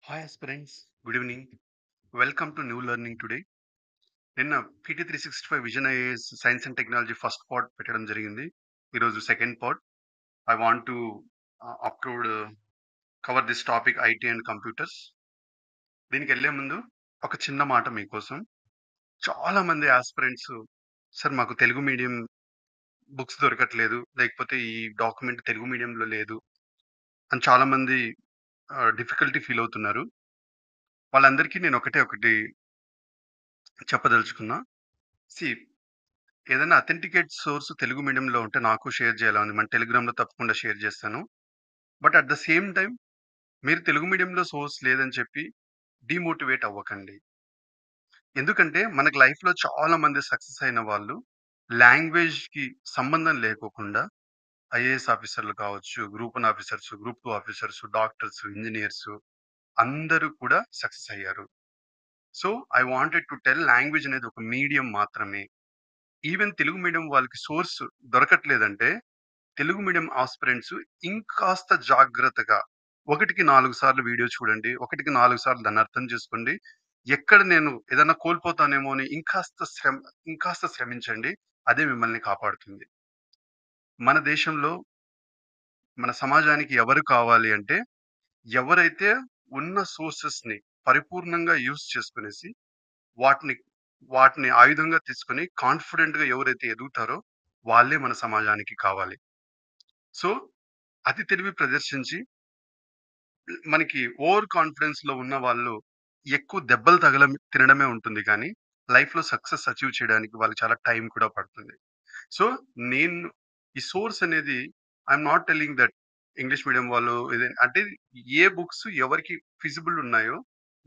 Hi aspirants, good evening. Welcome to new learning today. నిన్న PT 365 vision IAS science and technology first part పెట్టడం జరిగింది. ఈరోజు second part. I want to upload cover this topic IT and computers. దీనికి వెళ్ళే ముందు ఒక చిన్న మాట మీకోసం. చాలా మంది ఆస్పిరెంట్స్ సార్ మాకు తెలుగు మీడియం బుక్స్ దొరకట్లేదు, లేకపోతే ఈ డాక్యుమెంట్ తెలుగు మీడియంలో లేదు అని చాలా మంది డిఫికల్టీ ఫీల్ అవుతున్నారు. వాళ్ళందరికీ నేను ఒకటి చెప్పదలుచుకున్నా. సి ఏదైనా అథెంటికేట్ సోర్స్ తెలుగు మీడియంలో ఉంటే నాకు షేర్ చేయాలని ఉంది. మన టెలిగ్రామ్‌లో తప్పకుండా షేర్ చేస్తాను. But at the same time మీరు తెలుగు మీడియంలో సోర్స్ లేదని చెప్పి డీమోటివేట్ అవ్వకండి. ఎందుకంటే మనకు లైఫ్‌లో చాలా మంది సక్సెస్ అయిన వాళ్ళు లాంగ్వేజ్‌కి సంబంధం లేకోకుండా ఐఏఎస్ ఆఫీసర్‌లు కావచ్చు, group 1 officers, group 2 officers, doctors, engineers అందరూ కూడా సక్సెస్ అయ్యారు. So, I wanted to tell language అనేది ఒక మీడియం మాత్రమే. ఈవెన్ తెలుగు మీడియం వాళ్ళకి సోర్స్ దొరకట్లేదంటే తెలుగు మీడియం ఆస్పిరెంట్స్ ఇంకాస్త జాగ్రత్తగా ఒకటికి 4 సార్లు వీడియో చూడండి. ఒకటికి 4 సార్లు దాన్ని అర్థం చేసుకోండి. ఎక్కడ నేను ఏదన్నా కోల్పోతానేమో అని ఇంకాస్త శ్రమించండి. అదే మిమ్మల్ని కాపాడుతుంది. మన దేశంలో, మన సమాజానికి ఎవరు కావాలి అంటే, ఎవరైతే ఉన్న సోర్సెస్‌ని పరిపూర్ణంగా యూజ్ చేసుకొనేసి, వాటిని వాటిని ఆయుధంగా తీసుకొని కాన్ఫిడెంట్‌గా ఎవరైతే ఎదుగుతారో, వాళ్ళే మన సమాజానికి కావాలి. సో, అతి తెలివి ప్రదర్శించి మనకి ఓవర్ కాన్ఫిడెన్స్‌లో ఉన్న వాళ్ళు ఎక్కువ దెబ్బలు తినడమే ఉంటుంది కానీ, లైఫ్‌లో సక్సెస్ అచీవ్ చేయడానికి వాళ్ళకి చాలా టైం కూడా పడుతుంది. సో, నేను ఈ సోర్స్ అనేది I'm not telling that English medium వాళ్ళు అంటే ఏ బుక్స్ ఎవరికి ఫిజిబుల్ ఉన్నాయో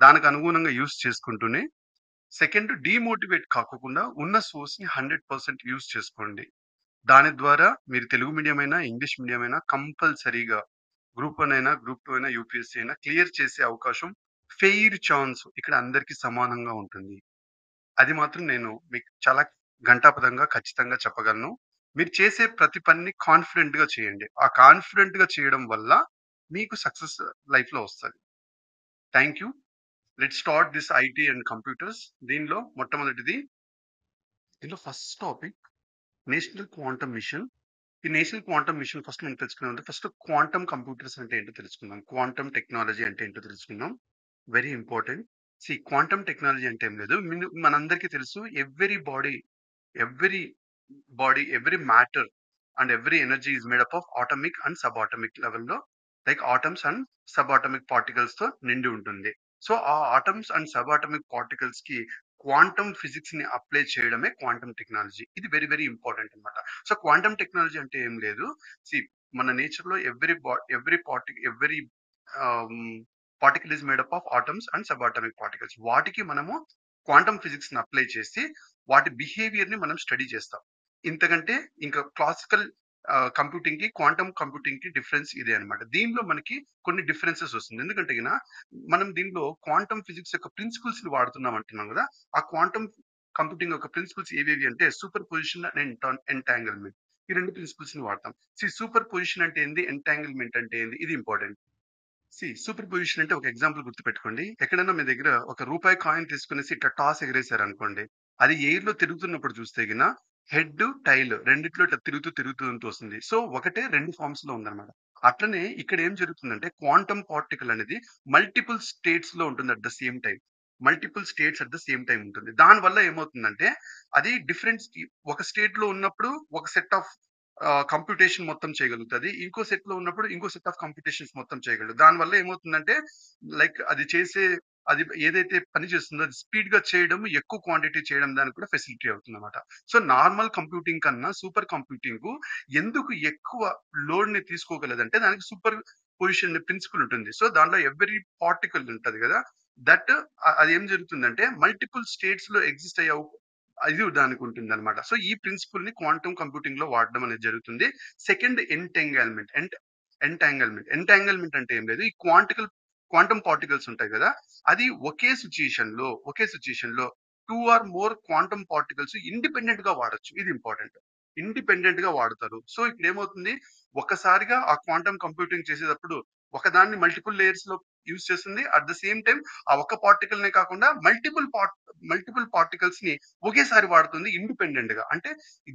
దానికి అనుగుణంగా యూజ్ చేసుకుంటూనే, సెకండ్ డీమోటివేట్ కాకోకుండా ఉన్న సోర్స్‌ని 100% యూజ్ చేసుకోండి. దాని ద్వారా మీరు తెలుగు మీడియం అయినా, ఇంగ్లీష్ మీడియం అయినా కంపల్సరీగా గ్రూప్ 1 అయినా, గ్రూప్ 2 అయినా, యూపీఎస్సీ అయినా క్లియర్ చేసే అవకాశం ఫెయిర్ చాన్స్ ఇక్కడ అందరికి సమానంగా ఉంటుంది. అది మాత్రం నేను మీకు చాలా ఘంటాపథంగా ఖచ్చితంగా చెప్పగలను. మీరు చేసే ప్రతి పనిని కాన్ఫిడెంట్‌గా చేయండి. ఆ కాన్ఫిడెంట్‌గా చేయడం వల్ల మీకు సక్సెస్ లైఫ్‌లో వస్తది. Thank you. Let's start this IT and computers. దీనిలో first topic national quantum mission. ఈ నేషనల్ క్వాంటమ్ మిషన్ ఫస్ట్ మనం తెలుసుకునే ఫస్ట్ క్వాంటమ్ కంప్యూటర్స్ అంటే ఏంటో తెలుసుకుందాం. క్వాంటమ్ టెక్నాలజీ అంటే ఏంటో తెలుసుకుందాం. Very important. క్వాంటమ్ టెక్నాలజీ అంటే ఏం లేదు. మనందరికీ తెలుసు every every matter and every energy is made up of atomic and sub atomic లెవెల్‌లో like atoms and sub atomic పార్టికల్స్‌తో నిండి ఉంటుంది. సో, ఆ ఆటమ్స్ అండ్ సబ్ ఆటమిక్ పార్టికల్స్‌కి క్వాంటమ్ ఫిజిక్స్‌ని అప్లై చేయడమే క్వాంటమ్ టెక్నాలజీ. ఇది వెరీ వెరీ ఇంపార్టెంట్ అన్నమాట. సో, క్వాంటమ్ టెక్నాలజీ అంటే ఏం లేదు. సీ మన నేచర్‌లో every ah, particle is made up of atoms and sub atomic particles. వాటికి మనము క్వాంటమ్ ఫిజిక్స్‌ని అప్లై చేసి వాటి బిహేవియర్‌ని మనం స్టడీ చేస్తాం. ఇంతకంటే ఇంకా క్లాసికల్ కంప్యూటింగ్‌కి, క్వాంటమ్ కంప్యూటింగ్‌కి డిఫరెన్స్ ఇదే అన్నమాట. దీనిలో మనకి కొన్ని డిఫరెన్సెస్ వస్తుంది. ఎందుకంటే మనం దీనిలో క్వాంటమ్ ఫిజిక్స్ యొక్క ప్రిన్సిపల్స్‌ని వాడుతున్నాం అంటున్నాం గదా! ఆ క్వాంటమ్ కంప్యూటింగ్ యొక్క ప్రిన్సిపల్స్ ఏవేవి అంటే సూపర్ పొజిషన్ అండ్ ఎంటాంగిల్‌మెంట్. ఈ 2 ప్రిన్సిపల్స్‌ని వాడతాం. సూపర్ పొజిషన్ అంటే ఏంది? ఎంటాంగిల్‌మెంట్ అంటే ఏంది? ఇది ఇంపార్టెంట్. సూపర్ పొజిషన్ అంటే ఒక ఎగ్జాంపుల్ గుర్తుపెట్టుకోండి. ఎక్కడైనా మీ దగ్గర ఒక రూపాయి కాయిన్ తీసుకొనేసి ఇట్లా టాస్ ఎగిరేసారనుకోండి. అది ఎయిర్‌లో తిరుగుతున్నప్పుడు చూస్తే హెడ్, టైల్ రెండిట్లో ఇట్లా తిరుగుతూ వస్తుంది. సో, ఒకటే 2 ఫార్మ్స్‌లో ఉందన్నమాట. అట్లనే ఇక్కడ ఏం జరుగుతుందంటే క్వాంటమ్ పార్టికల్ అనేది మల్టిపుల్ స్టేట్స్‌లో ఉంటుంది at the same time. Multiple states at the same time ఉంటుంది. దానివల్ల ఏమవుతుందంటే అది ఒక స్టేట్‌లో ఉన్నప్పుడు ఒక సెట్ ఆఫ్ కంప్యూటేషన్ మొత్తం చేయగలుగుతది. ఇంకో సెట్‌లో ఉన్నప్పుడు ఇంకో సెట్ ఆఫ్ కంప్యూటేషన్స్ మొత్తం చేయగలదు. దానివల్ల ఏమవుతుందంటే లైక్ అది ఏదైతే పని చేస్తుందో అది స్పీడ్‌గా చేయడం, ఎక్కువ క్వాంటిటీ చేయడం దానికి కూడా ఫెసిలిటీ అవుతుందన్నమాట. సో, నార్మల్ కంప్యూటింగ్ కన్నా సూపర్ కంప్యూటింగు ఎందుకు ఎక్కువ లోడ్‌ని తీసుకోగలదంటే దానికి సూపర్ పొజిషన్ ప్రిన్సిపల్ ఉంటుంది. సో, దాంట్లో ఎవ్రీ పార్టికల్ ఉంటది గదా! దట్ అదేం జరుగుతుందంటే మల్టిపుల్ స్టేట్స్‌లో ఎగ్జిస్ట్ అయ్యే ఇది దానికుంటుందనమాట. సో, ఈ ప్రిన్సిపల్‌ని క్వాంటమ్ కంప్యూటింగ్‌లో వాడడం అనేది జరుగుతుంది. సెకండ్ ఎంటాంగిల్‌మెంట్ అంటే ఏం లేదు. ఈ క్వాంటమ్ పార్టికల్స్ ఉంటాయి గదా! అది ఒకే సిట్యుయేషన్‌లో 2 ఆర్ మోర్ క్వాంటమ్ పార్టికల్స్ ఇండిపెండెంట్‌గా వాడొచ్చు. ఇది ఇంపార్టెంట్. ఇండిపెండెంట్‌గా వాడతారు. సో, ఇక్కడేమవుతుంది ఒక్కసారిగా ఆ క్వాంటమ్ కంప్యూటింగ్ చేసేటప్పుడు ఒకదాన్ని మల్టిపుల్ లేయర్స్‌లో యూజ్ చేస్తుంది. అట్ ద సేమ్ టైమ్ ఆ ఒక్క పార్టికల్ నే కాకుండా మల్టిపుల్ పార్టికల్స్ ని ఒకేసారి వాడుతుంది ఇండిపెండెంట్ గా. అంటే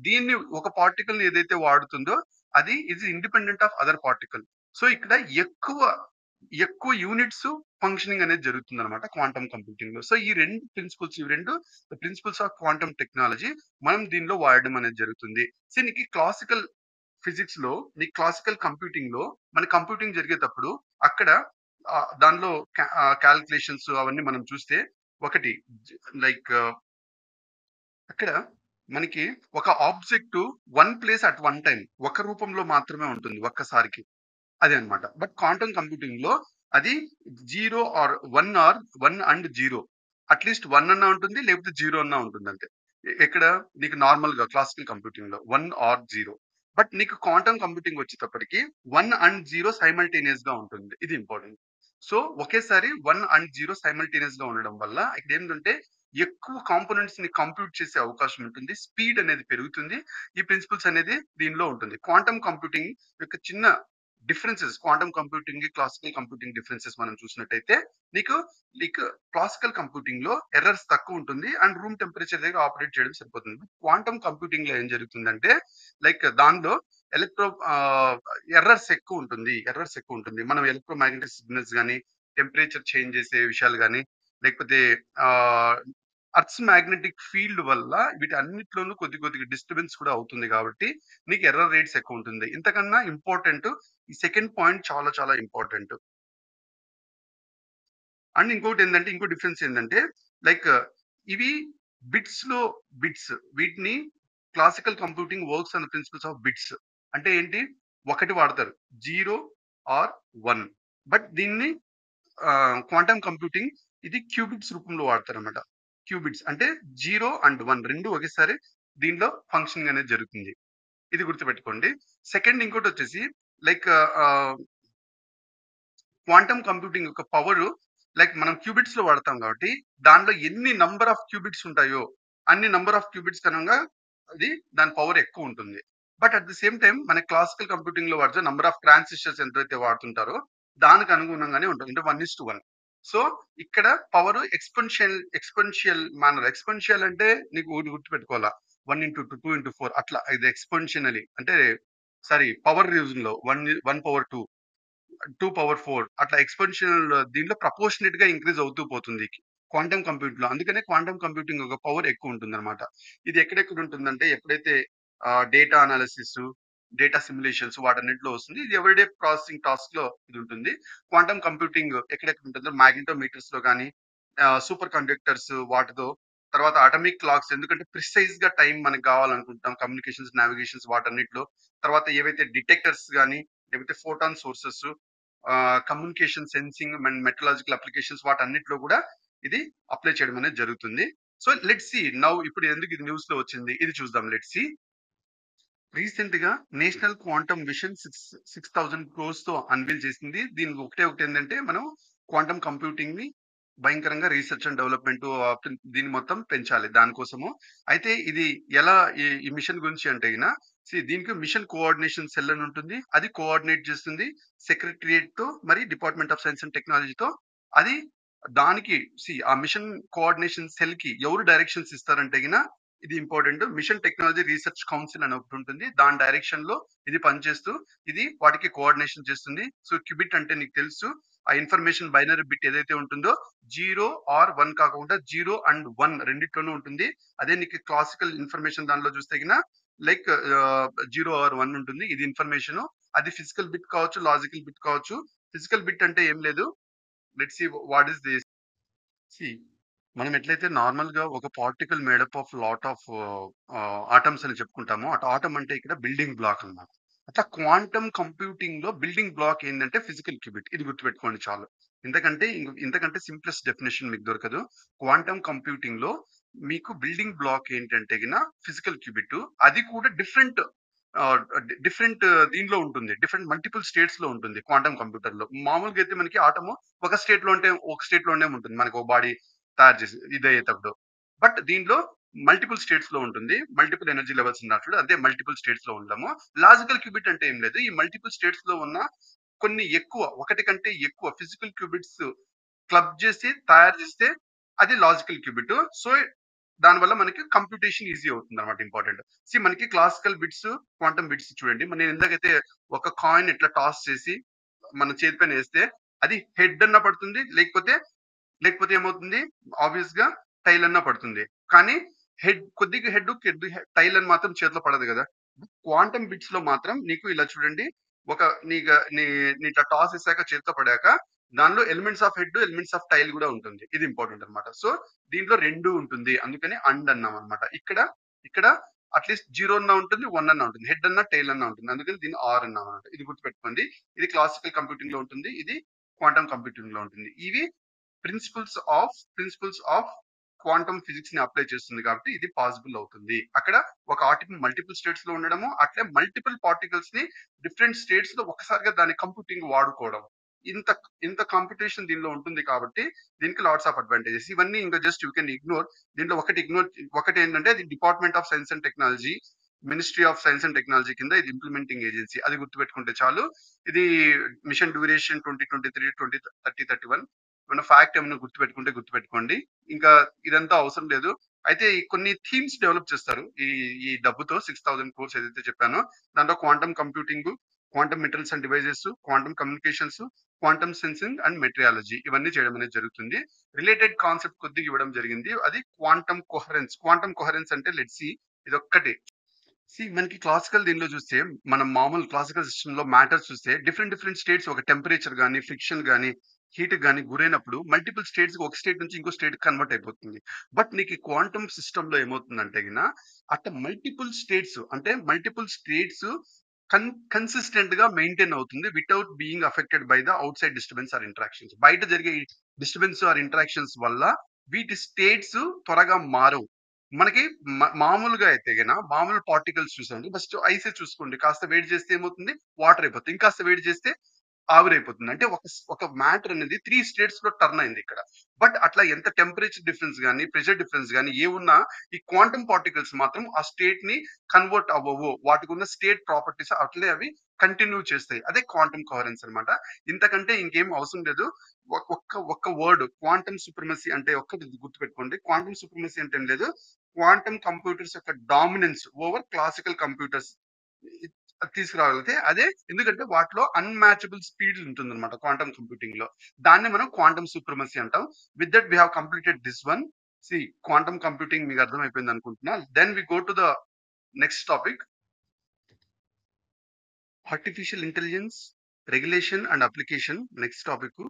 దీన్ని ఒక పార్టికల్ ని ఏదైతే వాడుతుందో అది is independent of other particle. So ఇక్కడ ఎక్కువ ఎక్కువ యూనిట్స్ ఫంక్షనింగ్ అనేది జరుగుతుంది అనమాట క్వాంటమ్ కంప్యూటింగ్ లో. సో ఈ రెండు ప్రిన్సిపల్స్ ఆఫ్ క్వాంటమ్ టెక్నాలజీ మనం దీనిలో వాడడం అనేది జరుగుతుంది. సో నీకు క్లాసికల్ ఫిజిక్స్ లో, నీకు క్లాసికల్ కంప్యూటింగ్ లో మన కంప్యూటింగ్ జరిగేటప్పుడు అక్కడ దానిలో క్యాల్కులేషన్స్ అవన్నీ మనం చూస్తే ఒకటి లైక్ అక్కడ మనకి ఒక object one place at one time ఒక రూపంలో మాత్రమే ఉంటుంది ఒక్కసారికి. అదే అన్నమాట. బట్ క్వాంటమ్ కంప్యూటింగ్ లో అది 0 ఆర్ 1 అండ్ 0. అట్‌లీస్ట్ 1 అన్నా ఉంటుంది. లేకపోతే 0 అన్నా ఉంటుంది అంతే. ఎక్కడ నీకు నార్మల్‌గా క్లాసికల్ కంప్యూటింగ్ లో 1 ఆర్ 0. బట్ నీకు క్వాంటమ్ కంప్యూటింగ్ వచ్చేటప్పటికి 1 అండ్ 0 సైమల్టేనియస్ గా ఉంటుంది. ఇది ఇంపార్టెంట్. సో ఒకేసారి 1 అండ్ 0 సైమల్టేనియస్ గా ఉండడం వల్ల ఇక్కడ ఏంటంటే ఎక్కువ కాంపోనెంట్స్ ని కంప్యూట్ చేసే అవకాశం ఉంటుంది. స్పీడ్ అనేది పెరుగుతుంది. ఈ ప్రిన్సిపల్స్ అనేది దీనిలో ఉంటుంది. క్వాంటమ్ కంప్యూటింగ్ యొక్క చిన్న differences, quantum computing classical computing differences మనం చూసినట్టయితే నీకు నీకు క్లాసికల్ కంప్యూటింగ్ లో ఎర్రర్స్ తక్కువ ఉంటుంది అండ్ రూమ్ టెంపరేచర్ దగ్గర ఆపరేట్ చేయడం సరిపోతుంది. క్వాంటమ్ కంప్యూటింగ్ లో ఏం జరుగుతుందంటే లైక్ దానిలో ఎలక్ట్రో ఎర్రర్స్ ఎక్కువ ఉంటుంది. మనం ఎలక్ట్రోమాగ్నెటిక్ సిగ్నల్స్ కానీ, టెంపరేచర్ చేంజ్ చేసే విషయాలు కానీ, లేకపోతే ఆ అర్త్స్ మ్యాగ్నెటిక్ ఫీల్డ్ వల్ల వీటి అన్నిట్లోనూ కొద్దిగా డిస్టర్బెన్స్ కూడా అవుతుంది కాబట్టి నీకు ఎర్రర్ రేట్స్ ఎక్కువ ఉంటుంది. ఇంతకన్నా ఇంపార్టెంట్ ఈ సెకండ్ పాయింట్ చాలా చాలా ఇంపార్టెంట్. అండ్ ఇంకో డిఫరెన్స్ ఏంటంటే లైక్ ఇవి బిట్స్ లో బిట్స్, వీటిని classical computing works on principles of bits. అంటే ఏంటి, ఒకటి వాడతారు 0 ఆర్ 1. బట్ దీన్ని క్వాంటమ్ కంప్యూటింగ్ ఇది క్యూబిట్స్ రూపంలో వాడతారు అనమాట. క్యూబిట్స్ అంటే 0 అండ్ 1 రెండు ఒకేసారి దీనిలో ఫంక్షనింగ్ అనేది జరుగుతుంది. ఇది గుర్తుపెట్టుకోండి. సెకండ్ ఇంకోటి వచ్చేసి లైక్ క్వాంటమ్ కంప్యూటింగ్ యొక్క పవర్ లైక్ మనం క్యూబిట్స్ లో వాడతాం కాబట్టి దానిలో ఎన్ని నంబర్ ఆఫ్ క్యూబిట్స్ ఉంటాయో అన్ని నంబర్ ఆఫ్ క్యూబిట్స్ కనుక అది దాని పవర్ ఎక్కువ ఉంటుంది. But at the same time మన క్లాసికల్ కంప్యూటింగ్ లో వాడితే నంబర్ ఆఫ్ ట్రాన్సిస్టర్స్ ఎంతైతే వాడుతుంటారో దానికి అనుగుణంగానే ఉంటుంది. అంటే 1:1. సో ఇక్కడ పవర్ ఎక్స్పెన్షియల్ అంటే నీకు గుర్తుపెట్టుకోవాలా, 1:2, 2:4 అట్లా. ఇది ఎక్స్పెన్షనలీ అంటే సారీ పవర్ రీజన్ లో 1 power 2, 2 power 4 అట్లా ఎక్స్‌పోనెన్షియల్ దీంట్లో ప్రపోర్షనేట్ గా ఇంక్రీజ్ అవుతూ పోతుంది క్వాంటమ్ కంప్యూట్ లో. అందుకనే క్వాంటమ్ కంప్యూటింగ్ ఒక పవర్ ఎక్కువ ఉంటుందన్నమాట. ఇది ఎక్కడెక్కడ ఉంటుందంటే ఎప్పుడైతే డేటా అనాలిసిస్, డేటా సిమ్యులేషన్స్ వాటన్నిటిలో వస్తుంది. ఇది ఎవ్రీడే ప్రాసెసింగ్ టాస్క్ లో ఇది ఉంటుంది. క్వాంటమ్ కంప్యూటింగ్ ఎక్కడెక్కడ ఉంటుందో మాగ్నెటోమీటర్స్ లో కానీ, సూపర్ కండక్టర్స్ వాటితో, తర్వాత అటామిక్ క్లాక్స్, ఎందుకంటే ప్రిసైజ్ గా టైం మనకు కావాలనుకుంటాం కమ్యూనికేషన్స్, నావిగేషన్స్ వాటన్నిటిలో. తర్వాత ఏవైతే డిటెక్టర్స్ కానీ, లేకపోతే photon sources, communication, sensing and metrological applications వాటన్నిటిలో కూడా ఇది అప్లై చేయడం అనేది జరుగుతుంది. సో లెట్స్ సి నౌ, ఇప్పుడు ఎందుకు ఇది న్యూస్ లో వచ్చింది ఇది చూద్దాం. Let's see. రీసెంట్ గా నేషనల్ క్వాంటమ్ మిషన్ 6,000 crores తో అన్వీల్ చేసింది. దీనికి ఒకటి ఏంటంటే మనం క్వాంటమ్ కంప్యూటింగ్ ని భయంకరంగా రీసెర్చ్ అండ్ డెవలప్మెంట్ దీన్ని మొత్తం పెంచాలి దానికోసము. అయితే ఇది ఎలా ఈ మిషన్ గురించి అంటే దీనికి మిషన్ కోఆర్డినేషన్ సెల్ అని ఉంటుంది. అది కోఆర్డినేట్ చేస్తుంది సెక్రటరియట్ తో మరి డిపార్ట్మెంట్ ఆఫ్ సైన్స్ అండ్ టెక్నాలజీతో. అది దానికి ఆ మిషన్ కోఆర్డినేషన్ సెల్ కి ఎవరు డైరెక్షన్స్ ఇస్తారంటే ఇది important. Mission technology research council అని ఒకటి ఉంటుంది. దాని డైరెక్షన్ లో ఇది పనిచేస్తూ ఇది వాటికి కోఆర్డినేషన్ చేస్తుంది. సో క్యూబిట్ అంటే నీకు తెలుసు, ఆ ఇన్ఫర్మేషన్ బైనరీ బిట్ ఏదైతే ఉంటుందో 0 ఆర్ 1 కాకుండా 0 అండ్ 1 రెండిట్లోనూ ఉంటుంది. అదే నీకు క్లాసికల్ ఇన్ఫర్మేషన్ దానిలో చూస్తే లైక్ 0 ఆర్ 1 ఉంటుంది. ఇది ఇన్ఫర్మేషన్. అది ఫిజికల్ బిట్ కావచ్చు, లాజికల్ బిట్ కావచ్చు. ఫిజికల్ బిట్ అంటే ఏం లేదు. Let's see what is this. See మనం ఎట్లయితే నార్మల్ గా ఒక particle made up of lot of atoms అని చెప్పుకుంటామో, అటు ఆటం అంటే ఇక్కడ బిల్డింగ్ బ్లాక్ అన్నమాట. అట్లా క్వాంటమ్ కంప్యూటింగ్ లో బిల్డింగ్ బ్లాక్ ఏంటంటే ఫిజికల్ క్యూబిట్. ఇది గుర్తుపెట్టుకోండి చాలు. ఇంతకంటే సింప్లెస్ట్ డెఫినేషన్ మీకు దొరకదు. క్వాంటమ్ కంప్యూటింగ్ లో మీకు బిల్డింగ్ బ్లాక్ ఏంటంటే ఫిజికల్ క్యూబిట్. అది కూడా డిఫరెంట్ దీనిలో ఉంటుంది. డిఫరెంట్ మల్టిపుల్ స్టేట్స్ లో ఉంటుంది క్వాంటమ్ కంప్యూటర్ లో. మామూలుగా అయితే మనకి ఆటము ఒక స్టేట్ లోనే ఉంటుంది మనకి ఒక బాడీ తయారు చేసి ఇదయ్యేటప్పుడు. బట్ దీనిలో మల్టిపుల్ స్టేట్స్ లో ఉంటుంది. మల్టిపుల్ ఎనర్జీ లెవెల్స్ ఉన్నట్లు అదే మల్టిపుల్ స్టేట్స్ లో ఉండము. లాజికల్ క్యూబిట్ అంటే ఏం లేదు. ఈ మల్టిపుల్ స్టేట్స్ లో ఉన్న కొన్ని ఎక్కువ ఒకటి కంటే ఎక్కువ ఫిజికల్ క్యూబిట్స్ క్లబ్ చేసి తయారు చేస్తే అది లాజికల్ క్యూబిట్. సో దానివల్ల మనకి కంప్యూటేషన్ ఈజీ అవుతుంది అనమాట. ఇంపార్టెంట్ మనకి క్లాసికల్ బిట్స్, క్వాంటమ్ బిట్స్ చూడండి. నేను ఇందాకైతే ఒక కాయిన్ ఇట్లా టాస్ చేసి మన చేతి పైన వేస్తే అది హెడ్ అన్న పడుతుంది, లేకపోతే లేకపోతే ఏమవుతుంది ఆబ్వియస్ గా టైల్ అన్నా పడుతుంది. కానీ కొద్దిగా హెడ్ టైల్ అని మాత్రం చేతిలో పడదు కదా. క్వాంటమ్ బిట్స్ లో మాత్రం నీకు ఇలా చూడండి, ఒక నీ ఇట్లా టాస్ వేసాక చేతితో పడాక దానిలో elements of head, elements of tail కూడా ఉంటుంది. ఇది ఇంపార్టెంట్ అనమాట. సో దీంట్లో రెండు ఉంటుంది, అందుకని అండ్ అన్నాం అనమాట. ఇక్కడ అట్లీస్ట్ 0 అన్నా ఉంటుంది, 1 అన్నా ఉంటుంది, హెడ్ అన్నా టైల్ అన్నా ఉంటుంది, అందుకని దీన్ని ఆర్ అన్నాం అనమాట. ఇది గుర్తుపెట్టుకోండి. ఇది క్లాసికల్ కంప్యూటింగ్ లో ఉంటుంది, ఇది క్వాంటమ్ కంప్యూటింగ్ లో ఉంటుంది. ఇవి ప్రిన్సిపల్స్ ఆఫ్ క్వాంటమ్ ఫిజిక్స్ ని అప్లై చేస్తుంది కాబట్టి ఇది పాసిబుల్ అవుతుంది. అక్కడ ఒక ఆర్టికల్ మల్టిపుల్ స్టేట్స్ లో ఉండడము, అట్లే మల్టిపుల్ పార్టికల్స్ ని డిఫరెంట్ స్టేట్స్ లో ఒకసారిగా దాని కంప్యూటింగ్ వాడుకోవడం, ఇంత ఇంత కాంపిటీషన్ దీనిలో ఉంటుంది కాబట్టి దీనికి లాట్స్ ఆఫ్ అడ్వాంటేజెస్. ఇవన్నీ ఇంకా జస్ట్ యూ కెన్ ఇగ్నోర్. దీంట్లో ఒకటి ఏంటంటే అది department of science and technology, ministry of science and technology కింద ఇది ఇంప్లిమెంటింగ్ ఏజెన్సీ. అది గుర్తుపెట్టుకుంటే చాలు. ఇది మిషన్ డ్యూరేషన్ 2023, 2030, 31. మన ఫ్యాక్ట్ ఏమైనా గుర్తుపెట్టుకోండి. ఇంకా ఇదంతా అవసరం లేదు. అయితే కొన్ని థీమ్స్ డెవలప్ చేస్తారు ఈ డబ్బుతో. 6,000 crores ఏదైతే చెప్పానో దాంట్లో quantum computing, quantum materials and devices, quantum communications, quantum sensing and meteorology ఇవన్నీ చేయడం అనేది జరుగుతుంది. రిలేటెడ్ కాన్సెప్ట్ కొద్దిగా ఇవ్వడం జరిగింది, అది క్వాంటమ్ కోహరెన్స్. క్వాంటమ్ కోహరెన్స్ అంటే లెట్స్ సీ, ఇది ఒక్కటి. మనకి క్లాసికల్ దీనిలో చూస్తే, మనం మామూలు క్లాసికల్ సిస్టమ్ లో మ్యాటర్ చూస్తే డిఫరెంట్ స్టేట్స్ ఒక టెంపరేచర్ గానీ, ఫ్రిక్షన్ గానీ, హీట్ గానీ గురైనప్పుడు మల్టిపుల్ స్టేట్స్ ఒక స్టేట్ నుంచి ఇంకో స్టేట్ కన్వర్ట్ అయిపోతుంది. బట్ నీకు క్వాంటమ్ సిస్టమ్ లో ఏమవుతుందంటే అట్లా మల్టిపుల్ స్టేట్స్ కన్సిస్టెంట్ గా మెయింటైన్ అవుతుంది without being affected by the outside disturbance or interactions. బయట జరిగే డిస్టర్బెన్స్ ఆర్ ఇంటరాక్షన్స్ వల్ల వీటి స్టేట్స్ త్వరగా మారవు. మనకి మామూలుగా అయితే మామూలు పార్టికల్స్ చూసండి, ఫస్ట్ ఐసే చూసుకోండి. కాస్త వేడి చేస్తే ఏమవుతుంది, వాటర్ అయిపోతుంది. ఇంకాస్త వేడి చేస్తే ఆవిరైపోతుంది. అంటే ఒక మ్యాటర్ అనేది 3 స్టేట్స్ లో టర్న్ అయింది ఇక్కడ. బట్ అట్లా ఎంత టెంపరేచర్ డిఫరెన్స్ గానీ, ప్రెషర్ డిఫరెన్స్ గానీ ఏమున్నా ఈ క్వాంటమ్ పార్టికల్స్ మాత్రం ఆ స్టేట్ ని కన్వర్ట్ అవ్వవు. వాటికి ఉన్న స్టేట్ ప్రాపర్టీస్ అట్లే అవి కంటిన్యూ చేస్తాయి. అదే క్వాంటమ్ కోహరెన్స్ అనమాట. ఇంతకంటే ఇంకేం అవసరం లేదు. ఒక్క వర్డ్ క్వాంటమ్ సుప్రమసీ అంటే ఒక్కటి గుర్తుపెట్టుకోండి. క్వాంటమ్ సుప్రమసీ అంటే ఏం లేదు, క్వాంటమ్ కంప్యూటర్స్ యొక్క డామినెన్స్ ఓవర్ క్లాసికల్ కంప్యూటర్స్ తీసుకురాగలిగితే అదే. ఎందుకంటే వాటిలో అన్మ్యాచబుల్ స్పీడ్ ఉంటుంది అనమాట క్వాంటమ్ కంప్యూటింగ్ లో. దాన్ని మనం క్వాంటమ్ సూప్రమసీ అంటాం. With that we have completed this one. Quantum computing మీకు అర్థమైపోయింది అనుకుంటున్నా. Then we go to the next topic, artificial intelligence regulation and application. Next topic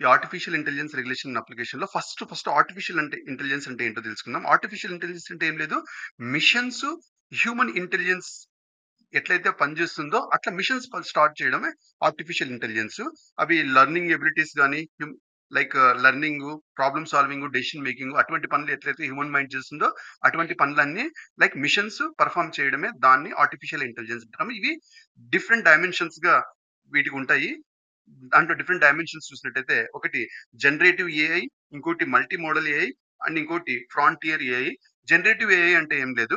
ఈ artificial intelligence regulation and application లో first artificial intelligence అంటే ఏంటో తెలుసుకుందాం. Artificial intelligence అంటే ఏం లేదు, మిషన్స్ హ్యూమన్ ఇంటెలిజెన్స్ ఎట్లయితే పనిచేస్తుందో అట్లా మిషన్స్ స్టార్ట్ చేయడమే ఆర్టిఫిషియల్ ఇంటెలిజెన్స్. అవి లెర్నింగ్ ఎబిలిటీస్ కానీ, like learning, problem solving, decision making, అటువంటి పనులు ఎట్లయితే హ్యూమన్ మైండ్ చేస్తుందో అటువంటి పనులన్నీ లైక్ మిషన్స్ పర్ఫామ్ చేయడమే దాన్ని ఆర్టిఫిషియల్ ఇంటెలిజెన్స్ అంటాము. ఇవి డిఫరెంట్ డైమెన్షన్స్ గా వీటికి ఉంటాయి. దాంట్లో డిఫరెంట్ డైమెన్షన్స్ చూసినట్టయితే ఒకటి జనరేటివ్ ఏఐ, ఇంకోటి మల్టీ మోడల్ ఏఐ అండ్ ఇంకోటి ఫ్రాంటియర్ ఏఐ. జనరేటివ్ ఏఐ అంటే ఏం లేదు,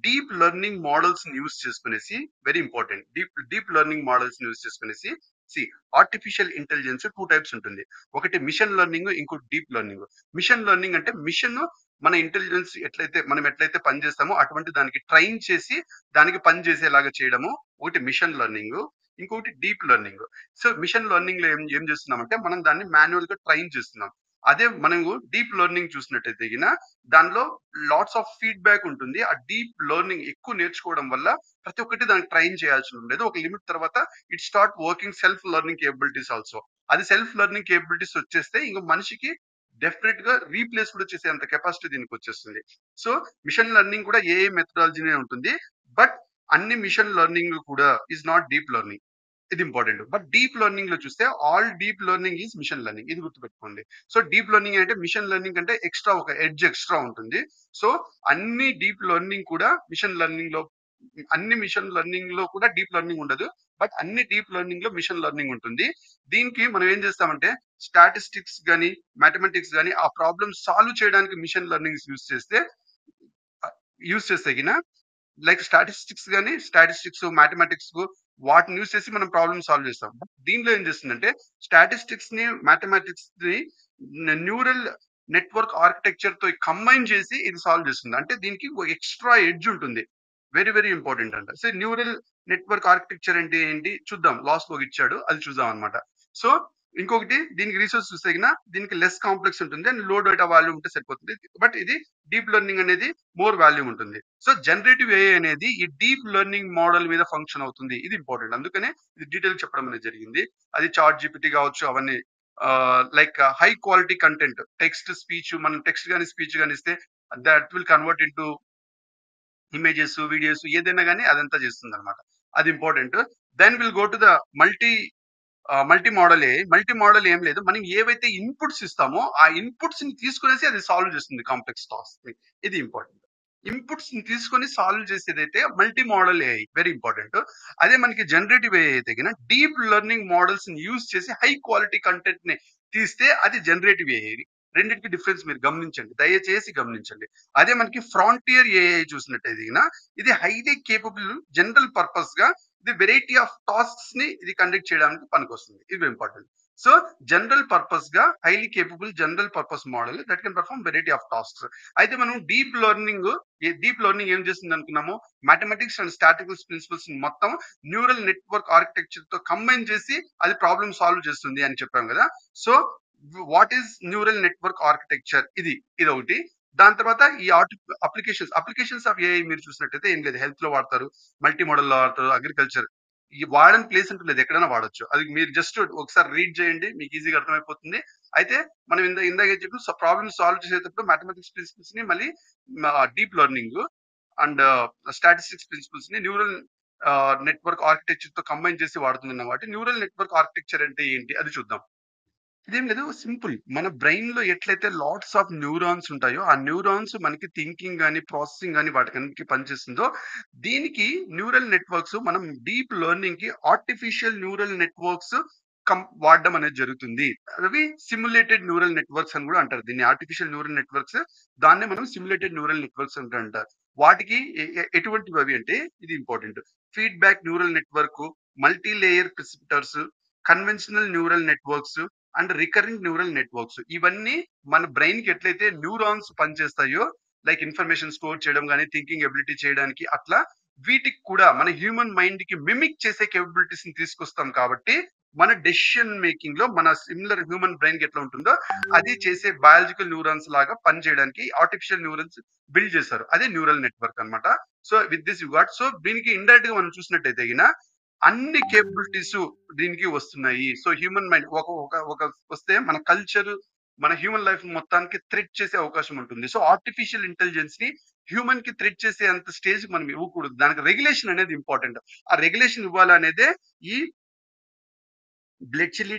డీప్ లెర్నింగ్ మోడల్స్ యూస్ చేసుకునేసి, very important, deep learning models use చేసుకునేసి ఆర్టిఫిషియల్ ఇంటెలిజెన్స్ 2 టైప్స్ ఉంటుంది. ఒకటి మిషన్ లెర్నింగ్, ఇంకోటి డీప్ లెర్నింగ్. మిషన్ లెర్నింగ్ అంటే మిషన్ మన ఇంటెలిజెన్స్ మనం ఎట్లయితే పని చేస్తామో అటువంటి దానికి ట్రైన్ చేసి దానికి పని చేసేలాగా చేయడము ఒకటి మిషన్ లెర్నింగ్. ఇంకొకటి deep learning. So machine learning లో ఏం చేస్తున్నామంటే మనం దాన్ని మాన్యువల్ గా ట్రైన్ చేస్తున్నాం. అదే మనము డీప్ లెర్నింగ్ చూసినట్టయితే దానిలో లాట్స్ ఆఫ్ ఫీడ్బ్యాక్ ఉంటుంది. ఆ డీప్ లెర్నింగ్ ఎక్కువ నేర్చుకోవడం వల్ల ప్రతి ఒక్కటి దానికి ట్రైన్ చేయాల్సి ఉండదు. ఒక లిమిట్ తర్వాత it start working self learning capabilities also. అది సెల్ఫ్ లెర్నింగ్ కేపబిలిటీస్ వచ్చేస్తే ఇంక మనిషికి డెఫినెట్ గా రీప్లేస్ కూడా చేసే అంత కెపాసిటీ దీనికి వచ్చేస్తుంది. సో మిషన్ లెర్నింగ్ కూడా ఏఐ మెథడాలజీనే ఉంటుంది. బట్ అన్ని మిషన్ లెర్నింగ్ కూడా ఈజ్ నాట్ డీప్ లెర్నింగ్. ఇది ఇంపార్టెంట్. బట్ డీప్ లెర్నింగ్ లో చూస్తే all deep learning is mission learning. ఇది గుర్తుపెట్టుకోండి. సో డీప్ లెర్నింగ్ అంటే మిషన్ లెర్నింగ్ అంటే ఎక్స్ట్రా ఒక ఎడ్జ్ ఎక్స్ట్రా ఉంటుంది. సో అన్ని డీప్ లెర్నింగ్ కూడా మిషన్ లెర్నింగ్ లో కూడా డీప్ లెర్నింగ్ ఉండదు. బట్ అన్ని డీప్ లెర్నింగ్ లో మిషన్ లెర్నింగ్ ఉంటుంది. దీనికి మనం ఏం చేస్తామంటే స్టాటిస్టిక్స్ గానీ, మ్యాథమెటిక్స్ గానీ ఆ ప్రాబ్లమ్ సాల్వ్ చేయడానికి మిషన్ లెర్నింగ్స్ యూస్ చేస్తే లైక్ స్టాటిస్టిక్స్, మ్యాథమెటిక్స్ వాటిని యూజ్ చేసి మనం ప్రాబ్లమ్ సాల్వ్ చేస్తాం. దీనిలో ఏం చేస్తుందంటే స్టాటిస్టిక్స్‌ని, మ్యాథమెటిక్స్‌ని న్యూరల్ నెట్వర్క్ ఆర్కిటెక్చర్‌తో కంబైన్ చేసి ఇది సాల్వ్ చేస్తుంది. అంటే దీనికి ఒక ఎక్స్‌ట్రా ఎడ్జ్ ఉంటుంది. వెరీ, వెరీ ఇంపార్టెంట్ అంట. సో, న్యూరల్ నెట్వర్క్ ఆర్కిటెక్చర్ అంటే ఏంటి చూద్దాం. లాస్ట్‌లో ఒక ఇచ్చాడు. అది చూద్దాం అన్నమాట. సో, ఇంకొకటి దీనికి రిసోర్స్ చూస్తే గిన దీనికి లెస్ కాంప్లెక్స్ ఉంటుంది. అండ్ లో డేటా వాల్యూమ్ ఉంటే సరిపోతుంది. బట్ ఇది డీప్ లెర్నింగ్ అనేది మోర్ వాల్యూమ్ ఉంటుంది. సో, జనరేటివ్ ఏఐ అనేది ఈ డీప్ లెర్నింగ్ మోడల్ మీద ఫంక్షన్ అవుతుంది. ఇది ఇంపార్టెంట్. అందుకనే ఇది డీటెయిల్ చెప్పడం అనేది జరిగింది. అది చాట్ జీపీటీ కావచ్చు అవన్నీ like high quality content text, speech మనం టెక్స్ట్ గాని, స్పీచ్ గాని ఇస్తే that will convert into images, videos ఏదైనా గాని అదంతా చేస్తుందన్నమాట. అది important. Then will go to the multi multi modal AI. Multi modal ఏం లేదు. మనం ఏవైతే ఇన్‌పుట్స్ ఇస్తామో, ఆ ఇన్‌పుట్స్‌ని తీసుకొనేసి అది సాల్వ్ చేస్తుంది కాంప్లెక్స్ టాస్క్‌ని. ఇది ఇంపార్టెంట్. ఇన్‌పుట్స్‌ని తీసుకొని సాల్వ్ చేసేదైతే multi modal AI very important. అదే మనకి జనరేటివ్ ఏఐ అయితే గిన డీప్ లెర్నింగ్ మోడల్స్‌ని యూజ్ చేసి హై క్వాలిటీ కంటెంట్‌ని తీస్తే అది జనరేటివ్ ఏఐ. రెండిటికి డిఫరెన్స్ మీరు గమనించండి. దయచేసి గమనించండి. అదే మనకి ఫ్రాంటియర్ ఏఐ చూసినట్టయితే గిన ఇది హైలీ కేపబుల్ జనరల్ పర్పస్‌గా ఇది వెరైటీ ఆఫ్ టాస్క్స్ ని ఇది కండక్ట్ చేయడానికి పనికొస్తుంది. ఇది ఇంపార్టెంట్. సో జనరల్ పర్పస్ గా highly capable general purpose model that can perform variety of tasks. అయితే మనం డీప్ లెర్నింగ్ ఏం చేస్తుంది అనుకున్నాము, మ్యాథమెటిక్స్ అండ్ స్టాటిస్టిక్స్ ప్రిన్సిపల్స్ మొత్తం న్యూరల్ నెట్వర్క్ ఆర్కిటెక్చర్ తో కంబైన్ చేసి అది ప్రాబ్లమ్ సాల్వ్ చేస్తుంది అని చెప్పాం కదా. So what is neural network architecture, ఇది ఒకటి. దాని తర్వాత ఈ అప్లికేషన్స్ ఆఫ్ ఏఐ మీరు చూసినట్టయితే ఏం లేదు, హెల్త్ లో వాడతారు, మల్టీ మోడల్ లో వాడతారు, అగ్రికల్చర్. ఈ వాడని ప్లేస్ అంటూ లేదు, ఎక్కడైనా వాడొచ్చు. అది మీరు జస్ట్ ఒకసారి రీడ్ చేయండి, మీకు ఈజీగా అర్థమైపోతుంది. అయితే మనం ఇందాక చెప్పి ప్రాబ్లమ్ సాల్వ్ చేసేటప్పుడు మ్యాథమెటిక్స్ ప్రిన్సిపల్స్ ని మళ్ళీ deep learning and statistics principles ని న్యూరల్ నెట్వర్క్ ఆర్కిటెక్చర్ తో కంబైన్ చేసి వాడుతున్నాం కాబట్టి న్యూరల్ నెట్వర్క్ ఆర్కిటెక్చర్ అంటే ఏంటి అది చూద్దాం. ఇదేం లేదు, సింపుల్. మన బ్రెయిన్ లో ఎట్లయితే లాట్స్ ఆఫ్ న్యూరాన్స్ ఉంటాయో, ఆ న్యూరాన్స్ మనకి థింకింగ్ గాని, ప్రాసెసింగ్ గాని వాటికన్నిటికి పనిచేస్తుందో, దీనికి న్యూరల్ నెట్వర్క్స్ మనం డీప్ లెర్నింగ్ కి ఆర్టిఫిషియల్ న్యూరల్ నెట్వర్క్స్ వాడడం అనేది జరుగుతుంది. అవి సిమ్యులేటెడ్ న్యూరల్ నెట్వర్క్స్ అని కూడా అంటారు. దీన్ని ఆర్టిఫిషియల్ న్యూరల్ నెట్వర్క్స్, దాన్నే మనం సిమ్యులేటెడ్ న్యూరల్ నెట్వర్క్స్ అని అంటారు. వాటికి ఎటువంటివి అవి అంటే ఇది important. Feedback neural network, multi layer perceptrons, conventional neural networks and recurrent neural networks. ఇవన్నీ మన బ్రెయిన్ కి ఎట్లయితే న్యూరాన్స్ పనిచేస్తాయో, లైక్ ఇన్ఫర్మేషన్ స్టోర్ చేయడం గాని, థింకింగ్ ఎబిలిటీ చేయడానికి, అట్లా వీటికి కూడా మన హ్యూమన్ మైండ్ కి మిమిక్ చేసే కేపబిలిటీస్ ని తీసుకొస్తాం కాబట్టి మన డెసిషన్ మేకింగ్ లో మన సిమిలర్ హ్యూమన్ బ్రెయిన్ కి ఎట్లా ఉంటుందో అది చేసే బయాలజికల్ న్యూరాన్స్ లాగా పనిచేయడానికి ఆర్టిఫిషియల్ న్యూరన్స్ బిల్డ్ చేశారు. అదే న్యూరల్ నెట్వర్క్ అన్నమాట. So with this you got, so దీనికి ఇండైరెక్ట్ గా మనం చూసినట్టయితే గిన అన్ని కేపబిలిటీస్ దీనికి వస్తున్నాయి. సో హ్యూమన్ మైండ్ ఒక ఒక ఒక వస్తే మన కల్చర్, మన హ్యూమన్ లైఫ్ మొత్తానికి థ్రెట్ చేసే అవకాశం ఉంటుంది. సో ఆర్టిఫిషియల్ ఇంటెలిజెన్స్ ని హ్యూమన్ కి థ్రెట్ చేసే అంత స్టేజ్ మనం ఇవ్వకూడదు. దానికి రెగ్యులేషన్ అనేది ఇంపార్టెంట్. ఆ రెగ్యులేషన్ ఇవ్వాలనేదే ఈ బ్లెచ్లీ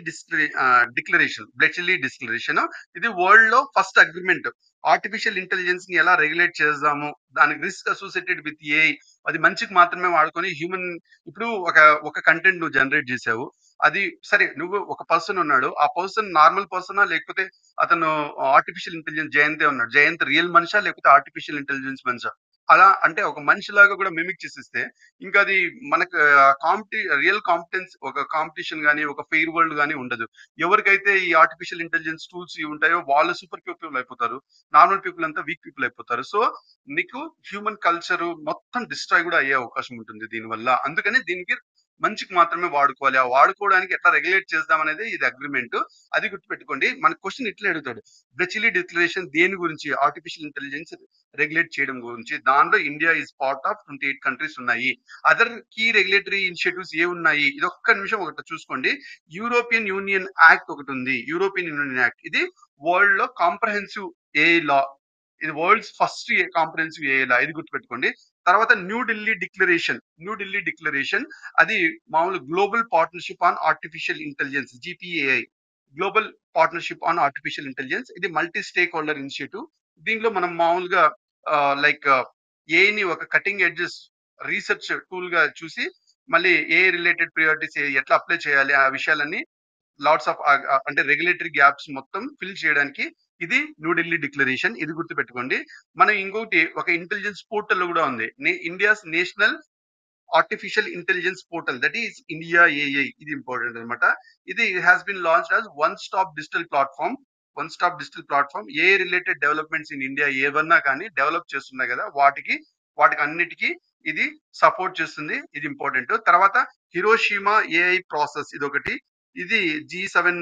డిక్లరేషన్. ఇది వరల్డ్ లో ఫస్ట్ అగ్రిమెంట్. ఆర్టిఫిషియల్ ఇంటెలిజెన్స్ ని ఎలా రెగ్యులేట్ చేద్దాము, దానికి రిస్క్ అసోసియేటెడ్ విత్ ఏఐ, అది మంచికి మాత్రమే వాడుకొని హ్యూమన్. ఇప్పుడు ఒక కంటెంట్ నువ్వు జనరేట్ చేసావు, అది సరే, నువ్వు ఒక పర్సన్ ఉన్నాడు, ఆ పర్సన్ నార్మల్ పర్సనా లేకపోతే అతను ఆర్టిఫిషియల్ ఇంటెలిజెన్స్ జయంతే ఉన్నాడు, జయంత్ రియల్ మనిషా లేకపోతే ఆర్టిఫిషియల్ ఇంటెలిజెన్స్ మనిషా? అలా అంటే ఒక మనిషిలాగా కూడా మిమిక్ చేసేస్తే ఇంకా అది మనకు రియల్ కాంపిటెన్స్, ఒక కాంపిటీషన్ గాని, ఒక ఫెయిర్ వరల్డ్ గాని ఉండదు. ఎవరికైతే ఈ ఆర్టిఫిషియల్ ఇంటెలిజెన్స్ టూల్స్ ఇవి ఉంటాయో వాళ్ళు సూపర్ పీపుల్ అయిపోతారు. నార్మల్ పీపుల్ అంతా వీక్ పీపుల్ అయిపోతారు. సో నీకు హ్యూమన్ కల్చర్ మొత్తం డిస్ట్రాయ్ కూడా అయ్యే అవకాశం ఉంటుంది దీనివల్ల. అందుకని దీనికి మంచికి మాత్రమే వాడుకోవాలి. ఆ వాడుకోవడానికి ఎట్లా రెగ్యులేట్ చేద్దాం అనేది ఇది అగ్రిమెంట్. అది గుర్తుపెట్టుకోండి. మన క్వశ్చన్ ఇట్లా అడుగుతాడు, బ్లెచ్లీ డిక్లరేషన్ దేని గురించి? ఆర్టిఫిషియల్ ఇంటెలిజెన్స్ రెగ్యులేట్ చేయడం గురించి. దానిలో India is part of 28 countries ఉన్నాయి. అదర్ కీ రెగ్యులేటరీ ఇనిషియేటివ్స్ ఏ ఉన్నాయి? ఇది ఒక్క నిమిషం ఒకటి చూసుకోండి. యూరోపియన్ యూనియన్ యాక్ట్ ఒకటి ఉంది. యూరోపియన్ యూనియన్ యాక్ట్ ఇది వరల్డ్ లో కాంప్రహెన్సివ్ ఏఐ లా. ఇది world's first comprehensive AI law, ఇది గుర్తుపెట్టుకోండి. తర్వాత న్యూ ఢిల్లీ డిక్లరేషన్ అది మామూలు global partnership on artificial intelligence, GPAI, global partnership on artificial intelligence. ఇది మల్టీ స్టేక్ హోల్డర్ ఇనిషియేటివ్. దీంట్లో మనం మామూలుగా లైక్ ఏఐని ఒక కటింగ్ ఎడ్జెస్ రీసెర్చ్ టూల్ గా చూసి మళ్ళీ ఏ రిలేటెడ్ ప్రియారిటీస్ ఎట్లా అప్లై చేయాలి ఆ విషయాలన్నీ లాట్స్ ఆఫ్ అంటే రెగ్యులేటరీ గ్యాప్స్ మొత్తం ఫిల్ చేయడానికి ఇది న్యూఢిల్లీ డిక్లరేషన్. ఇది గుర్తుపెట్టుకోండి. మనం ఇంకొకటి ఒక ఇంటెలిజెన్స్ పోర్టల్ కూడా ఉంది, India's national artificial intelligence portal, that is India AI. ఇది ఇంపార్టెంట్ అనమాట. ఇది has been launched as one stop digital platform. A related developments in India ఏవన్నా కానీ డెవలప్ చేస్తున్నాయి కదా, వాటికి అన్నిటికీ ఇది సపోర్ట్ చేస్తుంది. ఇది ఇంపార్టెంట్. తర్వాత హిరోషిమా ఏఐ ప్రాసెస్ ఇది ఒకటి. ఇది G7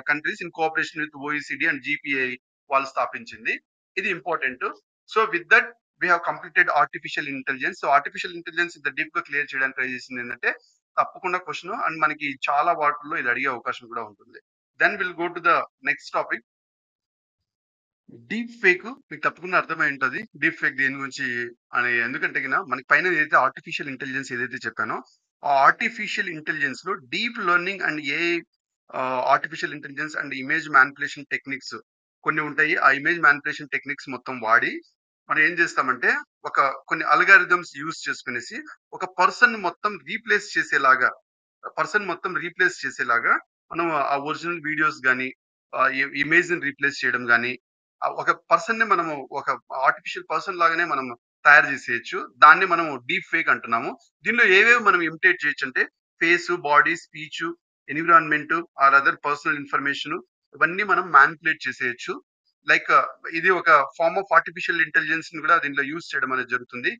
countries in cooperation with OECD and GPI వాళ్ళు స్థాపించింది. ఇది important. So with that we have completed artificial intelligence. So artificial intelligence ఇంత డీప్ గా క్లియర్ చేయడానికి ట్రై చేసింది ఏంటంటే తప్పకుండా క్వశ్చన్, అండ్ మనకి చాలా వాటిల్లో ఇది అడిగే అవకాశం కూడా ఉంటుంది. Then will go to the next topic, deep fake. మీకు తప్పకుండా అర్థమై ఉంటది డీప్ ఫేక్ దేని గురించి అని. ఎందుకంటే గిన మనకి పైన ఏదైతే ఆర్టిఫిషియల్ ఇంటెలిజెన్స్ ఏదైతే చెప్పానో, ఆ ఆర్టిఫిషియల్ ఇంటెలిజెన్స్ లో deep learning and AI, artificial intelligence and image manipulation techniques కొన్ని ఉంటాయి. ఆ ఇమేజ్ మ్యానిపులేషన్ టెక్నిక్స్ మొత్తం వాడి మనం ఏం చేస్తామంటే కొన్ని అల్గారిథమ్స్ యూస్ చేసుకునేసి ఒక పర్సన్ మొత్తం రీప్లేస్ చేసేలాగా మనం ఆ ఒరిజినల్ వీడియోస్ గానీ, ఇమేజ్ ని రీప్లేస్ చేయడం గానీ, ఒక పర్సన్ ని మనము ఒక ఆర్టిఫిషియల్ పర్సన్ లాగానే మనం తయారు చేసేయచ్చు. దాన్ని మనం డీప్ ఫేక్ అంటున్నాము. దీనిలో ఏవేవి మనం ఇమిటేట్ చేయొచ్చు అంటే face, body, speech, environment or other personal information, ఇవన్నీ మనం మ్యానిపులేట్ చేసేయచ్చు. లైక్ ఇది ఒక ఫార్మ్ ఆఫ్ ఆర్టిఫిషియల్ ఇంటెలిజెన్స్ ని కూడా దీనిలో యూజ్ చేయడం అనేది జరుగుతుంది.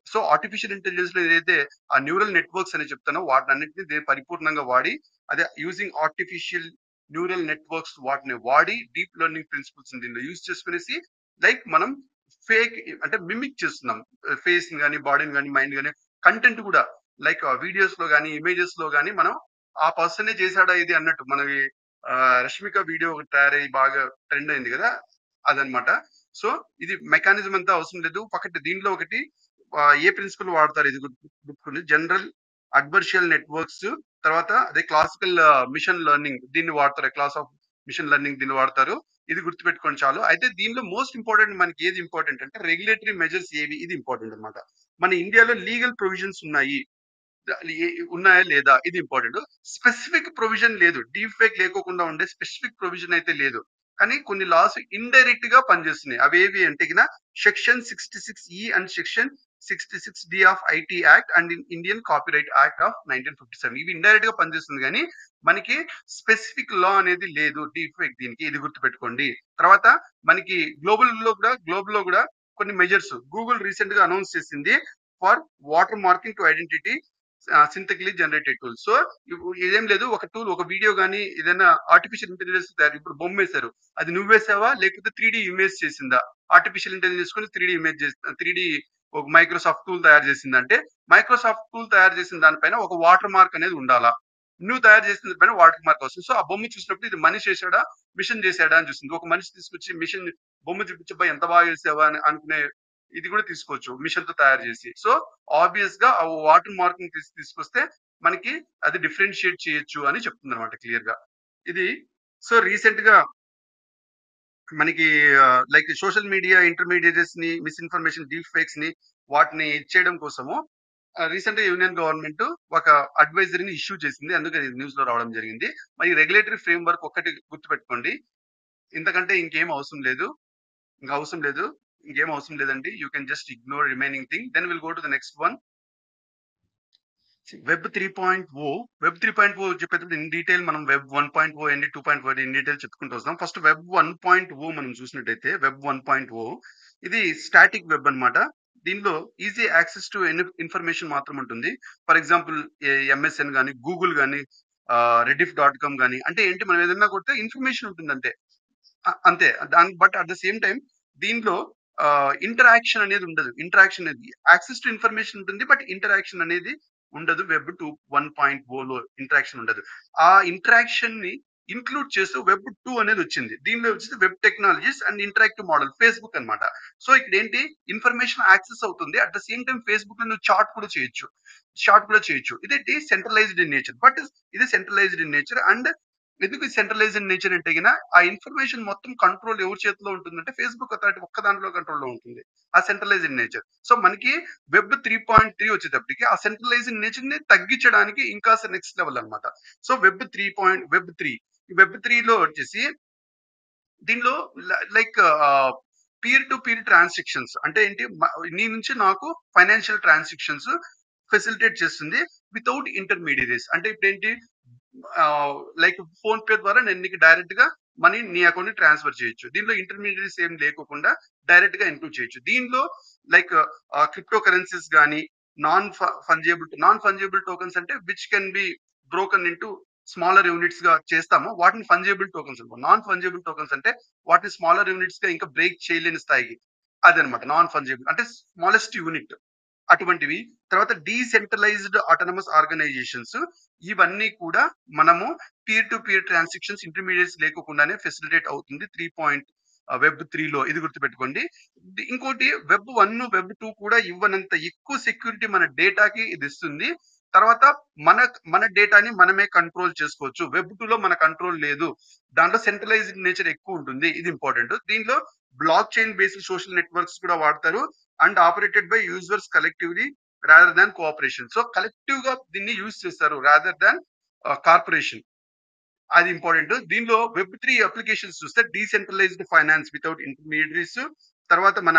సో ఆర్టిఫిషియల్ ఇంటెలిజెన్స్ లో ఏదైతే ఆ న్యూరల్ నెట్వర్క్స్ అని చెప్తానో వాటినన్నింటినీ దీన్ని పరిపూర్ణంగా వాడి, అదే యూజింగ్ ఆర్టిఫిషియల్ న్యూరల్ నెట్వర్క్స్ వాటిని వాడి డీప్ లెర్నింగ్ ప్రిన్సిపల్స్ దీనిలో యూజ్ చేసుకునేసి లైక్ మనం ఫేక్ అంటే మిమిక్ చేస్తున్నాం. ఫేస్ కానీ, బాడీని కానీ, మైండ్ కానీ, కంటెంట్ కూడా లైక్ వీడియోస్ లో కానీ, ఇమేజెస్ లో కానీ మనం ఆ పర్సనే చేశాడా ఇది అన్నట్టు. మనకి రష్మిక వీడియో ఒకటి తయారై బాగా ట్రెండ్ అయింది కదా, అదనమాట. సో ఇది మెకానిజం అంతా అవసరం లేదు. దీంట్లో ఒకటి ఏ ప్రిన్సిపల్ వాడతారు ఇది గుర్తుకుంది, జనరల్ అడ్వర్షియల్ నెట్వర్క్స్, తర్వాత అదే క్లాసికల్ మిషన్ లెర్నింగ్ దీన్ని వాడతారు. క్లాస్ ఆఫ్ మిషన్ లెర్నింగ్ దీన్ని వాడతారు. ఇది గుర్తుపెట్టుకోండి చాలు. అయితే దీనిలో మోస్ట్ ఇంపార్టెంట్ మనకి ఏది ఇంపార్టెంట్ అంటే రెగ్యులేటరీ మెజర్స్ ఏవి, ఇది ఇంపార్టెంట్ అనమాట. మన ఇండియాలో లీగల్ ప్రొవిజన్స్ ఉన్నాయా లేదా, ఇది ఇంపార్టెంట్. స్పెసిఫిక్ ప్రొవిజన్ లేదు, డీప్ ఫేక్ లేకోకుండా ఉండే స్పెసిఫిక్ ప్రొవిజన్ అయితే లేదు. కానీ కొన్ని లాస్ ఇండైరెక్ట్ గా పనిచేస్తున్నాయి. అవేవి అంటే కింద section 66E and section 66D of IT act and Indian copyright act of 1957. ఇవి ఇండైరెక్ట్ గా పనిచేస్తుంది కానీ మనకి స్పెసిఫిక్ లా అనేది లేదు డీప్ ఫేక్ దీనికి, ఇది గుర్తుపెట్టుకోండి. తర్వాత మనకి గ్లోబల్ లో కూడా కొన్ని మెజర్స్ గూగుల్ రీసెంట్ గా అనౌన్స్ చేసింది for watermarking to identity synthetically generated tool. So ఇదేం లేదు, ఒక టూల్, ఒక వీడియో కానీ ఏదైనా ఆర్టిఫిషియల్ ఇంటెలిజెన్స్ తయారు, ఇప్పుడు బొమ్మ వేశారు, అది నువ్వేసావా లేకపోతే 3D ఇమేజ్ చేసిందా, ఆర్టిఫిషియల్ ఇంటెలిజెన్స్ కొని 3D ఇమేజ్ చేసి 3D ఒక మైక్రోసాఫ్ట్ టూల్ తయారు చేసిందంటే మైక్రోసాఫ్ట్ టూల్ తయారు చేసిన దానిపైన ఒక వాటర్ మార్క్ అనేది ఉండాలా. నువ్వు తయారు చేసిన పైన వాటర్ మార్క్ వస్తుంది. సో ఆ బొమ్మ చూసినప్పుడు ఇది మనిషి చేశాడా మిషన్ చేశాడా అని చూస్తుంది. ఒక మనిషి తీసుకొచ్చి మిషన్ బొమ్మ చూపించబోయి ఎంత బాగా చేసావా అని అనుకునే ఇది కూడా తీసుకోవచ్చు మిషన్ తో తయారు చేసి. సో ఆబ్వియస్ గా ఆ వాటర్ మార్కింగ్ తీసుకొస్తే మనకి అది డిఫరెన్షియేట్ చేయొచ్చు అని చెప్తుంది అనమాట క్లియర్ గా ఇది. సో రీసెంట్ గా మనకి లైక్ సోషల్ మీడియా ఇంటర్మీడియట్స్ ని మిస్ఇన్ఫర్మేషన్, డీప్ ఫేక్స్ ని వాటిని ఇచ్చేయడం కోసము రీసెంట్ గా యూనియన్ గవర్నమెంట్ ఒక అడ్వైజరీని ఇష్యూ చేసింది. అందుకని న్యూస్ లో రావడం జరిగింది. మరి రెగ్యులేటరీ ఫ్రేమ్ వర్క్ ఒక్కటి గుర్తుపెట్టుకోండి, ఇంతకంటే ఇంకేం అవసరం లేదండి. You can just ignore remaining thing. Then will go to the next one, web 3.0. Web 3.0 చెప్పేటప్పుడు ఇన్ డీటెయిల్ మనం వెబ్ 1.0 అండి, 2.0 ఇన్ డీటెయిల్ చెప్పుకుంటూ వస్తాం. ఫస్ట్ వెబ్ 1.0 మనం చూసినట్టయితే వెబ్ 1.0 ఇది స్టాటిక్ వెబ్ అన్నమాట. దీనిలో ఈజీ యాక్సెస్ టు ఇన్ఫర్మేషన్ మాత్రం ఉంటుంది. ఫర్ ఎగ్జాంపుల్ MSN కానీ, గూగుల్ కానీ, rediff.com కానీ, అంటే ఏంటి, మనం ఏదైనా కొడితే ఇన్ఫర్మేషన్ ఉంటుంది అంతే. అంతే. But at the same time దీనిలో ఇంటరాక్షన్ అనేది ఉండదు. యాక్సెస్ టు ఇన్ఫర్మేషన్ ఉంటుంది, బట్ ఇంటరాక్షన్ అనేది ఉండదు. వెబ్ 1.0లో ఇంటరాక్షన్ ఉండదు. ఆ ఇంటరాక్షన్ ని ఇంక్లూడ్ చేస్తూ వెబ్ 2 అనేది వచ్చింది. దీనిలో వచ్చేసి web technologies and interactive model, Facebook అన్నమాట. సో ఇక్కడ ఏంటి, ఇన్ఫర్మేషన్ యాక్సెస్ అవుతుంది, at the same time Facebook లో నువ్వు చాట్ కూడా చేయొచ్చు. ఇదేంటి సెంట్రలైజ్డ్ ఇన్ నేచర్, బట్ ఇది సెంట్రలైజ్డ్ ఇన్ నేచర్. అండ్ ఎందుకు సెంట్రలైజ్డ్ ఇన్ నేచర్ అంటే గిన ఆ ఇన్ఫర్మేషన్ మొత్తం కంట్రోల్ ఎవరి చేతిలో ఉంటుందంటే ఫేస్బుక్ అథారిటీ ఒక్క దాంట్లో కంట్రోల్లో ఉంటుంది, ఆ సెంట్రలైజ్డ్ ఇన్ నేచర్. సో మనకి వెబ్ 3.3 వచ్చేటప్పటికి ఆ సెంట్రలైజ్డ్ నేచర్ ని తగ్గించడానికి ఇంకా నెక్స్ట్ లెవెల్ అన్నమాట. సో వెబ్ 3లో వచ్చేసి దీనిలో like peer to peer transactions అంటే ఏంటి, నీ నుంచి నాకు ఫైనాన్షియల్ ట్రాన్సాక్షన్స్ ఫెసిలిటేట్ చేస్తుంది వితౌట్ ఇంటర్మీడియరీస్. అంటే ఇప్పుడేంటి లైక్ ఫోన్ పే ద్వారా నేను నీకు డైరెక్ట్ గా మనీ నీ అకౌంట్ ని ట్రాన్స్ఫర్ చేయొచ్చు. దీనిలో ఇంటర్మీడియరీస్ ఏం లేకోకుండా డైరెక్ట్ గా ఇన్క్లూడ్ చేయొచ్చు. దీనిలో లైక్ క్రిప్టో కరెన్సీస్ గానీ నాన్ ఫంజిబుల్ టోకెన్స్ అంటే which can be broken into smaller units గా చేస్తామో వాటిని ఫంజిబుల్ టోకెన్స్ అంటాం. నాన్ ఫంజిబుల్ టోకెన్స్ అంటే వాటిని స్మాలర్ యూనిట్స్ గా ఇంకా బ్రేక్ చేయలేని స్థాయికి, అదనమాట నాన్ ఫంజిబుల్ అంటే స్మాలెస్ట్ యూనిట్ అటువంటివి. తర్వాత డీసెంట్రలైజ్డ్ ఆటోనమస్ ఆర్గనైజేషన్స్, ఇవన్నీ కూడా మనము peer to peer transactions intermediates లేకోకుండానే ఫెసిలిటేట్ అవుతుంది 3.Web 3లో. ఇది గుర్తుపెట్టుకోండి. ఇంకోటి Web 1, Web 2 కూడా ఇవ్వనంత ఎక్కువ సెక్యూరిటీ మన డేటాకి ఇది ఇస్తుంది. తర్వాత మన మన డేటాని మనమే కంట్రోల్ చేసుకోవచ్చు. Web 2లో మన కంట్రోల్ లేదు. దాంట్లో సెంట్రలైజ్డ్ నేచర్ ఎక్కువ ఉంటుంది. ఇది ఇంపార్టెంట్. దీనిలో black chain based social networks కూడా వాడతారు and operated by users collectively rather than cooperation. So collective గా దీన్ని యూజ్ చేస్తారు రాదర్ దాన్ కార్పొరేషన్. అది ఇంపార్టెంట్. దీనిలో Web 3 అప్లికేషన్స్ చూస్తే డీసెంట్రలైజ్డ్ ఫైనాన్స్ వితౌట్ ఇంటర్మీడియరీస్, తర్వాత మన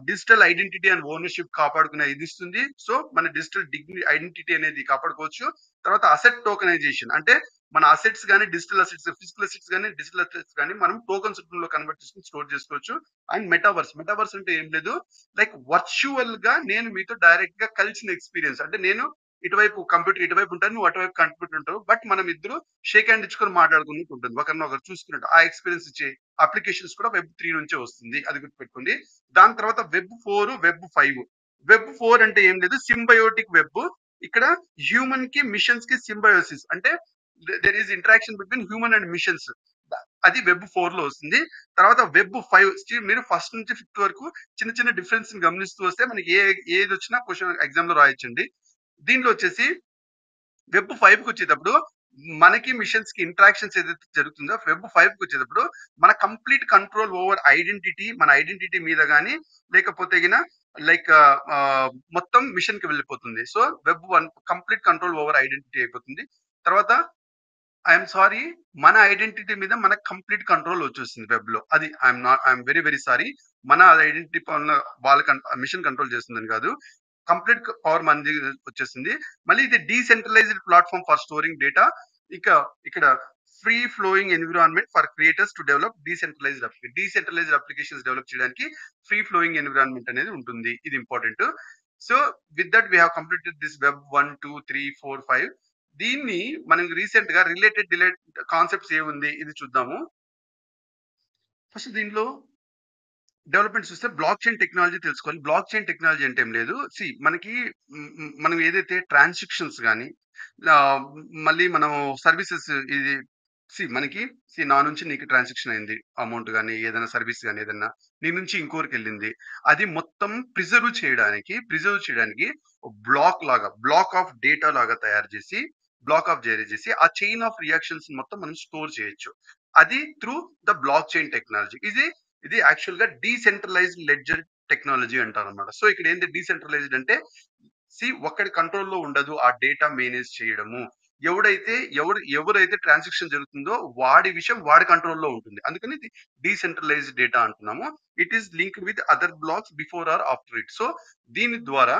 డిజిటల్ ఐడెంటిటీ అండ్ ఓనర్షిప్ కాపాడుకునే ఇది ఇస్తుంది. సో మన డిజిటల్ ఐడెంటిటీ అనేది కాపాడుకోవచ్చు. తర్వాత అసెట్ టోకనైజేషన్ అంటే మన అసెట్స్ కానీ డిజిటల్ అసెట్స్, ఫిజికల్ అసెట్స్ కానీ డిజిటల్ అసెట్స్ కానీ మనం టోకన్స్ రూపంలో కన్వర్ట్ చేసుకుని స్టోర్ చేసుకోవచ్చు. అండ్ మెటావర్స్ అంటే ఏం లేదు, లైక్ వర్చువల్ గా నేను మీతో డైరెక్ట్ గా కలిసిన ఎక్స్పీరియన్స్. అంటే నేను ఇటువైపు కంప్యూటర్ ఇటువైపు ఉంటాను, నువ్వు అటువైపు కంప్యూటర్ ఉంటావు, బట్ మనం ఇద్దరు షేక్ హ్యాండ్ ఇచ్చుకొని మాట్లాడుకున్నట్టు ఉంటుంది, ఒకరినొకరు చూసుకున్నట్టు. ఆ ఎక్స్పీరియన్స్ ఇచ్చే అప్లికేషన్స్ కూడా Web 3 నుంచే వస్తుంది. అది గుర్తుపెట్టుకోండి. దాని తర్వాత Web 4, Web 5. Web 4 అంటే ఏం లేదు, సింబయోటిక్ వెబ్. ఇక్కడ హ్యూమన్ కి మిషన్స్ కి సింబయోసిస్ అంటే there is interaction between human and machines. అది Web 4లో వస్తుంది. తర్వాత Web 5 మీరు ఫస్ట్ నుంచి ఫిఫ్త్ వరకు చిన్న చిన్న డిఫరెన్స్ గమనిస్తూ వస్తే మనకి ఏది వచ్చినా క్వశ్చన్ ఎగ్జామ్ లో రాయొచ్చండి. దీనిలో వచ్చేసి Web 5కి వచ్చేటప్పుడు మనకి మిషన్స్ కి ఇంటరాక్షన్స్ ఏదైతే జరుగుతుందో Web 5కి వచ్చేటప్పుడు మన కంప్లీట్ కంట్రోల్ ఓవర్ ఐడెంటిటీ, మన ఐడెంటిటీ మీద కానీ లేకపోతే గిన లైక్ మొత్తం మిషన్ కి వెళ్ళిపోతుంది. So Web 1 complete control over identity అయిపోతుంది. తర్వాత ఐఎమ్ సారీ, మన ఐడెంటిటీ మీద మనకు కంప్లీట్ కంట్రోల్ వచ్చేస్తుంది వెబ్ లో. అది ఐఎమ్ వెరీ వెరీ సారీ. మన ఐడెంటిటీ వాళ్ళ మిషన్ కంట్రోల్ చేస్తుందని కాదు, కంప్లీట్ పవర్ మనది వచ్చేసింది. మళ్ళీ ఇది decentralised platform for storing data. ఇక ఇక్కడ free flowing environment for creators to develop decentralised applications develop చేయడానికి ఫ్రీ ఫ్లోయింగ్ ఎన్విరాన్మెంట్ అనేది ఉంటుంది. ఇది important. So with that we have completed this Web 1, 2, 3, 4, 5. దీన్ని మనం రీసెంట్ గా రిలేటెడ్ కాన్సెప్ట్స్ ఏముంది ఇది చూద్దాము. ఫస్ట్ దీనిలో డెవలప్మెంట్ చూస్తే బ్లాక్ చైన్ టెక్నాలజీ తెలుసుకోవాలి. బ్లాక్ చైన్ టెక్నాలజీ అంటే ఏం లేదు, మనకి మనం ఏదైతే ట్రాన్సాక్షన్స్ కానీ మళ్ళీ మనం సర్వీసెస్ ఇది మనకి నా నుంచి నీకు ట్రాన్సాక్షన్ అయింది, అమౌంట్ కానీ ఏదైనా సర్వీస్ కానీ ఏదైనా నీ నుంచి ఇంకోరికి వెళ్ళింది, అది మొత్తం ప్రిజర్వ్ చేయడానికి బ్లాక్ ఆఫ్ డేటా లాగా తయారు చేసి ఆ చైన్ ఆఫ్ రియాక్షన్స్ మొత్తం మనం స్టోర్ చేయొచ్చు. అది through the block chain technology. ఇది యాక్చువల్ గా డీసెంట్రలైజ్డ్ లెడ్జర్ టెక్నాలజీ అంటారు అనమాట. సో ఇక్కడ ఏంటి డీసెంట్రలైజ్డ్ అంటే ఒక్కడి కంట్రోల్లో ఉండదు ఆ డేటా మేనేజ్ చేయడము. ఎవరైతే ట్రాన్సాక్షన్ జరుగుతుందో వాడి విషయం వాడి కంట్రోల్లో ఉంటుంది. అందుకని ఇది డీసెంట్రలైజ్డ్ డేటా అంటున్నాము. It is linked with other blocks before or after it. So దీని ద్వారా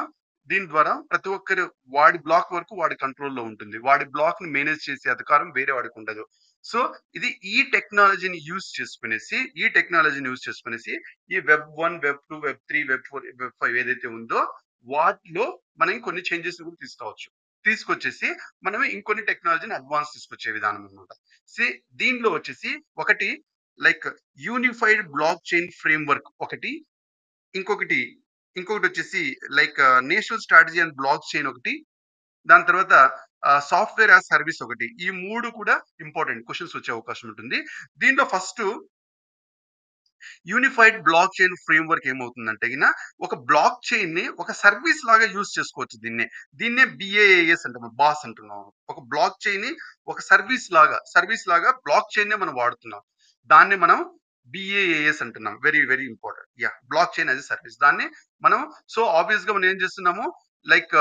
ప్రతి ఒక్కరు వాడి బ్లాక్ వరకు వాడి కంట్రోల్లో ఉంటుంది. వాడి బ్లాక్ ని మేనేజ్ చేసే అధికారం వేరే వాడికి ఉండదు. సో ఇది ఈ టెక్నాలజీని యూజ్ చేసుకునేసి ఈ Web 1, Web 2, Web 3, Web 4, Web 5 ఏదైతే ఉందో వాటిలో మనం కొన్ని చేంజెస్ కూడా తీసుకొచ్చేసి మనం ఇంకొన్ని టెక్నాలజీని అడ్వాన్స్ తీసుకొచ్చే విధానం అనమాట. దీనిలో వచ్చేసి ఒకటి like unified block chain framework ఒకటి, ఇంకొకటి వచ్చేసి like national strategy and block chain ఒకటి, దాని తర్వాత సాఫ్ట్వేర్ యాజ్ సర్వీస్ ఒకటి. ఈ 3 కూడా ఇంపార్టెంట్ క్వశ్చన్స్ వచ్చే అవకాశం ఉంటుంది. దీంట్లో first unified block chain framework ఏమవుతుందంటే ఒక బ్లాక్ చైన్ ని ఒక సర్వీస్ లాగా యూజ్ చేసుకోవచ్చు. దీన్నే BaaS అంటాము, బాస్ అంటున్నాం. ఒక బ్లాక్ చైన్ ని ఒక సర్వీస్ లాగా బ్లాక్ చైన్ నే మనం వాడుతున్నాం. దాన్ని మనం BaaS అంటున్నాం. Very very important. Black chain as service. దాన్ని మనం సో ఆబ్వియస్ గా మనం ఏం చేస్తున్నాము, like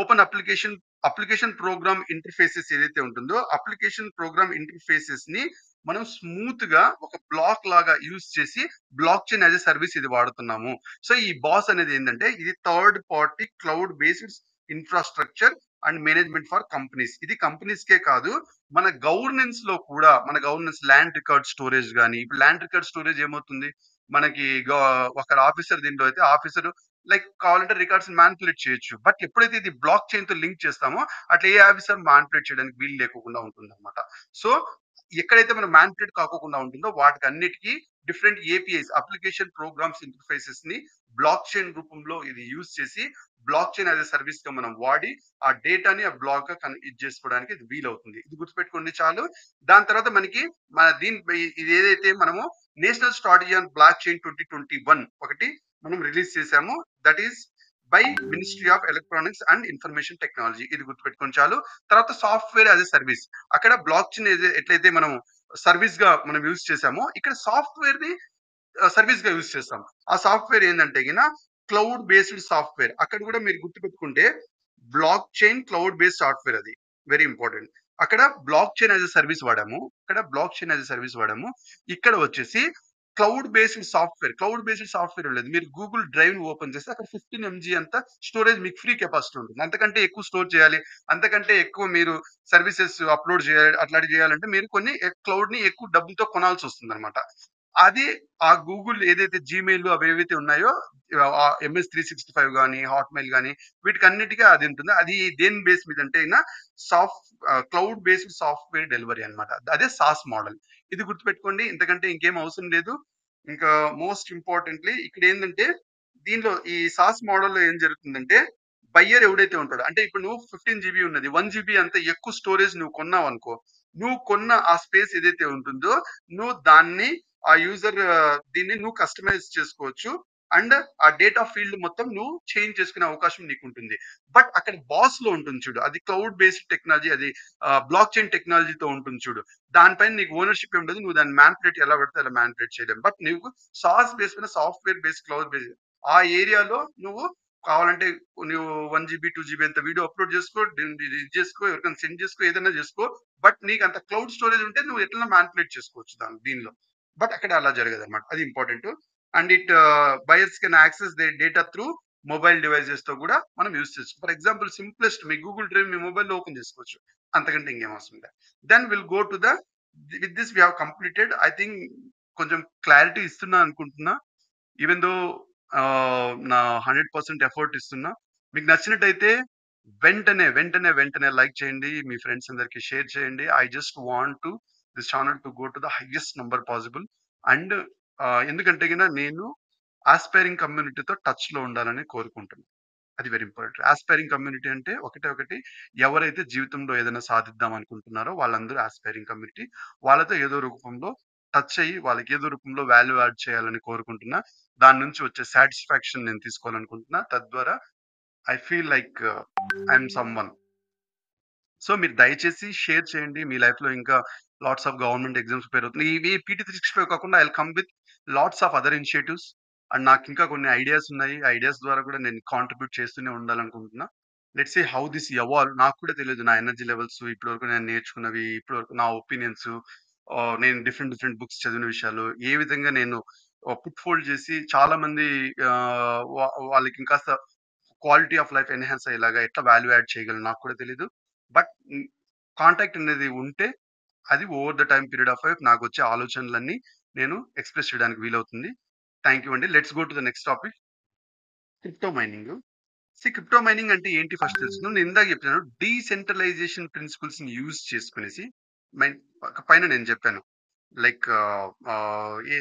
open application program interfaces ఏదైతే ఉంటుందో అప్లికేషన్ ప్రోగ్రామ్ ఇంటర్ఫేసెస్ ని మనం స్మూత్ గా ఒక బ్లాక్ లాగా యూజ్ చేసి black chain as a service ఇది వాడుతున్నాము. సో ఈ బాస్ అనేది ఏంటంటే ఇది third party cloud based infrastructure and management for companies. ఇది కంపెనీస్ కే కాదు, మన గవర్నెన్స్ లో కూడా, మన గవర్నెన్స్ ల్యాండ్ రికార్డ్ స్టోరేజ్ కానీ, ఇప్పుడు ల్యాండ్ రికార్డ్ స్టోరేజ్ ఏమవుతుంది, మనకి ఒక ఆఫీసర్ దీంట్లో అయితే ఆఫీసర్ లైక్ కావాలంటే రికార్డ్స్ మ్యానిపులేట్ చేయొచ్చు. బట్ ఎప్పుడైతే ఇది బ్లాక్ చైన్ తో లింక్ చేస్తామో అట్లా ఏ ఆఫీసర్ మ్యానిపులేట్ చేయడానికి వీలు లేకుండా ఉంటుంది అనమాట. సో ఎక్కడైతే మనం మ్యానిపులేట్ కాకోకుండా ఉంటుందో వాటికి అన్నిటికీ different APIs application programmes interfaces ని బ్లాక్ చైన్ రూపంలో ఇది యూజ్ చేసి black chain as a service గా మనం వాడి ఆ డేటాని ఆ బ్లాక్ గా ఇది చేసుకోవడానికి ఇది వీలవుతుంది. ఇది గుర్తుపెట్టుకోండి చాలు. దాని తర్వాత మనకి ఇది ఏదైతే మనము national strategy on block chain 2021 ఒకటి మనం రిలీజ్ చేసాము. That is by ministry of electronics and information technology. ఇది గుర్తుపెట్టుకొని చాలు. తర్వాత సాఫ్ట్వేర్ యాజ్ ఎ సర్వీస్, అక్కడ బ్లాక్ చైన్ ఎట్లయితే మనం సర్వీస్ గా మనం యూజ్ చేసామో ఇక్కడ సాఫ్ట్వేర్ ని సర్వీస్ గా యూజ్ చేస్తాం. ఆ సాఫ్ట్వేర్ ఏంటంటే క్లౌడ్ బేస్డ్ సాఫ్ట్వేర్. అక్కడ కూడా మీరు గుర్తుపెట్టుకుంటే block chain cloud based software, అది వెరీ ఇంపార్టెంట్. అక్కడ block chain as a service వాడాము, ఇక్కడ వచ్చేసి క్లౌడ్ బేస్డ్ సాఫ్ట్వేర్ లేదు. మీరు గూగుల్ డ్రైవ్ ఓపెన్ చేస్తే అక్కడ 15 MB అంత స్టోరేజ్ మీకు ఫ్రీ కెపాసిటీ ఉంటుంది. అంతకంటే ఎక్కువ స్టోర్ చేయాలి, అంతకంటే ఎక్కువ మీరు సర్వీసెస్ అప్లోడ్ చేయాలి, అట్లాంటి చేయాలంటే మీరు కొన్ని క్లౌడ్ ని ఎక్కువ డబ్బులతో కొనాల్సి వస్తుంది అనమాట. అది ఆ గూగుల్ ఏదైతే జీమెయిల్ అవి ఏవైతే ఉన్నాయో MS365 కానీ హాట్మెయిల్ కానీ వీటికన్నిటికీ అది ఉంటుంది. అది దేని బేస్ మీద అంటే క్లౌడ్ బేస్డ్ సాఫ్ట్వేర్ డెలివరీ అనమాట. అదే సాస్ మోడల్. ఇది గుర్తుపెట్టుకోండి, ఇంతకంటే ఇంకేం అవసరం లేదు. ఇంకా మోస్ట్ ఇంపార్టెంట్లీ ఇక్కడ ఏంటంటే దీనిలో ఈ సాస్ మోడల్లో ఏం జరుగుతుందంటే బయ్యర్ ఎవడైతే ఉంటాడో, అంటే ఇప్పుడు నువ్వు 15 GB ఉన్నది, 1 GB అంత ఎక్కువ స్టోరేజ్ నువ్వు కొన్నావు అనుకో, నువ్వు కొన్న ఆ స్పేస్ ఏదైతే ఉంటుందో నువ్వు దాన్ని ఆ యూజర్ దీన్ని నువ్వు కస్టమైజ్ చేసుకోవచ్చు. అండ్ ఆ డేటా ఫీల్డ్ మొత్తం నువ్వు చేంజ్ చేసుకునే అవకాశం నీకు ఉంటుంది. బట్ అక్కడ బాస్ లో ఉంటుంది చూడు, అది క్లౌడ్ బేస్డ్ టెక్నాలజీ, అది బ్లాక్ చైన్ టెక్నాలజీతో ఉంటుంది చూడు, దానిపైన నీకు ఓనర్షిప్ ఉండదు. నువ్వు దాన్ని మ్యానిపులేట్ ఎలా పడితే అలా మ్యానిపులేట్ చేయలేం. బట్ నీకు సాస్ బేస్ పైన సాఫ్ట్వేర్ బేస్డ్ క్లౌడ్ బేస్డ్ ఆ ఏరియాలో నువ్వు కావాలంటే నువ్వు 1 GB 2 GB అంత వీడియో అప్లోడ్ చేసుకో, ఇది చేసుకో, ఎవరికైనా సెండ్ చేసుకో, ఏదైనా చేసుకో. బట్ నీకు అంత క్లౌడ్ స్టోరేజ్ ఉంటే నువ్వు ఎట్లా మ్యానిపులేట్ చేసుకోవచ్చు దీనిలో. బట్ అక్కడ అలా జరగదు అనమాట, అది important. And buyers can access the data through mobile devices తో కూడా మనం యూస్ చేసుకోవచ్చు. ఫర్ ఎగ్జాంపుల్ సింప్లెస్ట్ మీ గూగుల్ డ్రైవ్ మీ మొబైల్లో ఓపెన్ చేసుకోవచ్చు, అంతకంటే ఇంకేం అవసరం లేదు. Then will go to with this we have completed. I think కొంచెం క్లారిటీ ఇస్తున్నా అనుకుంటున్నా. ఈవెన్ దో నా 100% ఎఫర్ట్ ఇస్తున్నా. మీకు నచ్చినట్టయితే వెంటనే లైక్ చేయండి, మీ ఫ్రెండ్స్ అందరికి షేర్ చేయండి. I just want to this channel to go to the highest number possible. And ఎందుకంటే నేను ఆస్పైరింగ్ కమ్యూనిటీతో టచ్ లో ఉండాలని కోరుకుంటున్నాను. అది వెరీ ఇంపార్టెంట్. ఆస్పైరింగ్ కమ్యూనిటీ అంటే ఒకటి ఎవరైతే జీవితంలో ఏదైనా సాధిద్దాం అనుకుంటున్నారో వాళ్ళందరూ ఆస్పైరింగ్ కమ్యూనిటీ. వాళ్ళతో ఏదో రూపంలో టచ్ అయ్యి వాళ్ళకి ఏదో రూపంలో వాల్యూ యాడ్ చేయాలని కోరుకుంటున్నా. దాని నుంచి వచ్చే సాటిస్ఫాక్షన్ నేను తీసుకోవాలనుకుంటున్నా. తద్వారా I feel like I'm someone. So మీరు దయచేసి షేర్ చేయండి. మీ లైఫ్‌లో ఇంకా lots of government exams prepare అవుతున్నాయి. ఇవి PT365 కాకుండా I will come with lots of other initiatives. And నాకు ఇంకా కొన్ని ఐడియాస్ ఉన్నాయి. ఐడియాస్ ద్వారా కూడా నేను కాంట్రిబ్యూట్ చేస్తూనే ఉండాలనుకుంటున్నా. Let's see how this evolve. నాకు కూడా తెలీదు నా ఎనర్జీ లెవెల్స్, ఇప్పటివరకు నేను నేర్చుకున్నవి, ఇప్పటివరకు నా ఒపీనియన్స్, నేను డిఫరెంట్ బుక్స్ చదివిన విషయాలు, ఏ విధంగా నేను పుట్ ఫోల్డ్ చేసి చాలా మంది వాళ్ళకి ఇంకాస్త క్వాలిటీ ఆఫ్ లైఫ్ ఎన్హాన్స్ అయ్యేలాగా ఎట్లా వాల్యూ యాడ్ చేయగలను నాకు కూడా తెలీదు. బట్ కాంటాక్ట్ అనేది ఉంటే అది over the time period of life నాకొచ్చే ఆలోచనలన్నీ నేను ఎక్స్‌ప్రెస్ చేయడానికి వీలవుతుంది. థాంక్ యూ అండి. Let's go to the next topic. Crypto mining. Crypto mining అంటే ఏంటి ఫస్ట్ తెలుసుకుందాం. నేను ఇందాక చెప్పాను డీసెంట్రలైజేషన్ ప్రిన్సిపల్స్‌ని యూజ్ చేసుకొనేసి మైన్ పైన నేను చెప్పాను. లైక్ ఏ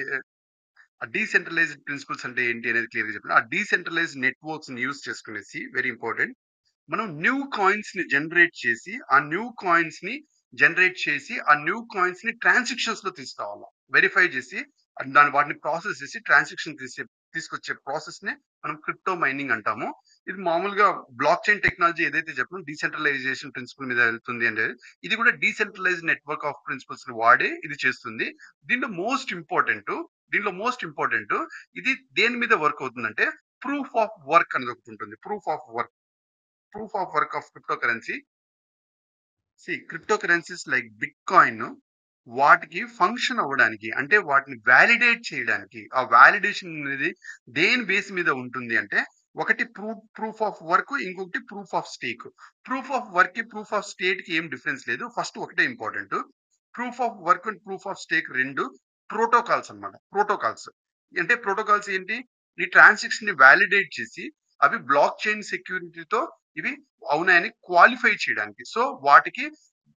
డీసెంట్రలైజ్డ్ ప్రిన్సిపల్స్ అంటే ఏంటి అనేది క్లియర్‌గా చెప్పాను. ఆ డీసెంట్రలైజ్డ్ నెట్‌వర్క్స్‌ని యూజ్ చేసుకొనేసి వెరీ ఇంపార్టెంట్. మనం న్యూ కాయిన్స్ ని జనరేట్ చేసి ఆ న్యూ కాయిన్స్ ని ట్రాన్సాక్షన్స్ లో తీసుకురావాలా, వెరిఫై చేసి వాటిని ప్రాసెస్ చేసి ట్రాన్సాక్షన్ తీసుకొచ్చే ప్రాసెస్ ని మనం క్రిప్టో మైనింగ్ అంటాము. ఇది మామూలుగా బ్లాక్ చైన్ టెక్నాలజీ ఏదైతే చెప్పినా డీసెంట్రలైజేషన్ ప్రిన్సిపల్ మీద వెళ్తుంది అంటే ఇది కూడా డీసెంట్రలైజ్డ్ నెట్వర్క్ ఆఫ్ ప్రిన్సిపల్స్ ని వాడే ఇది చేస్తుంది. దీంట్లో మోస్ట్ ఇంపార్టెంట్ ఇది దేని మీద వర్క్ అవుతుందంటే ప్రూఫ్ ఆఫ్ వర్క్ అనేది ఒకటి ఉంటుంది. Proof of work proof of work of cryptocurrency. Crypto currencies like bitcoin వాటికి ఫంక్షన్ అవ్వడానికి అంటే వాటిని వాలిడేట్ చేయడానికి ఆ వాలిడేషన్ అనేది దేని బేస్ మీద ఉంటుంది అంటే ఒకటి ప్రూఫ్ ఆఫ్ వర్క్, ఇంకొకటి proof of stake. Proof of work కి ప్రూఫ్ ఆఫ్ స్టేట్ కి ఏం డిఫరెన్స్ లేదు. ఫస్ట్ ఒకటే important. Proof of work and proof of stake రెండు ప్రోటోకాల్స్ అన్నమాట. ప్రోటోకాల్స్ అంటే ప్రోటోకాల్స్ ఏంటి? ఈ ట్రాన్సాక్షన్ ని వాలిడేట్ చేసి అవి బ్లాక్ చైన్ సెక్యూరిటీతో ఇవి అవునాయని క్వాలిఫై చేయడానికి. సో వాటికి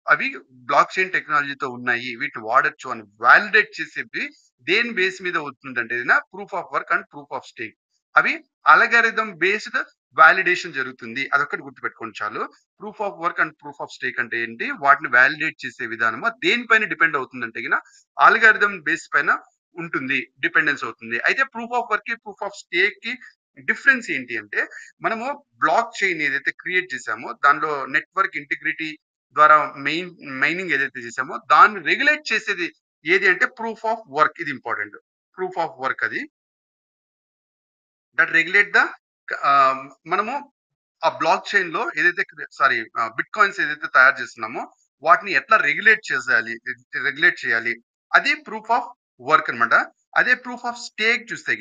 అవి బ్లాక్ చైన్ టెక్నాలజీతో ఉన్నాయి. వీటిని వాడొచ్చు అని వాలిడేట్ చేసేవి దేని బేస్ మీద అవుతుందంటే proof of work and proof of stake. అవి అల్గారిథం బేస్డ్ వాలిడేషన్ జరుగుతుంది. అదొక్కటి గుర్తుపెట్టుకోండి చాలు. Proof of work and proof of stake అంటే ఏంటి? వాటిని వాలిడేట్ చేసే విధానము దేనిపైన డిపెండ్ అవుతుందంటే అల్గారిథం బేస్ పైన ఉంటుంది. డిపెండెన్స్ అవుతుంది. అయితే ప్రూఫ్ ఆఫ్ వర్క్ కి, ప్రూఫ్ ఆఫ్ స్టేక్ కి డిఫరెన్స్ ఏంటి అంటే మనము బ్లాక్ చైన్ ఏదైతే క్రియేట్ చేసామో దానిలో నెట్వర్క్ ఇంటిగ్రిటీ ద్వారా మైనింగ్ ఏదైతే చేసామో దాన్ని రెగ్యులేట్ చేసేది ఏది అంటే ప్రూఫ్ ఆఫ్ వర్క్. ఇది ఇంపార్టెంట్. ప్రూఫ్ ఆఫ్ వర్క్ అది దట్ రెగ్యులేట్ ద మనము ఆ బ్లాక్ చైన్ లో ఏదైతే సారీ బిట్ కాయిన్స్ ఏదైతే తయారు చేస్తున్నామో వాటిని ఎట్లా రెగ్యులేట్ చేయాలి అది ప్రూఫ్ ఆఫ్ వర్క్ అన్నమాట. అదే ప్రూఫ్ ఆఫ్ స్టేక్ చూస్తే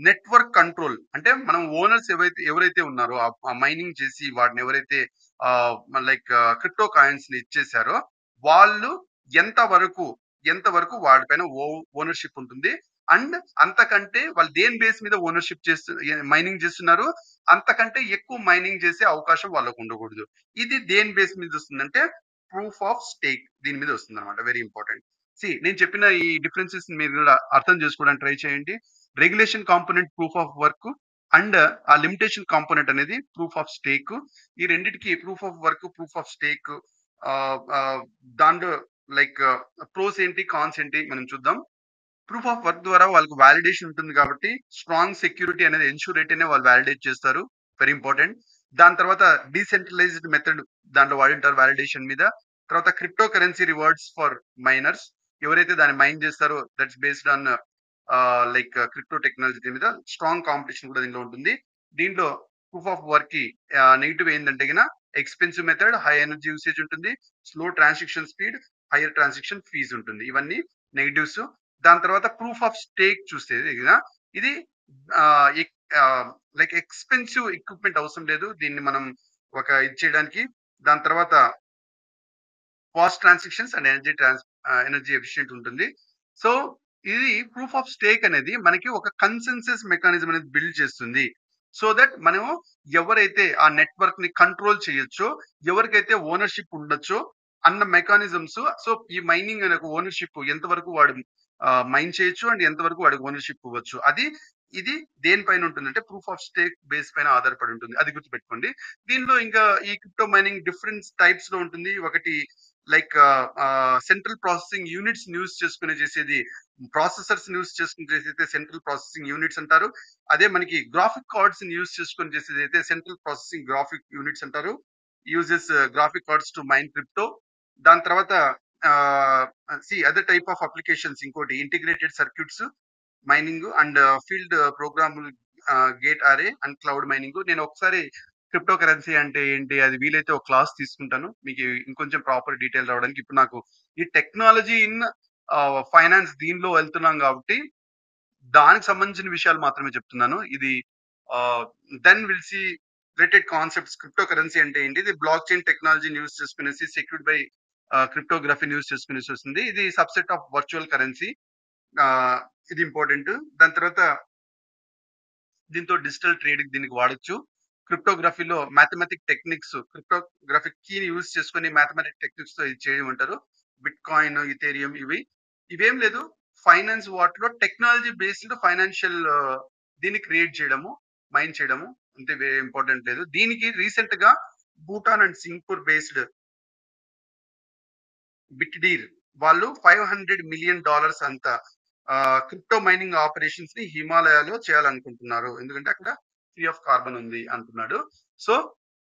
నెట్వర్క్ కంట్రోల్ అంటే మనం ఓనర్స్ ఎవరైతే ఉన్నారో ఆ మైనింగ్ చేసి వాటిని ఎవరైతే లైక్ క్రిప్టో కాయిన్స్ ని ఇచ్చేసారో వాళ్ళు ఎంత వరకు ఎంత వరకు వాటిపైన ఓనర్షిప్ ఉంటుంది. అండ్ అంతకంటే వాళ్ళు దేని బేస్ మీద ఓనర్షిప్ మైనింగ్ చేస్తున్నారు అంతకంటే ఎక్కువ మైనింగ్ చేసే అవకాశం వాళ్ళకు ఉండకూడదు. ఇది దేని బేస్ మీద వస్తుందంటే ప్రూఫ్ ఆఫ్ స్టేక్ దీని మీద వస్తుంది అనమాట. Very important. నేను చెప్పిన ఈ డిఫరెన్సెస్ మీరు కూడా అర్థం చేసుకోవడానికి ట్రై చేయండి. Regulation component proof of work and ఆ లిమిటేషన్ కాంపోనెంట్ అనేది ప్రూఫ్ ఆఫ్ స్టేక్. ఈ రెండిటికి proof of work, proof of stake దాంట్లో లైక్ ప్రోస్ ఏంటి, కాన్స్ ఏంటి మనం చూద్దాం. ప్రూఫ్ ఆఫ్ వర్క్ ద్వారా వాళ్ళకి వాలిడేషన్ ఉంటుంది కాబట్టి స్ట్రాంగ్ సెక్యూరిటీ అనేది ఎన్ష్యూర్ అయితేనే వాళ్ళు వాలిడేట్ చేస్తారు. Very important. దాని తర్వాత డీసెంట్రలైజ్డ్ మెథడ్ దాంట్లో వాడింటారు వాలిడేషన్ మీద. తర్వాత crypto currency rewards for miners ఎవరైతే దాన్ని మైన్ చేస్తారో that's based on like crypto technology మీద స్ట్రాంగ్ కాంపిటీషన్ కూడా దీంట్లో ఉంటుంది. దీంట్లో ప్రూఫ్ ఆఫ్ వర్క్ కి నెగిటివ్ ఏంటంటే expensive method, high energy usage ఉంటుంది, slow transaction speed, higher transaction fees ఉంటుంది. ఇవన్నీ నెగిటివ్స్. దాని తర్వాత ప్రూఫ్ ఆఫ్ స్టేక్ చూస్తే ఇది లైక్ ఎక్స్పెన్సివ్ ఎక్విప్మెంట్ అవసరం లేదు దీన్ని మనం ఇది చేయడానికి. దాని తర్వాత fast transactions and energy efficient ఉంటుంది. సో ఇది ప్రూఫ్ ఆఫ్ స్టేక్ అనేది మనకి ఒక కన్సెన్సస్ మెకానిజం అనేది బిల్డ్ చేస్తుంది. సో దట్ మనము ఎవరైతే ఆ నెట్వర్క్ ని కంట్రోల్ చేయొచ్చో, ఎవరికైతే ఓనర్షిప్ ఉండొచ్చో అన్న మెకానిజమ్స్. సో ఈ మైనింగ్ అనే ఓనర్షిప్ ఎంతవరకు వాడు మైన్ చేయొచ్చు అండ్ ఎంతవరకు వాడికి ఓనర్షిప్ ఇవ్వచ్చు అది ఇది దేనిపైన ఉంటుందంటే ప్రూఫ్ ఆఫ్ స్టేక్ బేస్ పైన ఆధారపడి ఉంటుంది. అది గుర్తుపెట్టుకోండి. దీనిలో ఇంకా ఈ క్రిప్టో మైనింగ్ డిఫరెంట్ టైప్స్ లో ఉంటుంది. ఒకటి like central processing units use చేసుకుని చేసేది ప్రాసెసర్స్ యూస్ చేసుకుని చేసేది సెంట్రల్ ప్రాసెసింగ్ యూనిట్స్ అంటారు. అదే మనకి గ్రాఫిక్ కార్డ్స్ యూస్ చేసుకుని చేసేది అయితే సెంట్రల్ ప్రాసెసింగ్ గ్రాఫిక్ యూనిట్స్ అంటారు. Uses graphic cards to mine crypto. దాని తర్వాత అదర్ టైప్ ఆఫ్ అప్లికేషన్స్ ఇంకోటి integrated circuits mining and field program gate array and cloud mining. నేను ఒకసారి క్రిప్టో కరెన్సీ అంటే ఏంటి అది వీలైతే ఒక క్లాస్ తీసుకుంటాను మీకు ఇంకొంచెం ప్రాపర్ డీటెయిల్ రావడానికి. ఇప్పుడు నాకు ఈ టెక్నాలజీ ఇన్ ఫైనాన్స్ దీనిలో వెళ్తున్నాం కాబట్టి దానికి సంబంధించిన విషయాలు మాత్రమే చెప్తున్నాను. ఇది then will see related concepts. Crypto currency అంటే ఏంటి? ఇది బ్లాక్ చైన్ టెక్నాలజీని యూస్ చేసుకునేసి సెక్యూర్డ్ బై క్రిప్టోగ్రఫీని యూస్ చేసుకునేసి వస్తుంది. ఇది సబ్సెట్ ఆఫ్ వర్చువల్ కరెన్సీ. ఇది ఇంపార్టెంట్. దాని తర్వాత దీంతో డిజిటల్ ట్రేడింగ్ దీనికి వాడొచ్చు. క్రిప్టోగ్రఫీలో మ్యాథమెటిక్ టెక్నిక్స్ క్రిప్టోగ్రఫిక్ కీని యూస్ చేసుకొని మ్యాథమెటిక్ టెక్నిక్స్ తో ఇది చేయమంటారు. బిట్ కాయిన్, ఇథేరియం ఇవేం లేదు. ఫైనాన్స్ వాటిలో టెక్నాలజీ బేస్డ్ ఫైనాన్షియల్ దీన్ని క్రియేట్ చేయడము, మైన్ చేయడము అంతే. ఇంపార్టెంట్ లేదు. దీనికి రీసెంట్ గా భూటాన్ అండ్ సింగపూర్ బేస్డ్ బిట్డీర్ వాళ్ళు $500 మిలియన్ అంత క్రిప్టో మైనింగ్ ఆపరేషన్స్ ని హిమాలయాలో చేయాలనుకుంటున్నారు. ఎందుకంటే అక్కడ ఫ్రీ ఆఫ్ కార్బన్ ఉంది అంటున్నాడు. సో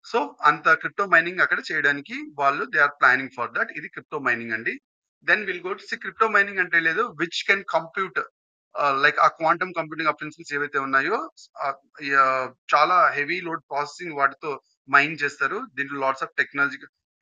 సో అంత క్రిప్టో మైనింగ్ అక్కడ చేయడానికి వాళ్ళు they are planning for that. ఇది క్రిప్టో మైనింగ్ అండి. Then will go to crypto mining అంటే లేదు విచ్ కెన్ కంప్యూట్ లైక్ ఆ క్వాంటమ్ కంప్యూటింగ్ ప్రిన్సిపల్స్ ఏవైతే ఉన్నాయో చాలా హెవీ లోడ్ ప్రాసెసింగ్ వాటితో మైన్ చేస్తారు. దీంట్లో లాట్స్ ఆఫ్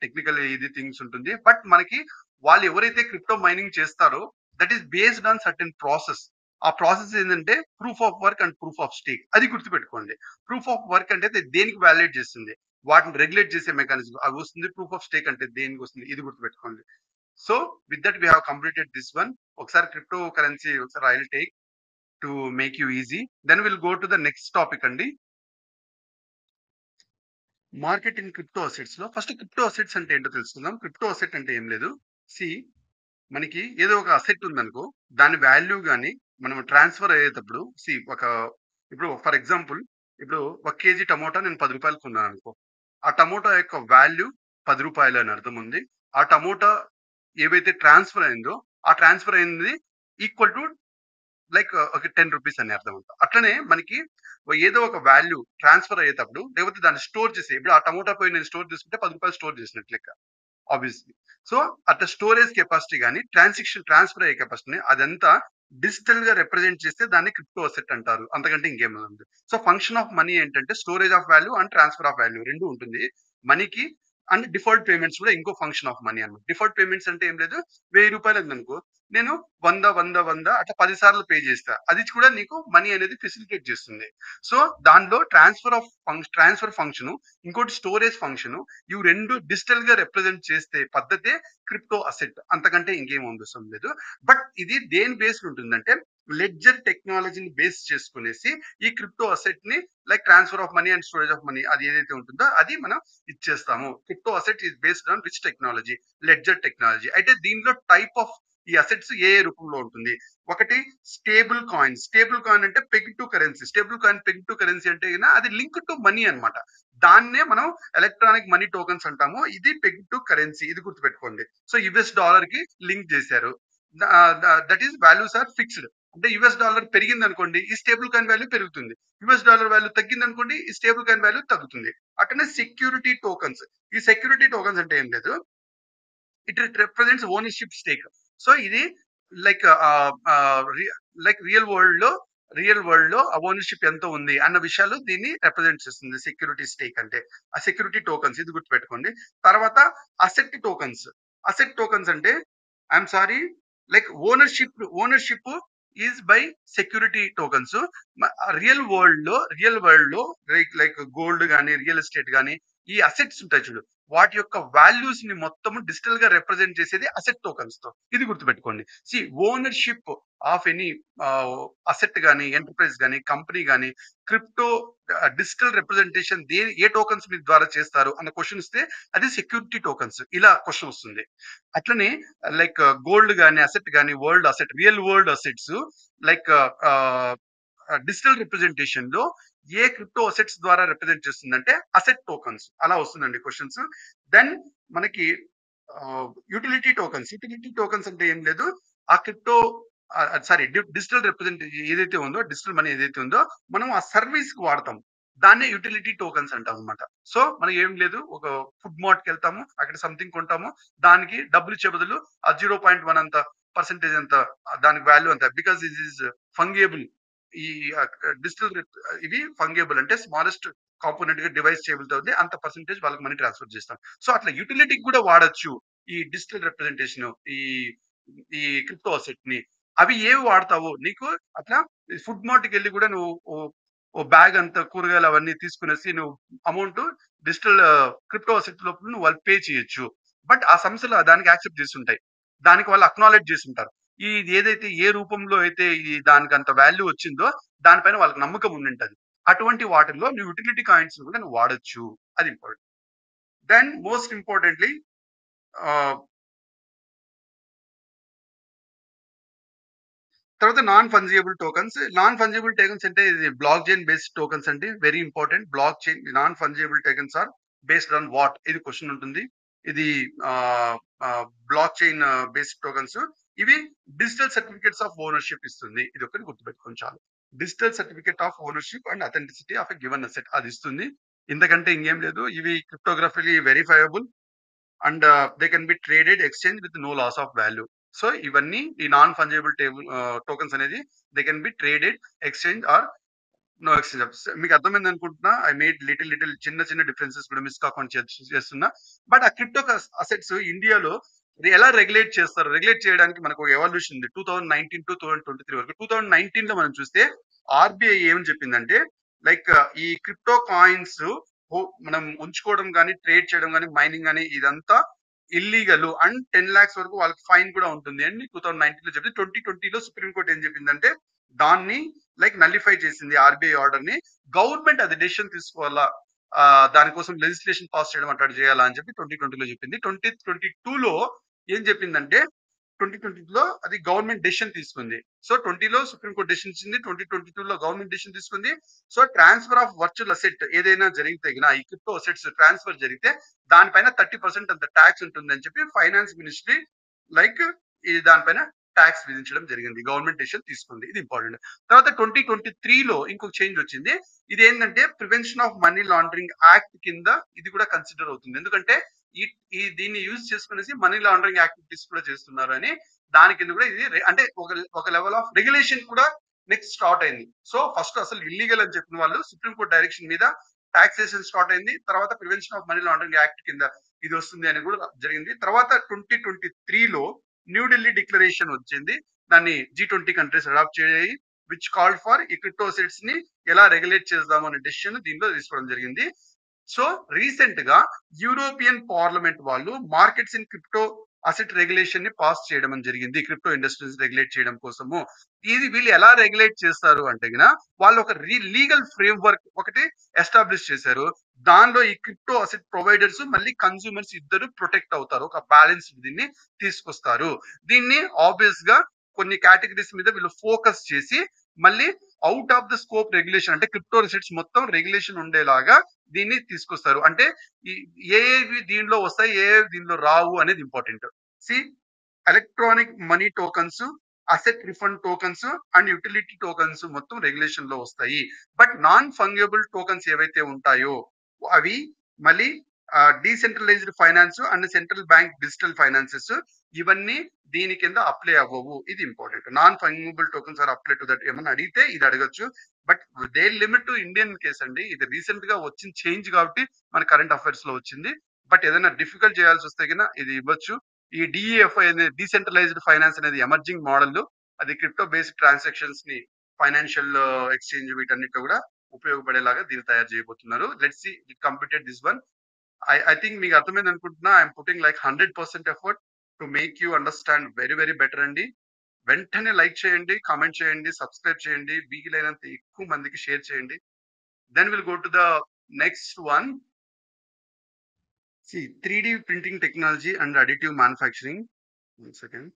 టెక్నికల్ ఇది థింగ్స్ ఉంటుంది. బట్ మనకి వాళ్ళు ఎవరైతే క్రిప్టో మైనింగ్ చేస్తారో that is based on certain process. ఆ ప్రాసెస్ ఏంటంటే proof of work and proof of stake. అది గుర్తుపెట్టుకోండి. ప్రూఫ్ ఆఫ్ వర్క్ అంటే అది దేనికి వాలిడేట్ చేస్తుంది? వాటిని రెగ్యులేట్ చేసే మెకానిజం అవి వస్తుంది. ప్రూఫ్ ఆఫ్ స్టేక్ అంటే దేనికి వస్తుంది? ఇది గుర్తుపెట్టుకోండి. So with that we have completed this one. ఒకసారి క్రిప్టో కరెన్సీ ఒకసారి I will take to make you easy. Then will go to the next topic అండి. మార్కెట్ ఇన్ క్రిప్టో అసెట్స్ లో first crypto assets అంటే ఏంటో తెలుసుకుందాం. Crypto asset అంటే ఏం లేదు. సి మనకి ఏదో ఒక అసెట్ ఉందనుకో, దాని వాల్యూ గాని మనం ట్రాన్స్ఫర్ అయ్యేటప్పుడు ఇప్పుడు ఫర్ ఎగ్జాంపుల్ ఇప్పుడు 1 కేజీ టమోటా నేను రూ. 10 కొన్నాను అనుకో. ఆ టమోటా యొక్క వాల్యూ రూ. 10 అని అర్థం ఉంది. ఆ టమోటా ఏవైతే ట్రాన్స్ఫర్ అయిందో ఆ ట్రాన్స్ఫర్ అయింది ఈక్వల్ టు లైక్ ఒక రూ. 10 అని అర్థం అవుతుంది. అట్లనే మనకి ఏదో ఒక వాల్యూ ట్రాన్స్ఫర్ అయ్యేటప్పుడు లేకపోతే దాన్ని స్టోర్ చేసి ఇప్పుడు ఆ టమోటా పోయి నేను స్టోర్ చేసుకుంటే రూ. 10 స్టోర్ చేసినట్లు లెక్క. ఆబ్వియస్లీ. సో అట్లా స్టోరేజ్ కెపాసిటీ గాని ట్రాన్స్ఫర్ అయ్యే కెపాసిటీని అదంతా డిజిటల్ గా రిప్రజెంట్ చేస్తే దాన్ని క్రిప్టో అసెట్ అంటారు. అంతకంటే ఇంకేముంది. సో ఫంక్షన్ ఆఫ్ మనీ ఏంటంటే storage of value and transfer of value రెండు ఉంటుంది. మనీకి అండ్ డిఫాల్ట్ పేమెంట్స్ కూడా ఇంకో ఫంక్షన్ ఆఫ్ మనీ అన్నమాట. డిఫాల్ట్ పేమెంట్స్ అంటే ఏం లేదు, రూ. 1000 ఉందనుకో, నేను 100 అట్లా 10 సార్లు పే చేస్తా. అది కూడా నీకు మనీ అనేది ఫెసిలిటేట్ చేస్తుంది. సో దానిలో ట్రాన్స్ఫర్ ఫంక్షన్, ఇంకోటి స్టోరేజ్ ఫంక్షన్, ఇవి రెండు డిజిటల్ గా రిప్రజెంట్ చేస్తే పద్ధతే క్రిప్టో అసెట్. అంతకంటే ఇంకేం అవసరం లేదు. బట్ ఇది దేని బేస్డ్ ఉంటుందంటే లెడ్జర్ టెక్నాలజీని బేస్ చేసుకునేసి ఈ క్రిప్టో అసెట్ ని like transfer of money and storage of money అది ఏదైతే ఉంటుందో అది మనం ఇచ్చేస్తాము. Crypto asset is based on which technology? Ledger technology. అయితే దీనిలో టైప్ ఆఫ్ ఈ అసెట్స్ ఏ రూపంలో ఉంటుంది? ఒకటి స్టేబుల్ కాయిన్. స్టేబుల్ కాయిన్ అంటే peg to currency. Stable coin peg to currency అంటే అది లింక్ టు మనీ అన్నమాట. దాన్నే మనం ఎలక్ట్రానిక్ మనీ టోకన్స్ అంటాము. ఇది పెగ్ టు కరెన్సీ. ఇది గుర్తుపెట్టుకోండి. సో యుఎస్ డాలర్ కి లింక్ చేశారు. That is values are fixed. అంటే యుఎస్ డాలర్ పెరిగింది అనుకోండి, ఈ స్టేబుల్ కాయిన్ వాల్యూ పెరుగుతుంది. యుఎస్ డాలర్ వాల్యూ తగ్గింది అనుకోండి, ఈ స్టేబుల్ కాయిన్ వాల్యూ తగ్గుతుంది. అట్లనే సెక్యూరిటీ టోకన్స్. ఈ సెక్యూరిటీ టోకన్స్ అంటే ఏం లేదు, it represents ownership stake. So ఇది లైక్ లైక్ రియల్ వరల్డ్ లో ఓనర్షిప్ ఎంత ఉంది అన్న విషయాలు దీన్ని రిప్రజెంట్ చేస్తుంది. సెక్యూరిటీ స్టేక్ అంటే ఆ సెక్యూరిటీ టోకన్స్. ఇది గుర్తుపెట్టుకోండి. తర్వాత అసెట్ టోకన్స్. అసెట్ టోకన్స్ అంటే I'm sorry, like ownership is by security tokens. Real world లో లైక్ గోల్డ్ గానీ రియల్ ఎస్టేట్ గానీ ఈ అసెట్స్ ఉంటాయి చూడు, వాటి యొక్క వాల్యూస్ ని మొత్తం డిజిటల్ గా రిప్రజెంట్ చేసేది అసెట్ టోకన్స్ తో. ఇది గుర్తుపెట్టుకోండి. See ownership of any asset గానీ ఎంటర్ప్రైజ్ గానీ కంపెనీ గానీ క్రిప్టో డిజిటల్ రిప్రజెంటేషన్ ఏ టోకన్స్ మీ ద్వారా చేస్తారు అన్న క్వశ్చన్ ఇస్తే అది సెక్యూరిటీ టోకన్స్ ఇలా క్వశ్చన్ వస్తుంది. అట్లనే లైక్ గోల్డ్ గానీ అసెట్ గానీ real world assets like digital representation లో ఏ క్రిప్టో అసెట్స్ ద్వారా రిప్రజెంట్ చేస్తుందంటే అసెట్ టోకన్స్. అలా వస్తుందండి క్వశ్చన్స్. దెన్ మనకి యూటిలిటీ టోకన్స్ అంటే ఏం లేదు, ఆ క్రిప్టో సారీ డిజిటల్ రిప్రజెంట్ ఏదైతే ఉందో డిజిటల్ మనీ ఏదైతే ఉందో మనం ఆ సర్వీస్ కి వాడతాం. దాన్నే యూటిలిటీ టోకన్స్ అంటాం అనమాట. సో మనం ఏం లేదు, ఒక ఫుడ్ మార్ట్ కి వెళ్తాము, అక్కడ సంథింగ్ కొంటాము, దానికి డబ్బులు ఇచ్చే బదులు ఆ 0.1 అంత పర్సెంటేజ్ అంత దానికి వాల్యూ అంత, బికాస్ ఇట్ ఈస్ ఫంగేబుల్. ఈ డిజిటల్ ఇవి ఫంగేబుల్ అంటే స్మాలెస్ట్ కాంపోనెంట్ గా డివైస్ చేయబుల్ అవుతుంది. అంత పర్సెంటేజ్ వాళ్ళకి మనీ ట్రాన్స్ఫర్ చేస్తాం. సో అట్లా యూటిలిటీకి కూడా వాడొచ్చు ఈ డిజిటల్ రిప్రజెంటేషన్, ఈ ఈ క్రిప్టో అసెట్ ని. అవి ఏవి వాడతావు నీకు అట్లా ఫుడ్ మార్ట్ కి వెళ్ళి కూడా నువ్వు ఓ బ్యాగ్ అంత కూరగాయలు అవన్నీ తీసుకునేసి నువ్వు అమౌంట్ డిజిటల్ క్రిప్టో అసెట్ లోపల నువ్వు వాళ్ళు పే చేయొచ్చు. బట్ ఆ సంస్థలు దానికి యాక్సెప్ట్ చేస్తుంటాయి. దానికి వాళ్ళు అక్నాలెడ్జ్ చేసి ఉంటారు. ఇది ఏదైతే ఏ రూపంలో అయితే ఈ దానికి అంత వాల్యూ వచ్చిందో దానిపైన వాళ్ళకి నమ్మకం ఉండింటది. అటువంటి వాటిల్లో నువ్వు యుటిలిటీ కాయిన్స్ కూడా నువ్వు వాడొచ్చు. అది ఇంపార్టెంట్. దెన్ మోస్ట్ ఇంపార్టెంట్లీ తర్వాత నాన్ ఫంజిబుల్ టోకన్స్ అంటే ఇది బ్లాక్ చైన్ బేస్డ్ టోకన్స్ అండి. Very important. Non fungible tokens are based on what? ఇది క్వశ్చన్ ఉంటుంది. ఇది బ్లాక్ చైన్ బేస్డ్ టోకన్స్. ఇవి డిజిటల్ సర్టిఫికేట్స్ ఆఫ్ ఓనర్షిప్ ఇస్తుంది. ఇది ఒకటి గుర్తుపెట్టుకోండి చాలు. Digital certificate of ownership and authenticity of a given asset అది ఇస్తుంది. ఇంతకంటే ఇంకేం లేదు. ఇవి cryptographically verifiable and they can be traded exchange with no loss of value. So ఇవన్నీ ఈ నాన్ ఫంజిబుల్ టోకన్స్ అనేది they can be traded exchange or no exchange. మీకు అర్థమైంది అనుకుంటున్నా. ఐ మేడ్ లిటిల్ చిన్న డిఫరెన్సెస్ కూడా మిస్ కాకుండా చేస్తున్నా. బట్ ఆ క్రిప్టో అసెట్స్ ఇండియాలో ఎలా రెగ్యులేట్ చేస్తారు? రెగ్యులేట్ చేయడానికి మనకు ఒక ఎవల్యూషన్ ఉంది. 2019-2023 వరకు. 2019లో మనం చూస్తే ఆర్‌బీఐ ఏమని చెప్పిందంటే లైక్ ఈ క్రిప్టో కాయిన్స్ మనం ఉంచుకోవడం గాని, ట్రేడ్ చేయడం గాని, మైనింగ్ గాని ఇదంతా ఇల్లీగల్ అండ్ 10 లాక్స్ వరకు వాళ్ళకి ఫైన్ కూడా ఉంటుంది అని 2019లో చెప్పింది. 2020లో సుప్రీం కోర్ట్ ఏం చెప్పిందంటే దాన్ని లైక్ నల్లిఫై చేసింది ఆర్బీఐ ఆర్డర్ ని. గవర్నమెంట్ అది డెసిషన్ తీసుకోవాలా, దానికోసం లెజిస్లేషన్ పాస్ చేయడం అట్లా చేయాలా అని చెప్పి 2020లో చెప్పింది. 2022లో ఏం చెప్పిందంటే 2020లో అది గవర్నమెంట్ డెసిషన్ తీసుకుంది. సో 20లో సుప్రీం కోర్ట్ డెసిషన్ ఇచ్చింది. 2022లో గవర్నమెంట్ డెసిషన్ తీసుకుంది. So transfer of virtual asset ఏదైనా జరిగితే ఈ క్రిప్టో అసెట్స్ ట్రాన్స్ఫర్ జరిగితే దానిపైన 30% అంత ట్యాక్స్ ఉంటుంది అని చెప్పి ఫైనాన్స్ మినిస్ట్రీ లైక్ ఈ దానిపైన ట్యాక్స్ విధించడం జరిగింది. గవర్నమెంట్ డెసిషన్ తీసుకుంది. ఇది ఇంపార్టెంట్. తర్వాత 2023లో ఇంకొక చేంజ్ వచ్చింది. ఇది ఏంటంటే prevention of money laundering act కింద ఇది కూడా కన్సిడర్ అవుతుంది. ఎందుకంటే ఈ ఈ దీన్ని యూజ్ చేసుకునేసి మనీ లాండరింగ్ యాక్టివిటీస్ కూడా చేస్తున్నారు అని దాని కింద కూడా ఇది అంటే ఒక లెవెల్ ఆఫ్ రెగ్యులేషన్ కూడా నెక్స్ట్ స్టార్ట్ అయింది. సో ఫస్ట్ అసలు ఇల్లీగల్ అని చెప్పిన వాళ్ళు సుప్రీం కోర్ట్ డైరెక్షన్ మీద టాక్సేషన్ స్టార్ట్ అయింది. తర్వాత prevention of money laundering act కింద ఇది వస్తుంది అని కూడా జరిగింది. తర్వాత 2023లో న్యూఢిల్లీ డిక్లరేషన్ వచ్చింది. దాన్ని G20 కంట్రీస్ అడాప్ట్ చేయాయి. విచ్ కాల్డ్ ఫర్ ఈ క్రిప్టో అసెట్స్ ని ఎలా రెగ్యులేట్ చేద్దాం అనే డెసిషన్ దీంట్లో తీసుకోవడం జరిగింది. సో రీసెంట్ గా యూరోపియన్ పార్లమెంట్ వాళ్ళు markets in crypto asset regulation ని పాస్ చేయడం అని జరిగింది. క్రిప్టో ఇండస్ట్రీస్ రెగ్యులేట్ చేయడం కోసము. ఇది వీళ్ళు ఎలా రెగ్యులేట్ చేస్తారు అంటే వాళ్ళు ఒక లీగల్ ఫ్రేమ్ వర్క్ ఒకటి ఎస్టాబ్లిష్ చేశారు. దానిలో ఈ క్రిప్టో అసెట్ ప్రొవైడర్స్ మళ్ళీ కన్స్యూమర్స్ ఇద్దరు ప్రొటెక్ట్ అవుతారు. ఒక బ్యాలెన్స్ దీన్ని తీసుకొస్తారు. దీన్ని ఆబ్వియస్ గా కొన్ని కేటగిరీస్ మీద వీళ్ళు ఫోకస్ చేసి మళ్ళీ out of the scope regulation అంటే క్రిప్టో అసెట్స్ మొత్తం రెగ్యులేషన్ ఉండేలాగా దీన్ని తీసుకొస్తారు. అంటే ఏవి దీనిలో వస్తాయి, ఏవి దీనిలో రావు అనేది important. See electronic money tokens, asset refund tokens and utility tokens మొత్తం రెగ్యులేషన్ లో వస్తాయి. బట్ నాన్ ఫంగబుల్ టోకన్స్ ఏవైతే ఉంటాయో అవి మళ్ళీ decentralized finance and central bank digital finances ఇవన్నీ దీని కింద అప్లై అవ్వవు. ఇది important. Non fungible tokens are apply to that ఏమన్నా అడిగితే ఇది అడగచ్చు. But they limit to Indian case అండి. ఇది రీసెంట్ గా వచ్చిన చేంజ్ కాబట్టి మన కరెంట్ అఫైర్స్ లో వచ్చింది. బట్ ఏదైనా డిఫికల్ట్ చేయాల్సి వస్తే కన్నా ఇది ఇవ్వచ్చు. ఈ డిఈఎఫ్ఐ అనేది డీసెంట్రలైజ్డ్ ఫైనాన్స్ అనేది ఎమర్జింగ్ మోడల్. అది క్రిప్టో బేస్డ్ ట్రాన్సాక్షన్స్ ని ఫైనాన్షియల్ ఎక్స్చేంజ్ వీటన్నిటిలో కూడా ఉపయోగపడేలాగా దీన్ని తయారు చేయబోతున్నారు. Let's see it completed this one. I think మీకు అర్థమైంది అనుకుంటున్నా. I'm putting like 100% effort to make you understand very better అండి. వెంటనే లైక్ చేయండి, కామెంట్ చేయండి, సబ్స్క్రైబ్ చేయండి, వీలైనంత ఎక్కువ మందికి షేర్ చేయండి. Then will go to the next one. See 3D printing technology and additive manufacturing. 1 second.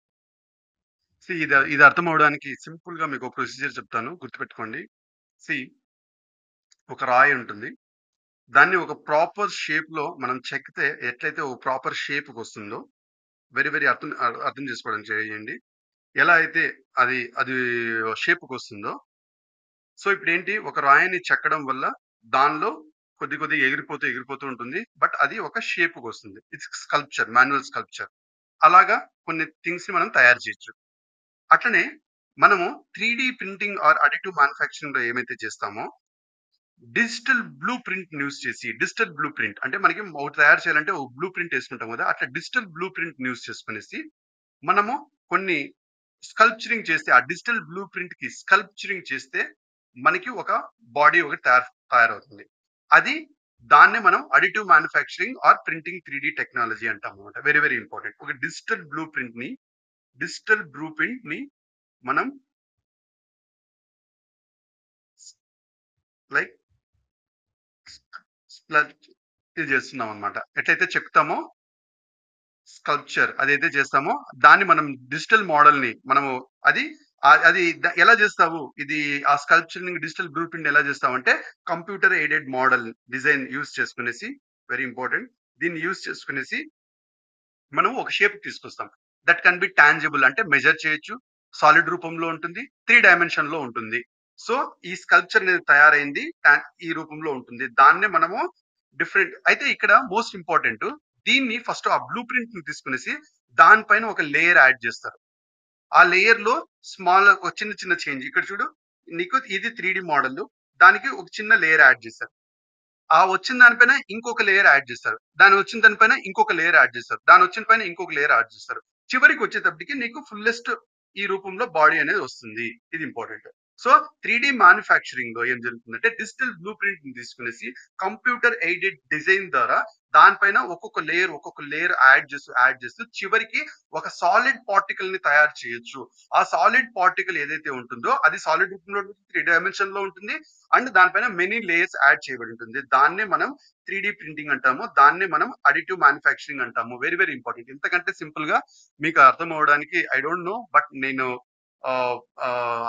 See ఇది అర్థం అవడానికి సింపుల్ గా మీకు ఒక ప్రొసీజర్ చెప్తాను, గుర్తుపెట్టుకోండి. సి ఒక రాయి ఉంటుంది. దాన్ని ఒక ప్రాపర్ షేప్ లో మనం చెక్కితే ఎట్లయితే ఒక ప్రాపర్ షేప్ వస్తుందో వెరీ అర్థం చేసుకోవడం చేయండి. ఎలా అయితే అది అది షేప్ వస్తుందో. సో ఇప్పుడు ఏంటి, ఒక రాయిని చెక్కడం వల్ల దానిలో కొద్ది ఎగిరిపోతూ ఉంటుంది. బట్ అది ఒక షేప్ వస్తుంది. It's sculpture, manual sculpture. అలాగా కొన్ని థింగ్స్ ని మనం తయారు చేయొచ్చు. అట్లనే మనము 3D printing are additive manufacturing లో ఏమైతే చేస్తామో డిజిటల్ బ్లూ ప్రింట్ యూస్ చేసి, డిజిటల్ బ్లూ ప్రింట్ అంటే మనకి ఒకటి తయారు చేయాలంటే ఒక బ్లూ ప్రింట్ వేసుకుంటాం కదా, అట్లా డిజిటల్ బ్లూ ప్రింట్ యూస్ చేసుకునేసి మనము కొన్ని స్కల్ప్చరింగ్ చేస్తే, ఆ డిజిటల్ బ్లూ ప్రింట్ కి స్కల్ప్చరింగ్ చేస్తే మనకి ఒక బాడీ ఒకటి తయారవుతుంది. అది దాన్నే మనం additive manufacturing or printing 3D technology అంటాం అనమాట. Very important. ఒక డిజిటల్ బ్లూ ప్రింట్ ని మనం లైక్ ఇది చేస్తున్నాం అనమాట. ఎట్లయితే చెప్తామో స్కల్ప్చర్ అదైతే చేస్తామో దాన్ని మనం డిజిటల్ మోడల్ ని మనము అది అది ఎలా చేస్తావు, ఇది ఆ స్కల్ప్చరింగ్ డిజిటల్ బ్లూ ప్రింట్ ఎలా చేస్తామంటే computer aided model design use చేసుకునేసి, వెరీ ఇంపార్టెంట్, దీన్ని యూస్ చేసుకునేసి మనం ఒక షేప్ తీసుకొస్తాం. దట్ కెన్ బి టాంజిబుల్ అంటే మెజర్ చేయొచ్చు, సాలిడ్ రూపంలో ఉంటుంది, 3 డైమెన్షన్ లో ఉంటుంది. సో ఈ స్కల్ప్చర్ అనేది తయారైంది ఈ రూపంలో ఉంటుంది. దాన్నే మనము డిఫరెంట్ అయితే ఇక్కడ మోస్ట్ ఇంపార్టెంట్, దీన్ని ఫస్ట్ ఆ బ్లూ ప్రింట్ ని తీసుకునేసి దానిపైన ఒక లేయర్ యాడ్ చేస్తారు. ఆ లేయర్ లో స్మాల్ చిన్న చేంజ్. ఇక్కడ చూడు, నీకు ఇది 3D మోడల్, దానికి ఒక చిన్న లేయర్ యాడ్ చేశారు. ఆ వచ్చిన దానిపైన ఇంకొక లేయర్ యాడ్ చేస్తారు. దాని వచ్చిన దానిపైన ఇంకొక లేయర్ యాడ్ చేస్తారు. దాని వచ్చిన పైన ఇంకొక లేయర్ యాడ్ చేస్తారు. చివరికి వచ్చేటప్పటికి నీకు ఫుల్లెస్ట్ ఈ రూపంలో బాడీ అనేది వస్తుంది. ఇది ఇంపార్టెంట్. సో 3D మ్యానుఫ్యాక్చరింగ్‌లో ఏం జరుగుతుందంటే డిజిటల్ బ్లూ ప్రింట్‌ని తీసుకొనేసి కంప్యూటర్ ఎయిడెడ్ డిజైన్ ద్వారా దానిపైన ఒక్కొక్క లేయర్ యాడ్ చేస్తూ చివరికి ఒక సాలిడ్ పార్టికల్‌ని తయారు చేయొచ్చు. ఆ సాలిడ్ పార్టికల్ ఏదైతే ఉంటుందో అది సాలిడ్ రూపంలో 3 డైమెన్షన్‌లో ఉంటుంది. అండ్ దానిపైన మెనీ లేయర్స్ యాడ్ చేయబడి ఉంటుంది. దాన్నే మనం 3D ప్రింటింగ్ అంటాము. దాన్నే మనం అడిటివ్ మ్యానుఫ్యాక్చరింగ్ అంటాము. Very very important. ఇంతకంటే సింపుల్ గా మీకు అర్థం అవ్వడానికి ఐ డోంట్ నో బట్ నేను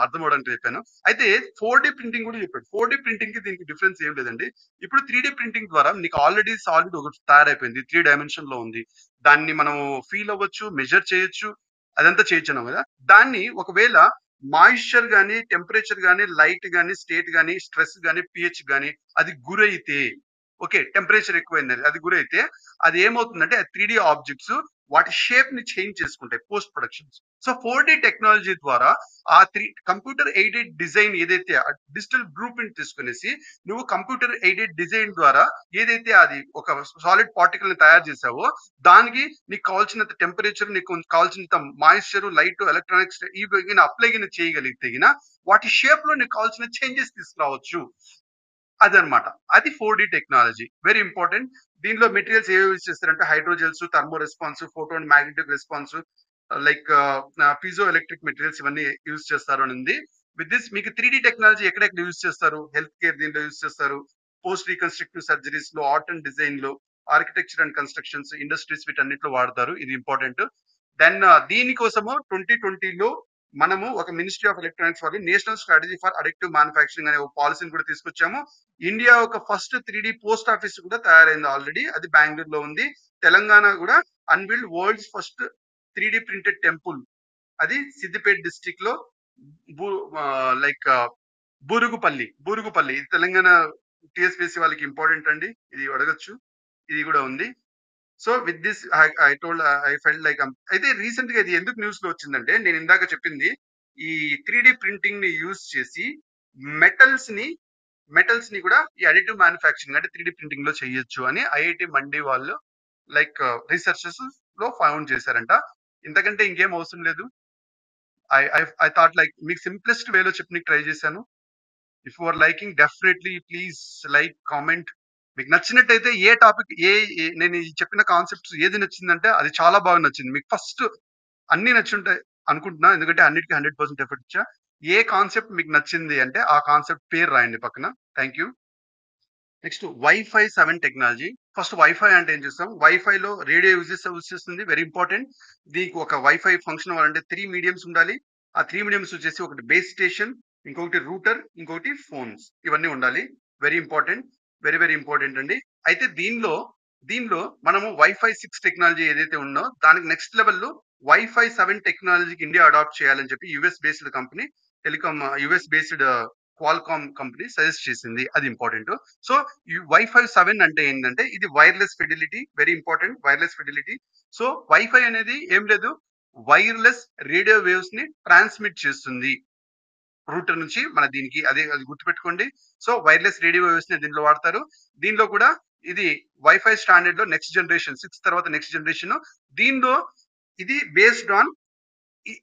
అర్థం అవ్వడానికి చెప్పాను. అయితే 4D ప్రింటింగ్ కూడా చెప్పాడు. 4D ప్రింటింగ్ కి దీనికి డిఫరెన్స్ ఏం లేదండి. ఇప్పుడు 3D ప్రింటింగ్ ద్వారా నీకు ఆల్రెడీ సాలిడ్ ఒకటి తయారైపోయింది. 3 డైమెన్షన్ లో ఉంది. దాన్ని మనం ఫీల్ అవ్వచ్చు, మెజర్ చేయొచ్చు, అదంతా చేయొచ్చు అన్నాం కదా. దాన్ని ఒకవేళ మాయిశ్చర్ గాని, టెంపరేచర్ గాని, లైట్ గాని, స్టేట్ గాని, స్ట్రెస్ గాని, పిహెచ్ గాని అది గురైతే ఓకే. టెంపరేచర్ ఎక్కువైంది. అది గురైతే అది ఏమవుతుందంటే 3D ఆబ్జెక్ట్స్ వాటి షేప్ ని చేంజ్ చేసుకుంటాయి post productions. So 4D technology ద్వారా ఆ కంప్యూటర్ ఎయిడెడ్ డిజైన్ ఏదైతే డిజిటల్ బ్లూ ప్రింట్ తీసుకునేసి నువ్వు కంప్యూటర్ ఎయిడెడ్ డిజైన్ ద్వారా ఏదైతే అది ఒక సాలిడ్ పార్టికల్ ని తయారు చేసావో దానికి నీకు కావాల్సినంత టెంపరేచర్, నీకు కావాల్సినంత మాయిశ్చర్, లైట్, ఎలక్ట్రానిక్స్ ఇవి అప్లై చేయగలిగితే వాటి షేప్ లో నీకు కావాల్సిన చేంజెస్ తీసుకురావచ్చు. అదనమాట. అది 4D టెక్నాలజీ. Very important. దీనిలో మెటీరియల్స్ ఏవి యూజ్ చేస్తారంటే hydrogels, thermo response, photo and magnetic response, like piezo electric materials ఇవన్నీ యూజ్ చేస్తారు అని ఉంది. విత్ దిస్ మీకు 3D టెక్నాలజీ ఎక్కడెక్కడ యూజ్ చేస్తారు? హెల్త్ కేర్ దీనిలో యూజ్ చేస్తారు. పోస్ట్ రీకన్స్ట్రక్టివ్ సర్జరీస్ లో, ఆర్ట్ అండ్ డిజైన్ లో, ఆర్కిటెక్చర్ అండ్ కన్స్ట్రక్షన్స్, ఇండస్ట్రీస్ వీటన్నిటిలో వాడతారు. ఇది ఇంపార్టెంట్. దెన్ దీనికోసము 2020లో మనము ఒక మినిస్ట్రీ ఆఫ్ ఎలక్ట్రానిక్స్ వారి national strategy for addictive manufacturing అనే ఒక పాలసీని కూడా తీసుకొచ్చాము. ఇండియా ఒక ఫస్ట్ 3D పోస్ట్ ఆఫీస్ కూడా తయారైంది ఆల్రెడీ. అది బెంగళూరులో ఉంది. తెలంగాణ కూడా unveiled world's first 3D printed temple. అది సిద్దిపేట డిస్ట్రిక్ట్ లో లైక్ బూరుగుపల్లి ఇది తెలంగాణ టీఎస్పీసీ వాళ్ళకి ఇంపార్టెంట్ అండి. ఇది అడగచ్చు. ఇది కూడా ఉంది. So with this I told I felt like అయితే రీసెంట్ గా ఇది ఎందుకు న్యూస్ లో వచ్చిందంటే నేను ఇందాక చెప్పింది ఈ 3D ప్రింటింగ్ ని యూజ్ చేసి మెటల్స్ ని మెటల్స్ ని కూడా ఈ అడిటివ్ మ్యానుఫ్యాక్చరింగ్ అంటే 3D ప్రింటింగ్ లో చేయొచ్చు అని ఐఐటి మండి వాళ్ళు లైక్ రీసెర్చెస్ లో ఫౌండ్ చేశారంట. ఇంతకంటే ఇంకేం అవసరం లేదు. ఐ థాట్ లైక్ మీకు సింప్లెస్ట్ వేలో చెప్పడానికి ట్రై చేశాను. If you are liking definitely please like, comment. మీకు నచ్చినట్టయితే ఏ టాపిక్ నేను ఈ చెప్పిన కాన్సెప్ట్స్ ఏది నచ్చిందంటే అది చాలా బాగా నచ్చింది. మీకు ఫస్ట్ అన్ని నచ్చుంటాయి అనుకుంటున్నా. ఎందుకంటే అన్నిటికీ 100% ఎఫర్ట్ ఇచ్చా. ఏ కాన్సెప్ట్ మీకు నచ్చింది అంటే ఆ కాన్సెప్ట్ పేరు రాయండి పక్కన. Thank you. Next wifi 7 technology. First wifi అంటే ఏం చేస్తాం? వైఫైలో రేడియో యూజ్ చేస్తుంది. Very important. దీనికి ఒక వైఫై ఫంక్షన్ అవ్వాలంటే 3 మీడియమ్స్ ఉండాలి. ఆ 3 మీడియమ్స్ వచ్చేసి ఒకటి బేస్ స్టేషన్, ఇంకొకటి రూటర్, ఇంకొకటి ఫోన్స్. ఇవన్నీ ఉండాలి. Very important. Very very important అండి. అయితే దీనిలో మనము వైఫై 6 టెక్నాలజీ ఏదైతే ఉందో దానికి నెక్స్ట్ లెవెల్‌లో వైఫై 7 టెక్నాలజీకి ఇండియా అడాప్ట్ చేయాలని చెప్పి US based company US based Qualcomm company suggest చేసింది. అది ఇంపార్టెంట్. సో ఈ వైఫై 7 అంటే ఏంటంటే ఇది wireless fidelity. Very important. Wireless fidelity. So wifi అనేది ఏం లేదు, వైర్లెస్ రేడియో వేవ్స్ ని ట్రాన్స్మిట్ చేస్తుంది రూటర్ నుంచి మన దీనికి. అది గుర్తుపెట్టుకోండి. సో వైర్లెస్ రేడియో వేవ్స్ ని దీనిలో వాడతారు. దీనిలో కూడా ఇది వైఫై స్టాండర్డ్ లో నెక్స్ట్ జనరేషన్ 6 తర్వాత నెక్స్ట్ జనరేషన్. దీనిలో ఇది బేస్డ్ ఆన్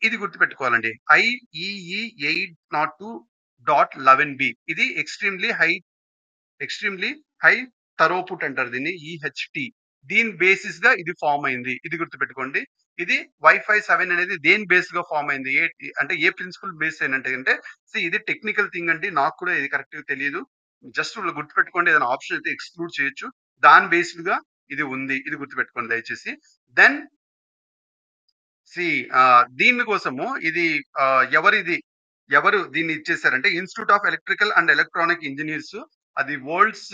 ఇది గుర్తుపెట్టుకోవాలండి. ఐఈఈ 802.11b. ఇది ఎక్స్ట్రీమ్లీ హై థరోపుట్ అంటారు దీన్ని. ఈహెచ్టి. దీని బేసిస్ గా ఇది ఫామ్ అయింది. ఇది గుర్తుపెట్టుకోండి. ఇది వైఫై 7 అనేది దేని బేస్ గా ఫామ్ అయింది? అంటే ఏ ప్రిన్సిపల్ బేస్ అయినట్టే ఇది టెక్నికల్ థింగ్ అండి. నాకు కూడా ఇది కరెక్ట్ గా తెలియదు. జస్ట్ గుర్తుపెట్టుకోండి. ఏదైనా ఆప్షన్ అయితే ఎక్స్క్లూడ్ చేయొచ్చు. దాని బేస్డ్ గా ఇది ఉంది. ఇది గుర్తుపెట్టుకోండి దయచేసి. దెన్ సి దీని కోసము ఇది ఎవరు దీన్ని ఇచ్చేసారంటే institute of electrical and electronic engineers. అది world's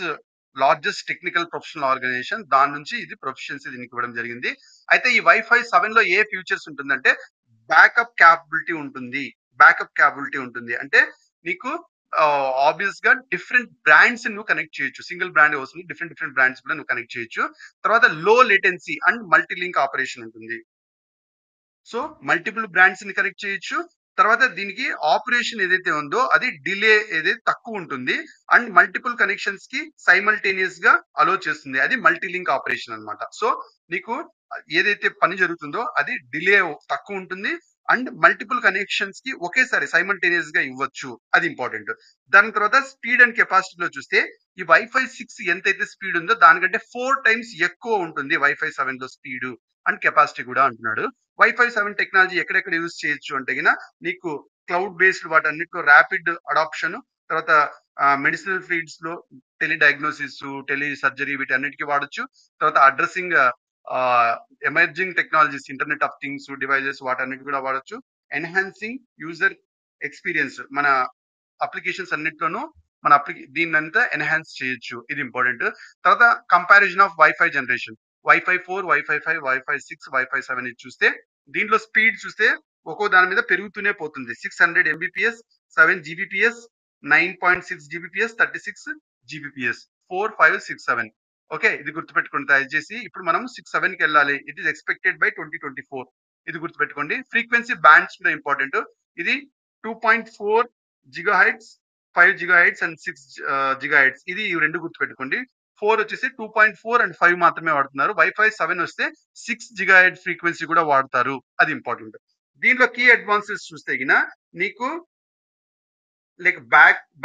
largest technical professional organization. దాని నుంచి ఇది ప్రొఫెషన్సీ దీనికి ఇవ్వడం జరిగింది. అయితే ఈ వైఫై 7 లో ఏ ఫ్యూచర్స్ ఉంటుందంటే బ్యాకప్ క్యాపబిలిటీ ఉంటుంది. అంటే నీకు ఆబ్వియస్ గా డిఫరెంట్ బ్రాండ్స్ నువ్వు కనెక్ట్ చేయొచ్చు. సింగిల్ బ్రాండ్ వస్తుంది. డిఫరెంట్ బ్రాండ్స్ కూడా నువ్వు కనెక్ట్ చేయొచ్చు. తర్వాత లో latency and multi link operation ఉంటుంది. సో మల్టిపుల్ బ్రాండ్స్ ని కనెక్ట్ చేయొచ్చు. తర్వాత దీనికి ఆపరేషన్ ఏదైతే ఉందో అది డిలే ఏదైతే తక్కువ ఉంటుంది. అండ్ మల్టిపుల్ కనెక్షన్స్ కి సైమల్టేనియస్ గా అలో చేస్తుంది. అది మల్టీ లింక్ ఆపరేషన్ అన్నమాట. సో నీకు ఏదైతే పని జరుగుతుందో అది డిలే తక్కువ ఉంటుంది. అండ్ మల్టిపుల్ కనెక్షన్స్ కి ఒకేసారి సైమల్టేనియస్ గా ఇవ్వచ్చు. అది ఇంపార్టెంట్. దాని తర్వాత స్పీడ్ అండ్ కెపాసిటీలో చూస్తే ఈ వైఫై 6 ఎంతైతే స్పీడ్ ఉందో దానికంటే 4 టైమ్స్ ఎక్కువ ఉంటుంది వైఫై 7 లో స్పీడ్ అండ్ కెపాసిటీ కూడా అంటున్నాడు. వైఫై 7 టెక్నాలజీ ఎక్కడెక్కడ యూజ్ చేయొచ్చు అంటే గిన నీకు క్లౌడ్ బేస్డ్ వాటన్నిటిలో ర్యాపిడ్ అడాప్షన్, తర్వాత మెడిసినల్ ఫీల్డ్స్ లో టెలి డయాగ్నోసిస్, టెలి సర్జరీ వీటన్నిటికీ వాడొచ్చు. తర్వాత addressing emerging technologies, internet of things devices వాటన్నిటి కూడా వాడొచ్చు. ఎన్హాన్సింగ్ యూజర్ ఎక్స్పీరియన్స్, మన అప్లికేషన్స్ అన్నిట్లోనూ మన దీన్నంతా ఎన్హాన్స్ చేయొచ్చు. ఇది ఇంపార్టెంట్. తర్వాత comparison of wifi generation, wifi 4, wifi 5, wifi 6, wifi 7 ఇది చూస్తే దీంట్లో స్పీడ్ చూస్తే ఒక్కో దాని మీద పెరుగుతూనే పోతుంది. 600 Mbps, 7 Gbps, 9.6 Gbps, 36 Gbps, 4, 5, 6, 7. Okay, ఇది గుర్తుపెట్టుకోండి దయచేసి. ఇప్పుడు మనం 6, 7 కి వెళ్ళాలి. It is expected by 2024. ఇది గుర్తుపెట్టుకోండి. ఫ్రీక్వెన్సీ బ్యాండ్స్ కూడా ఇంపార్టెంట్. ఇది 2.4 జిగాహెర్ట్జ్, 5 జిగాహెర్ట్జ్ అండ్ 6 జిగాహెర్ట్జ్. ఇది ఈ రెండు గుర్తుపెట్టుకోండి. 4 వచ్చేసి 2.4 అండ్ 5 మాత్రమే వాడుతున్నారు. వైఫై 7 వస్తే 6 జిగాహెర్ట్జ్ ఫ్రీక్వెన్సీ కూడా వాడతారు. అది ఇంపార్టెంట్. దీంట్లో కీ అడ్వాన్సెస్ చూస్తే గిన నీకు లైక్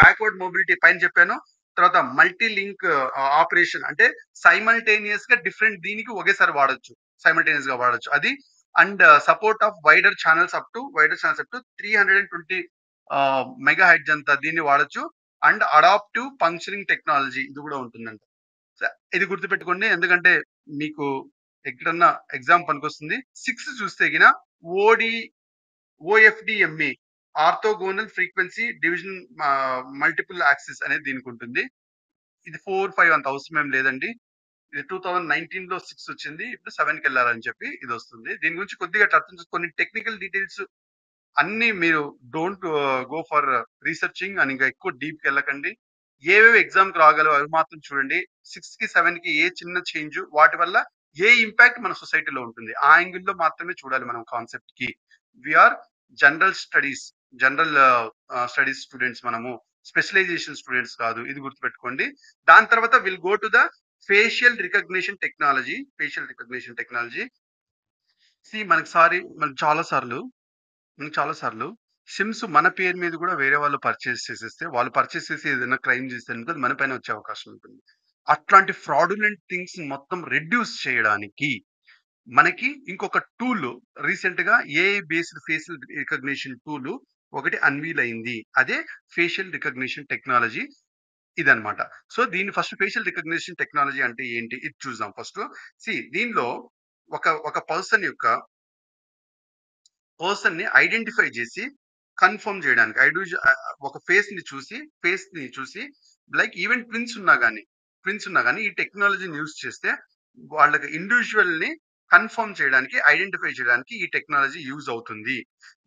బ్యాక్వర్డ్ మొబిలిటీ పైన చెప్పాను. తర్వాత మల్టీ లింక్ ఆపరేషన్ అంటే సైమల్టేనియస్ గా డిఫరెంట్ దీనికి ఒకేసారి వాడొచ్చు. సైమల్టేనియస్ గా వాడొచ్చు అది. And support of wider channels up to 320 mega hedge అంతా దీన్ని వాడొచ్చు. అండ్ అడాప్టివ్ ఫంక్షనింగ్ టెక్నాలజీ ఇది కూడా ఉంటుందంట. ఇది గుర్తుపెట్టుకోండి, ఎందుకంటే మీకు ఎక్కడన్నా ఎగ్జామ్ పనికొస్తుంది. 6 చూస్తే గిన ఓడి OFDMA, orthogonal frequency division multiple access అనేది దీనికి ఉంటుంది. ఇది 4, 5 అంత అవసరం ఏం లేదండి. ఇది 2019 లో 6 వచ్చింది. ఇప్పుడు 7 కి వెళ్ళాలని చెప్పి ఇది వస్తుంది. దీని గురించి కొద్దిగా అర్థం చేసుకో. కొన్ని టెక్నికల్ డీటెయిల్స్ అన్ని మీరు డోంట్ గో ఫర్ రీసెర్చింగ్ అని ఇంకా ఎక్కువ డీప్ కి వెళ్ళకండి. ఏవేవి ఎగ్జామ్ కి రాగలవు అవి మాత్రం చూడండి. 6 కి 7 కి ఏ చిన్న చేంజ్ వాటి వల్ల ఏ ఇంపాక్ట్ మన సొసైటీలో ఉంటుంది ఆ యాంగిల్ లో మాత్రమే చూడాలి మనం కాన్సెప్ట్ కి. We're general studies, general studies students మనము, స్పెషలైజేషన్ స్టూడెంట్స్ కాదు. ఇది గుర్తుపెట్టుకోండి. దాని తర్వాత will go to the facial recognition technology. Facial recognition technology మనకు చాలా సార్లు సిమ్స్ మన పేరు మీద కూడా వేరే వాళ్ళు పర్చేస్ చేసేస్తే, వాళ్ళు పర్చేస్ చేసి ఏదైనా క్రైమ్ చేస్తే అనుకో అది మన పైన వచ్చే అవకాశం ఉంటుంది. అట్లాంటి ఫ్రాడులెంట్ థింగ్స్ మొత్తం రెడ్యూస్ చేయడానికి మనకి ఇంకొక టూల్ రీసెంట్ గా AI based facial recognition tool ఒకటి అన్వీల్ అయింది. అదే ఫేషియల్ రికగ్నిషన్ టెక్నాలజీ ఇదన్నమాట. సో దీన్ని ఫస్ట్ ఫేషియల్ రికగ్నిషన్ టెక్నాలజీ అంటే ఏంటి ఇది చూద్దాం ఫస్ట్. దీనిలో ఒక పర్సన్ ని ఐడెంటిఫై చేసి కన్ఫర్మ్ చేయడానికి ఒక ఫేస్ ని చూసి లైక్ ఈవెన్ ట్విన్స్ ఉన్నా గానీ ఈ టెక్నాలజీని యూజ్ చేస్తే వాళ్ళకి ఇండివిజువల్ ని కన్ఫర్మ్ చేయడానికి, ఐడెంటిఫై చేయడానికి ఈ టెక్నాలజీ యూజ్ అవుతుంది.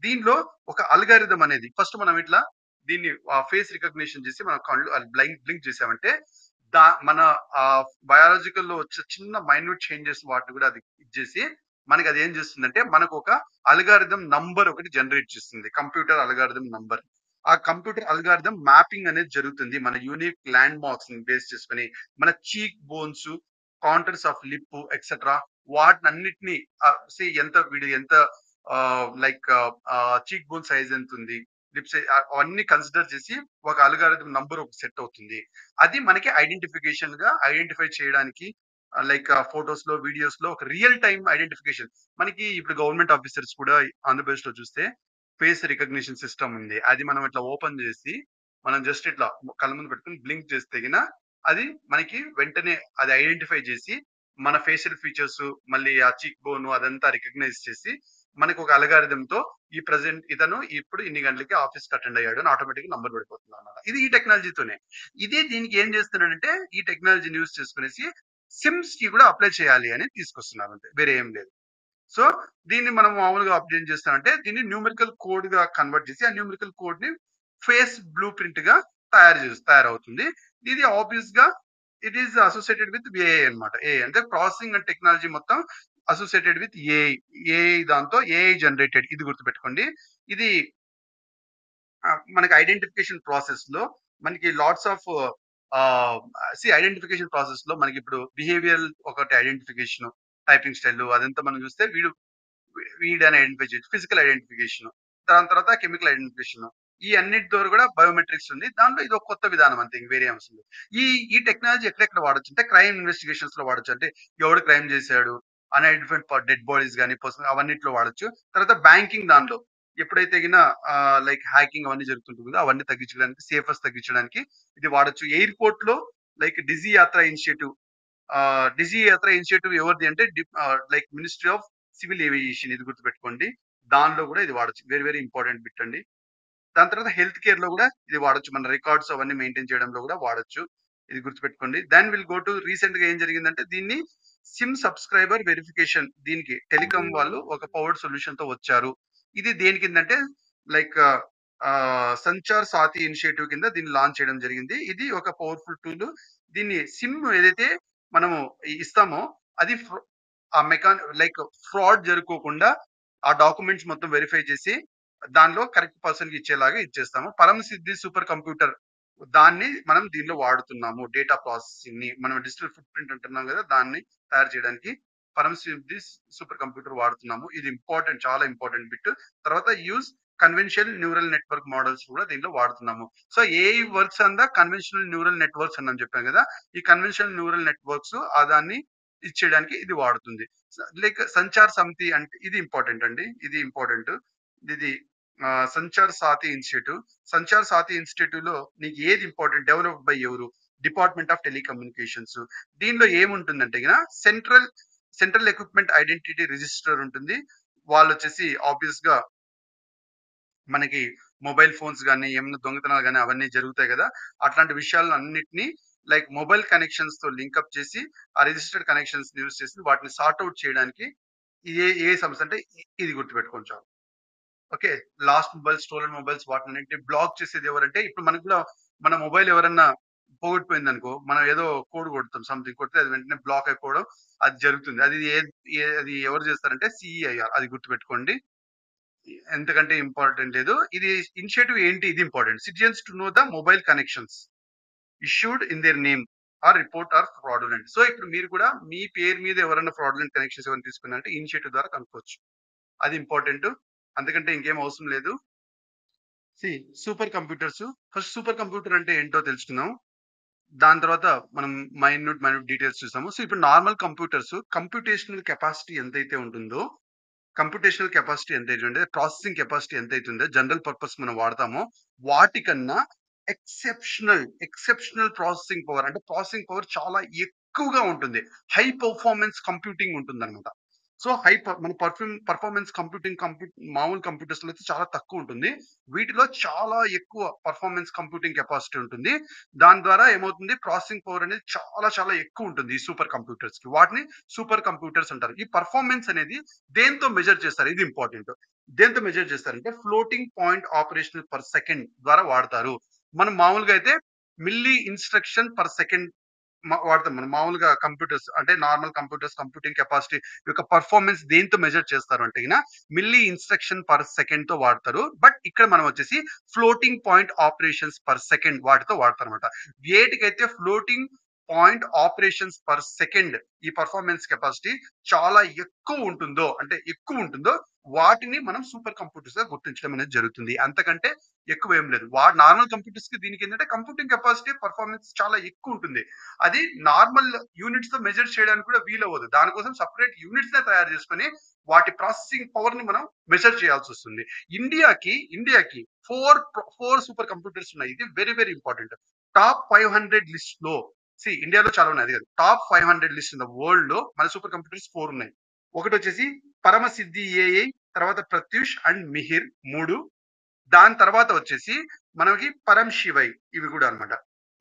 దీనిలో ఒక అల్గారిథం అనేది ఫస్ట్ మనం ఇట్లా దీన్ని ఫేస్ రికగ్నిషన్ చేసి మన కళ్ళు బ్లింక్ చేసామంటే మన బయాలజికల్ లో వచ్చే చిన్న మైన్యూట్ చేంజెస్ వాటిని కూడా అది ఇచ్చేసి మనకి అది ఏం చేస్తుందంటే మనకు ఒక అల్గారిథం నంబర్ ఒకటి జనరేట్ చేస్తుంది. Computer algorithm number. ఆ కంప్యూటర్ అల్గారిథం మ్యాపింగ్ అనేది జరుగుతుంది మన యూనిక్ ల్యాండ్ మార్క్స్ ని బేస్ చేసుకుని, మన చీక్ బోన్స్, కాంటర్స్ ఆఫ్ లిప్ ఎక్సెట్రా వాటినన్నిటిని ఎంత లైక్ చీక్ బోన్ సైజ్ ఎంత ఉంది, లిప్ సైజ్ అవన్నీ కన్సిడర్ చేసి ఒక అల్గారిథం నంబర్ ఒక సెట్ అవుతుంది. అది మనకి ఐడెంటిఫై చేయడానికి లైక్ ఫొటోస్ లో వీడియోస్ లో ఒక రియల్ టైమ్ ఐడెంటిఫికేషన్. మనకి ఇప్పుడు గవర్నమెంట్ ఆఫీసర్స్ కూడా ఆంధ్రప్రదేశ్ లో చూస్తే ఫేస్ రికగ్నిషన్ సిస్టమ్ ఉంది. అది మనం ఇట్లా ఓపెన్ చేసి మనం జస్ట్ ఇట్లా కళ్ళ ముందు పెట్టుకుని బ్లింక్ చేస్తే గిన అది మనకి వెంటనే అది ఐడెంటిఫై చేసి మన ఫేషియల్ ఫీచర్స్ మళ్ళీ ఆ చీక్ బోన్ అదంతా రికగ్నైజ్ చేసి మనకి ఒక అల్గారిథం తో ఈ ప్రెసెంట్ ఇతను ఇప్పుడు ఇన్ని గంటలకి ఆఫీస్ కి అటెండ్ అయ్యాడు అని ఆటోమేటిక్ నంబర్ పడిపోతుంది అన్నమాట. ఇది ఈ టెక్నాలజీతోనే. ఇదే దీనికి ఏం చేస్తున్నాడంటే ఈ టెక్నాలజీని యూజ్ చేసుకునేసి సిమ్స్ కి కూడా అప్లై చేయాలి అని తీసుకొస్తున్నారు అంతే, వేరే ఏం లేదు. సో దీన్ని మనం మామూలుగా అప్డేట్ చేస్తామంటే దీన్ని న్యూమరికల్ కోడ్ గా కన్వర్ట్ చేసి ఆ న్యూమరికల్ కోడ్ ని ఫేస్ బ్లూ ప్రింట్ గా తయారవుతుంది. ఇది ఆబ్వియస్ గా it is associated with AI అనమాట. ఏ అంటే ప్రాసెసింగ్ అండ్ టెక్నాలజీ మొత్తం అసోసియేటెడ్ విత్ ఏఐ. దాంతో ఏఐ జనరేటెడ్. ఇది గుర్తుపెట్టుకోండి. ఇది మనకి ఐడెంటిఫికేషన్ ప్రాసెస్‌లో మనకి లాట్స్ ఆఫ్ ఆహ్, ఐడెంటిఫికేషన్ ప్రాసెస్‌లో మనకిప్పుడు బిహేవియరల్ ఒకటి ఐడెంటిఫికేషన్, టైపింగ్ స్టైల్ అదంతా మనం చూస్తే వీడని ఐడెంటిఫై చేయొచ్చు. Physical identification. దాని తర్వాత కెమికల్ ఐడెంటిఫికేషన్. ఈ అన్నిటి ద్వారా కూడా బయోమెట్రిక్స్ ఉంది. దాంట్లో ఇది ఒక కొత్త విధానం అంతే. ఇంక వేరే ఏం అవసరం లేదు. ఈ ఈ టెక్నాలజీ ఎక్కడెక్కడ వాడొచ్చు అంటే క్రైమ్ ఇన్వెస్టిగేషన్స్‌లో వాడొచ్చు. అంటే ఎవడు క్రైమ్ చేశాడు, అన్‌ఐడెంటిఫైడ్ డెడ్ బాడీస్ గాని, అవన్నిట్లో వాడొచ్చు. తర్వాత బ్యాంకింగ్ దానిలో ఎప్పుడైతే గిన లైక్ హ్యాకింగ్ అవన్నీ జరుగుతుంటుందో అవన్నీ తగ్గించడానికి, సేఫర్స్ తగ్గించడానికి ఇది వాడొచ్చు. ఎయిర్‌పోర్ట్‌లో లైక్ డిజీ యాత్ర ఇనిషియేటివ్ డిజీ యాత్ర ఇనిషియేటివ్ ఎవరిది అంటే like ministry of civil aviation ఇది గుర్తుపెట్టుకోండి. దానిలో కూడా ఇది వాడొచ్చు. వెరీ వెరీ ఇంపార్టెంట్ బిట్ అండి. దాని తర్వాత హెల్త్ కేర్‌లో గూడా ఇది వాడొచ్చు. మన రికార్డ్స్ అవన్నీ మెయింటైన్ చేయడంలో గూడా వాడొచ్చు. ఇది గుర్తుపెట్టుకోండి. దెన్ విల్ గో టు రీసెంట్‌గా ఏం జరిగిందంటే దీన్ని సిమ్ సబ్‌స్క్రైబర్ వెరిఫికేషన్ దీనికి టెలికాం వాళ్ళు ఒక పవర్డ్ సొల్యూషన్‌తో వచ్చారు. ఇది దేని కిందంటే లైక్ సంచార్ సాతి ఇనిషియేటివ్ కింద దీన్ని లాంచ్ చేయడం జరిగింది. ఇది ఒక పవర్‌ఫుల్ టూల్. దీన్ని సిమ్ ఏదైతే మనము ఇస్తామో అది ఆ లైక్ ఫ్రాడ్ జరుక్కోకుండా ఆ డాక్యుమెంట్స్ మొత్తం వెరిఫై చేసి దానిలో కరెక్ట్ పర్సన్‌కి ఇచ్చేలాగా ఇచ్చేస్తాము. పరమ సిద్ధి సూపర్ కంప్యూటర్ దాన్ని మనం దీనిలో వాడుతున్నాము. డేటా ప్రాసెసింగ్‌ని మనం డిజిటల్ ఫుట్ ప్రింట్ అంటున్నాం గదా! దాన్ని తయారు చేయడానికి పరమ సిద్ధి సూపర్ కంప్యూటర్ వాడుతున్నాము. ఇది ఇంపార్టెంట్ చాలా ఇంపార్టెంట్ బిట్. తర్వాత కన్వెన్షనల్ న్యూరల్ నెట్వర్క్ మోడల్స్ కూడా దీనిలో వాడుతున్నాము. So AI works on the conventional neural networks అని చెప్పాను గదా! ఈ కన్వెన్షనల్ న్యూరల్ నెట్వర్క్స్ దాన్ని ఇచ్చేయడానికి ఇది వాడుతుంది. లైక్ సంచార్ సమితి అంటే ఇది ఇంపార్టెంట్ అండి. ఇది ఇంపార్టెంట్. ఇది సంచార్ సాతి ఇనిషియేటివ్. సంచార్ సాతి ఇనిషియేటివ్‌లో నీకు ఏది ఇంపార్టెంట్ డెవలప్డ్ బై ఎవరు? Department of telecommunications. దీనిలో ఏముంటుందంటే సెంట్రల్ ఎక్విప్‌మెంట్ ఐడెంటిటీ రిజిస్టర్ ఉంటుంది. వాళ్ళొచ్చేసి ఆబ్వియస్‌గా మనకి మొబైల్ ఫోన్స్ గాని, ఏమన్నా దొంగతనాలు గాని అవన్నీ జరుగుతాయి గదా! అట్లాంటి విషయాలన్నిటిని లైక్ మొబైల్ కనెక్షన్స్‌తో లింకప్ చేసి, ఆ రిజిస్టర్డ్ కనెక్షన్స్‌ని యూజ్ చేసి వాటిని సార్ట్ ఔట్ చేయడానికి ఏ సంస్థ అంటే ఇది గుర్తుపెట్టుకోండి చాలు. Okay. Lost mobiles, stolen mobiles వాటినన్నిటిని బ్లాక్ చేసేది ఎవరంటే, ఇప్పుడు మనకు కూడా మన మొబైల్ ఎవరన్నా పోగొట్టుపోయిందనుకో, మనం ఏదో కోడ్ కొడతాం. సంథింగ్ కొడితే అది వెంటనే బ్లాక్ అయిపోవడం అది జరుగుతుంది. అది ఎవరు చేస్తారంటే సీఈఐఆర్ అది గుర్తుపెట్టుకోండి. ఎంతకంటే ఇంపార్టెంట్ లేదు. ఇది ఇనిషియేటివ్ ఏంటి? ఇది important. Citizens to know the mobile connections issued in their name report are fraudulent. So, ఇప్పుడు మీరు కూడా మీ పేరు మీద ఎవరైనా ఫ్రాడులెంట్ కనెక్షన్స్ ఏమైనా తీసుకున్నారంటే ఇనిషియేటివ్ ద్వారా కనుక్కోవచ్చు. అది ఇంపార్టెంట్. అంతకంటే ఇంకేం అవసరం లేదు. See super computers first super computer అంటే ఏంటో తెలుసుకుందాం. దాని తర్వాత మనం మైన్యూట్ డీటెయిల్స్ చూసాము. సో, ఇప్పుడు నార్మల్ కంప్యూటర్స్ కంప్యూటేషనల్ కెపాసిటీ ఎంతైతే ఉంటుందో, ప్రాసెసింగ్ కెపాసిటీ ఎంతైతుందో జనరల్ పర్పస్ మనం వాడతామో, వాటికన్నా ఎక్సెప్షనల్ ప్రాసెసింగ్ పవర్ అంటే ప్రాసెసింగ్ పవర్ చాలా ఎక్కువగా ఉంటుంది. హై పెర్ఫార్మన్స్ కంప్యూటింగ్ ఉంటుందన్నమాట. సో, మన పెర్ఫార్మన్స్ మామూలు కంప్యూటర్స్‌లో అయితే చాలా తక్కువుంటుంది. వీటిలో చాలా ఎక్కువ పెర్ఫార్మన్స్ కంప్యూటింగ్ కెపాసిటీ ఉంటుంది. దాని ద్వారా ఏమవుతుంది ప్రాసెసింగ్ పవర్ అనేది చాలా చాలా ఎక్కువుంటుంది ఈ సూపర్ కంప్యూటర్స్‌కి. వాటిని సూపర్ కంప్యూటర్స్ అంటారు. ఈ పెర్ఫార్మన్స్ అనేది దేనితో మెజర్ చేస్తారు? ఇది ఇంపార్టెంట్. దేనితో మెజర్ చేస్తారంటే floating point operational per second ద్వారా వాడతారు. మనం మామూలుగా అయితే మిల్లీ ఇన్‌స్ట్రక్షన్ పర్ సెకండ్ వాడతాం. మనం మామూలుగా కంప్యూటర్స్ అంటే నార్మల్ కంప్యూటర్స్ కంప్యూటింగ్ కెపాసిటీ యొక్క పెర్ఫార్మన్స్ దేనితో మెజర్ చేస్తారు అంటే గిన మిల్లీ ఇన్‌స్ట్రక్షన్ పర్ సెకండ్‌తో వాడతారు. బట్ ఇక్కడ మనం వచ్చేసి floating point operations per second వాటితో వాడతారన్నమాట. వేటికైతే floating point operations per second ఈ పెర్ఫార్మన్స్ కెపాసిటీ చాలా ఎక్కువ ఉంటుందో వాటిని మనం సూపర్ కంప్యూటర్స్‌గా గుర్తించడం అనేది జరుగుతుంది. అంతకంటే ఎక్కువ ఏం లేదు. నార్మల్ కంప్యూటర్స్‌కి దీనికేంటంటే కంప్యూటింగ్ కెపాసిటీ పెర్ఫార్మన్స్ చాలా ఎక్కువుంటుంది. అది నార్మల్ యూనిట్స్‌తో మెజర్ చేయడానికి కూడా వీలవ్వదు. దానికోసం సెపరేట్ యూనిట్స్‌నే తయారు చేసుకొని, వాటి ప్రాసెసింగ్ పవర్‌ని మనం మెజర్ చేయాల్సొస్తుంది. ఇండియాకి 4 సూపర్ కంప్యూటర్స్ ఉన్నాయి. ఇది వెరీ వెరీ ఇంపార్టెంట్. టాప్ 500 లిస్ట్‌లో ఇండియాలో చాలా ఉన్నాయి. అది కాదు. టాప్ 500 లిస్ట్ ఇన్ ద వరల్డ్‌లో మన సూపర్ కంప్యూటర్స్ 4 ఉన్నాయి. ఒకటొచ్చేసి పరమసిద్ధి ఏఐ, తర్వాత ప్రత్యూష్ అండ్ మిహిర్ 3. దాని తర్వాత వచ్చేసి మనకి పరం శివై ఇవి కూడా అన్నమాట.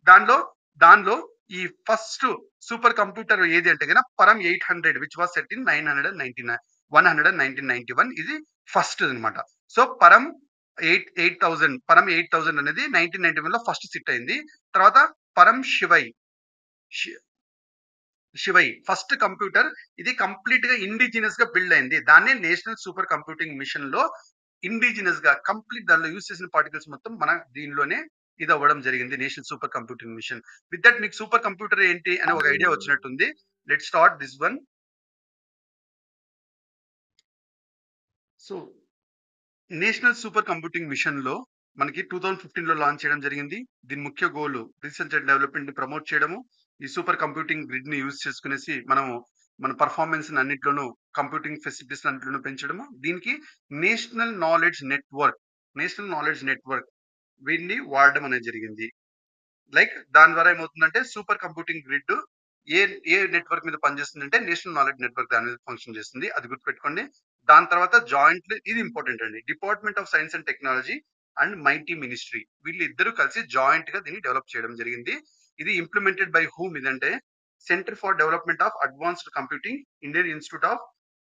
దానిలో దానిలో ఈ ఫస్ట్ సూపర్ కంప్యూటర్ ఏది అంటే గన పరం 800 విచ్ వాస్ సెట్ ఇన్ 1991 ఇది ఫస్ట్ అన్నమాట. సో పరం 8000 అనేది 1991లో ఫస్ట్ సెట్ అయింది. తర్వాత పరం శి శివై ఫస్ట్ కంప్యూటర్ ఇది కంప్లీట్‌గా ఇండిజినస్‌గా బిల్డ్ అయింది. దాన్నే నేషనల్ సూపర్ కంప్యూటింగ్ మిషన్‌లో ఇండిజినస్ గా కంప్లీట్ దానిలో యూజ్ చేసిన పార్టికల్స్ మొత్తం మన దీనిలోనే ఇది అవ్వడం జరిగింది national super computing machine. With that మీకు సూపర్ కంప్యూటర్ ఏంటి అని ఒక ఐడియా వచ్చినట్టుంది. Let start this one. So national super computing machine లో మనకి 2015లో లాంచ్ చేయడం జరిగింది. దీని ముఖ్య గోల్ రీసెర్చ్ అండ్ డెవలప్మెంట్ ని ప్రమోట్ చేయడము. ఈ సూపర్ కంప్యూటింగ్ గ్రిడ్ ని యూజ్ చేసుకునేసి మనము మన పర్ఫార్మెన్స్ అన్నింటిలోనూ కంప్యూటింగ్ ఫెసిలిటీస్ అన్నింటిలోనూ పెంచడము. దీనికి నేషనల్ నాలెడ్జ్ నెట్వర్క్ వీటిని వాడడం అనేది జరిగింది. లైక్ దాని ద్వారా ఏమవుతుందంటే సూపర్ కంప్యూటింగ్ గ్రిడ్ ఏ ఏ నెట్వర్క్ మీద పనిచేస్తుందంటే నేషనల్ నాలెడ్జ్ నెట్వర్క్ దాని మీద ఫంక్షన్ చేస్తుంది. అది గుర్తుపెట్టుకోండి. దాని తర్వాత జాయింట్ ఇది ఇంపార్టెంట్ అండి. Department of science and technology and mighty ministry వీళ్ళిద్దరూ కలిసి జాయింట్ గా దీన్ని డెవలప్ చేయడం జరిగింది. ఇది ఇంప్లిమెంటెడ్ బై హూమ్ ఇదంటే centre for development of advanced computing, Indian institute of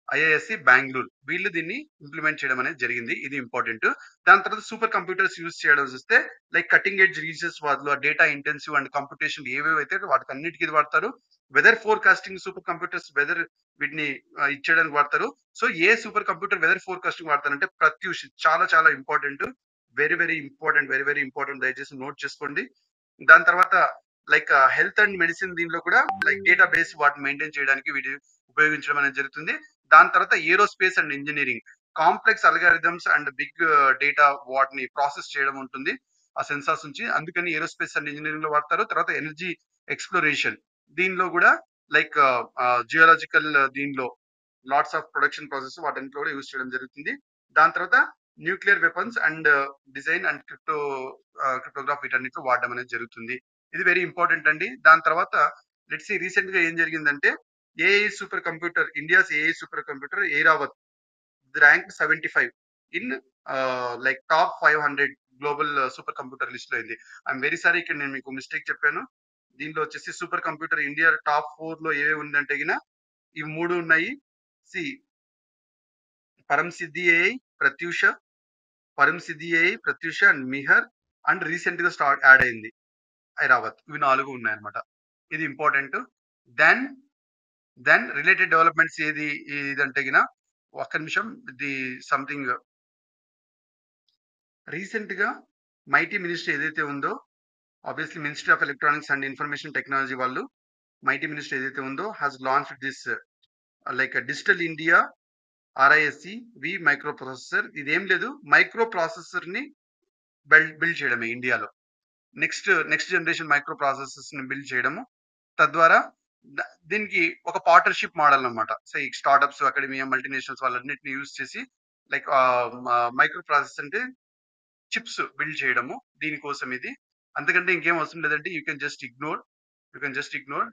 IISc Bengaluru వీళ్ళు దీన్ని ఇంప్లిమెంట్ చేయడం అనేది జరిగింది. ఇది ఇంపార్టెంట్. దాని తర్వాత సూపర్ కంప్యూటర్స్ యూజ్ చేయడం చూస్తే లైక్ కటింగ్ ఎడ్జ్ రీసెర్చ్ వాళ్ళు డేటా ఇంటెన్సివ్ అండ్ కంప్యూటేషన్ ఏవేవైతే వాటికి అన్నిటికీ ఇది వాడతారు. Weather forecasting super computers weather వీటిని ఇచ్చేయడానికి వాడతారు. సో ఏ సూపర్ కంప్యూటర్ వెదర్ ఫోర్కాస్టింగ్ వాడతారంటే ప్రత్యూష్ చాలా చాలా ఇంపార్టెంట్. వెరీ వెరీ ఇంపార్టెంట్ దయచేసి నోట్ చేసుకోండి. దాని తర్వాత లైక్ హెల్త్ అండ్ మెడిసిన్ దీనిలో కూడా లైక్ డేటా బేస్ వాటిని మెయింటైన్ చేయడానికి వీటి ఉపయోగించడం అనేది జరుగుతుంది. దాని తర్వాత aerospace and engineering complex algorithms and big data వాటిని ప్రాసెస్ చేయడం ఉంటుంది ఆ సెన్సార్స్ నుంచి. అందుకని ఏరోస్పేస్ అండ్ ఇంజనీరింగ్ లో వాడతారు. తర్వాత ఎనర్జీ ఎక్స్ప్లోరేషన్ దీనిలో కూడా లైక్ జియోలాజికల్ దీనిలో లాట్స్ ఆఫ్ ప్రొడక్షన్ ప్రాసెస్ వాటన్నిటిలో కూడా యూజ్ చేయడం జరుగుతుంది. దాని తర్వాత nuclear weapons and design and cryptograph వీటన్నిటిలో వాడడం అనేది జరుగుతుంది. ఇది వెరీ ఇంపార్టెంట్ అండి. దాని తర్వాత లెట్స్ సీ రీసెంట్ గా ఏం జరిగిందంటే AI super computer India's AI super computer Airawat rank 75 in like top 500 global super computer list లో అయింది. ఐఎమ్ వెరీ సారీ ఇక్కడ నేను మీకు మిస్టేక్ చెప్పాను. దీనిలో వచ్చేసి సూపర్ కంప్యూటర్ ఇండియా టాప్ 4 లో ఏవే ఉందంటే గిన ఇవి 3 ఉన్నాయి. See Param Siddhi AI Pratyush and Mihir and recent గా స్టార్ట్ యాడ్ అయింది ఐరావత్. ఇవి 4 ఉన్నాయన్నమాట. ఇది ఇంపార్టెంట్. దెన్ రిలేటెడ్ డెవలప్మెంట్స్ ఏది ఇదంటే గిన ఒక్క నిమిషం ఇది సంథింగ్ రీసెంట్ గా మైటీ మినిస్ట్రీ ఏదైతే ఉందో obviously ministry of electronics and information technology వాళ్ళు మైటీ మినిస్ట్రీ ఏదైతే ఉందో has launch this like digital India RISC V micro processor. ఇదేం లేదు మైక్రో ప్రాసెసర్ ని బిల్డ్ చేయడమే ఇండియాలో. నెక్స్ట్ జనరేషన్ మైక్రో ప్రాసెసర్స్ ని బిల్డ్ చేయడము. తద్వారా దీనికి ఒక పార్ట్నర్షిప్ మోడల్ అనమాట. సో ఈ స్టార్ట్అప్స్ అకాడమియా మల్టీనేషనల్స్ వాళ్ళన్నిటిని యూజ్ చేసి లైక్ మైక్రో ప్రాసెస్ అంటే చిప్స్ బిల్డ్ చేయడము దీనికోసం ఇది. అంతకంటే ఇంకేం అవసరం లేదంటే you can just ignore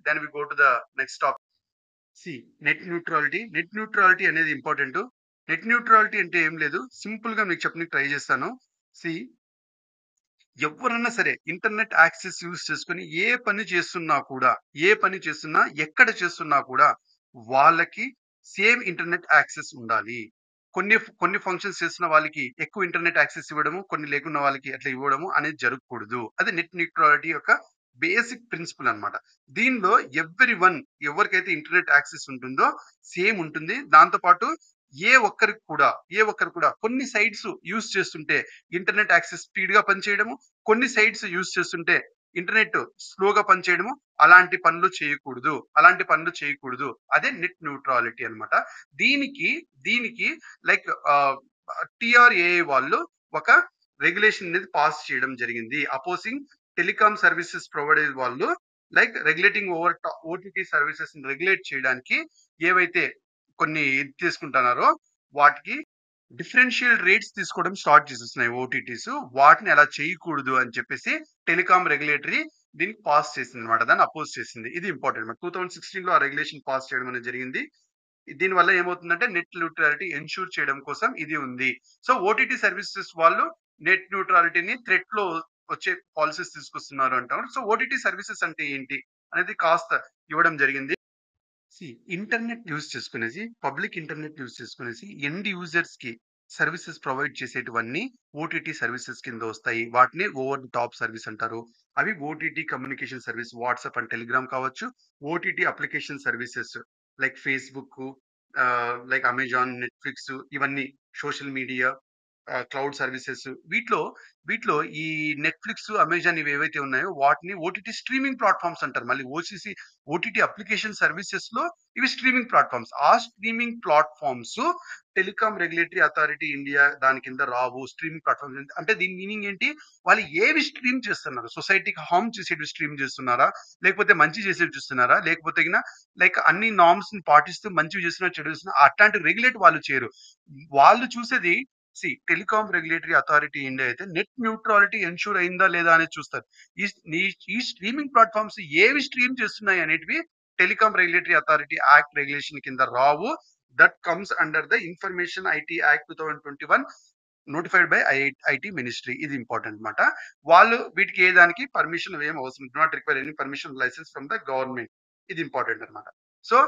then we go to the next topic. See net neutrality అనేది ఇంపార్టెంట్. నెట్ న్యూట్రాలిటీ అంటే ఏం లేదు, సింపుల్ గా మీకు చెప్పడానికి ట్రై చేస్తాను. సి ఎవరన్నా సరే ఇంటర్నెట్ యాక్సెస్ యూజ్ చేసుకొని ఏ పని చేస్తున్నా ఎక్కడ చేస్తున్నా కూడా వాళ్ళకి సేమ్ ఇంటర్నెట్ యాక్సెస్ ఉండాలి. కొన్ని ఫంక్షన్స్ చేస్తున్న వాళ్ళకి ఎక్కువ ఇంటర్నెట్ యాక్సెస్ ఇవ్వడము, కొన్ని లేకున్న వాళ్ళకి అట్లా ఇవ్వడము అనేది జరగకూడదు. అది నెట్ న్యూట్రాలిటీ యొక్క బేసిక్ ప్రిన్సిపల్ అన్నమాట. దీనిలో ఎవరికైతే ఇంటర్నెట్ యాక్సెస్ ఉంటుందో సేమ్ ఉంటుంది. దాంతో పాటు ఏ ఒక్కరికి కూడా కొన్ని సైట్స్ యూజ్ చేస్తుంటే ఇంటర్నెట్ యాక్సెస్ స్పీడ్ గా పనిచేయడము, కొన్ని సైట్స్ యూజ్ చేస్తుంటే ఇంటర్నెట్ స్లోగా పనిచేయడము అలాంటి పనులు చేయకూడదు. అదే నెట్ న్యూట్రాలిటీ అన్నమాట. దీనికి లైక్ టిఆర్ఏఐ వాళ్ళు ఒక రెగ్యులేషన్ అనేది పాస్ చేయడం జరిగింది. అపోజింగ్ టెలికాం సర్వీసెస్ ప్రొవైడర్ వాళ్ళు like regulating over OTT services regulate చేయడానికి ఏవైతే కొన్ని ఇది తీసుకుంటున్నారో వాటికి డిఫరెన్షియల్ రేట్స్ తీసుకోవడం స్టార్ట్ చేసేస్తున్నాయి ఓటీటీస్. వాటిని అలా చేయకూడదు అని చెప్పేసి టెలికాం రెగ్యులేటరీ దీనికి పాస్ చేసింది అనమాట. దాన్ని అపోజ్ చేసింది. ఇది ఇంపార్టెంట్. 2016 లో ఆ రెగ్యులేషన్ పాస్ చేయడం అనేది జరిగింది. దీని వల్ల ఏమవుతుందంటే నెట్ న్యూట్రాలిటీ ఎన్షూర్ చేయడం కోసం ఇది ఉంది. సో ఓటీటీ సర్వీసెస్ వాళ్ళు నెట్ న్యూట్రాలిటీని థ్రెట్ లో వచ్చే పాలసీస్ తీసుకొస్తున్నారు అంటారు. సో ఓటీటీ సర్వీసెస్ అంటే ఏంటి అనేది కాస్త ఇవ్వడం జరిగింది. పబ్లిక్ ఇంటర్నెట్ యూజ్ చేసుకునేసి ఎండ్ యూజర్స్ కి సర్వీసెస్ ప్రొవైడ్ చేసేటివన్నీ ఓటీటీ సర్వీసెస్ కింద వస్తాయి. వాటిని ఓవర్ ది టాప్ సర్వీస్ అంటారు. అవి OTT communication service WhatsApp and Telegram కావచ్చు, OTT application services like Facebook, like Amazon, Netflix, ఇవన్నీ సోషల్ మీడియా క్లౌడ్ సర్వీసెస్ వీటిలో వీటిలో ఈ నెట్‌ఫ్లిక్స్, అమెజాన్ ఇవేవైతే ఉన్నాయో వాటిని ఓటీటీ స్ట్రీమింగ్ ప్లాట్‌ఫార్మ్స్ అంటారు. మళ్ళీ ఓటీటీ అప్లికేషన్ సర్వీసెస్‌లో ఇవి స్ట్రీమింగ్ ప్లాట్‌ఫార్మ్స్. ఆ streaming platforms telecom regulatory authority India దాని కింద రావు. స్ట్రీమింగ్ ప్లాట్‌ఫార్మ్స్ అంటే దీని మీనింగ్ ఏంటి? వాళ్ళు ఏవి స్ట్రీమ్ చేస్తున్నారు? సొసైటీకి హార్మ్ చేసేటివి స్ట్రీమ్ చేస్తున్నారా? లేకపోతే మంచి చేసేవి చూస్తున్నారా? లేకపోతే లైక్ అన్ని నార్మ్స్‌ని పాటిస్తూ మంచివి చేస్తున్నా, చెడు చేస్తున్నా అట్లాంటి రెగ్యులేట్ వాళ్ళు చేయరు. వాళ్ళు చూసేది టెలికాం రెగ్యులేటరీ అథారిటీ ఇండియా అయితే నెట్ న్యూట్రాలిటీ ఎన్‌ష్యూర్ అయిందా లేదా అనేది చూస్తారు. ఈ నీ ఈ స్ట్రీమింగ్ ప్లాట్‌ఫార్మ్స్ ఏవి స్ట్రీమ్ చేస్తున్నాయి అనేటివి telecom regulatory authority act regulation కింద రావు. That comes under the information IT act 2021 notified by IT ministry. ఇది ఇంపార్టెంట్ మాట. వాళ్ళు వీటికి ఏ దానికి పర్మిషన్ ఏం అవసరం. Do not require any permission licence from the government. ఇది ఇంపార్టెంట్ అన్నమాట. సో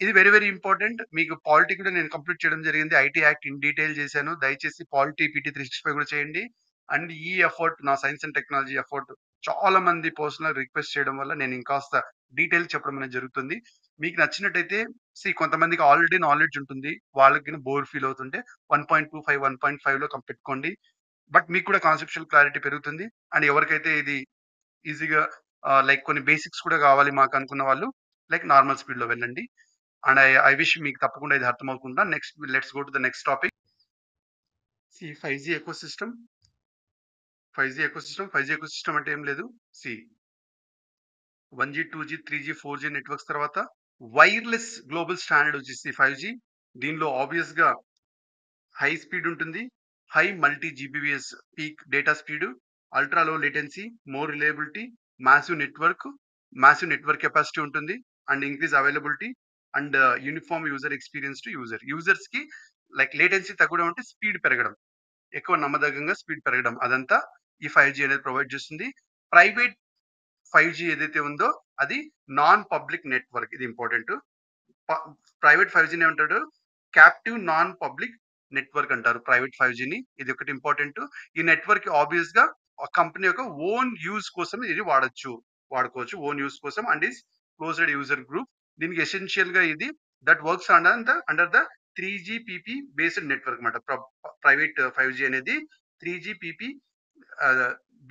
ఇది వెరీ వెరీ ఇంపార్టెంట్. మీకు పాలిటీ కూడా నేను కంప్లీట్ చేయడం జరిగింది. ఐటీ యాక్ట్ ఇన్ డీటెయిల్ చేశాను. దయచేసి పాలిటీ పీటీ 365 కూడా చేయండి. అండ్ ఈ ఎఫర్ట్ నా సైన్స్ అండ్ టెక్నాలజీ ఎఫర్ట్ చాలా మంది పర్సనల్ రిక్వెస్ట్ చేయడం వల్ల నేను ఇంకాస్త డీటెయిల్ చెప్పడం అనేది జరుగుతుంది. మీకు నచ్చినట్టయితే కొంతమందికి ఆల్రెడీ నాలెడ్జ్ ఉంటుంది. వాళ్ళకి బోర్ ఫీల్ అవుతుంటే 1.25, 1.5లో పెట్టుకోండి. బట్ మీకు కూడా కాన్సెప్చువల్ క్లారిటీ పెరుగుతుంది. అండ్ ఎవరికైతే ఇది ఈజీగా లైక్ కొన్ని బేసిక్స్ కూడా కావాలి మాకు అనుకున్న వాళ్ళు లైక్ నార్మల్ స్పీడ్‌లో వెళ్ళండి. అండ్ ఐ విష్ మీకు తప్పకుండా ఇది అర్థమవుతుందా. Next let's go to the next topic. 5జీ ఎకోసిస్టమ్. 5జీ ఎకోసిస్టమ్ అంటే ఏం లేదు. సి 1జీ, 2జీ, 3జీ, 4జీ నెట్వర్క్స్ తర్వాత వైర్‌లెస్ గ్లోబల్ స్టాండర్డ్ వచ్చేసి 5జీ. దీనిలో ఆబ్వియస్‌గా హై స్పీడ్ ఉంటుంది. High multi Gbps peak data speed, ultra low latency, more reliability, massive network capacity ఉంటుంది. And increase availability and uniform user experience to users కి లైక్ లేటెన్సీ తగ్గడం అంటే స్పీడ్ పెరగడం, ఎక్కువ నమ్మదగ్గంగా స్పీడ్ పెరగడం, అదంతా ఈ 5జీ అనేది ప్రొవైడ్ చేస్తుంది. ప్రైవేట్ 5జీ ఏదైతే ఉందో అది నాన్ పబ్లిక్ నెట్వర్క్. ఇది ఇంపార్టెంట్. ప్రైవేట్ 5జీని ఏమంటాడు? క్యాప్టివ్ నాన్ పబ్లిక్ నెట్వర్క్ అంటారు ప్రైవేట్ 5జీని. ఇది ఒకటి ఇంపార్టెంట్. ఈ నెట్వర్క్ ఆబ్వియస్ గా కంపెనీ యొక్క ఓన్ యూజ్ కోసం ఇది వాడుకోవచ్చు ఓన్ యూజ్ కోసం. And is closed user group. దీనికి ఎసెన్షియల్ గా ఇది that works under the 3GPP based network అన్నమాట. ప్రైవేట్ 5జీ అనేది 3GPP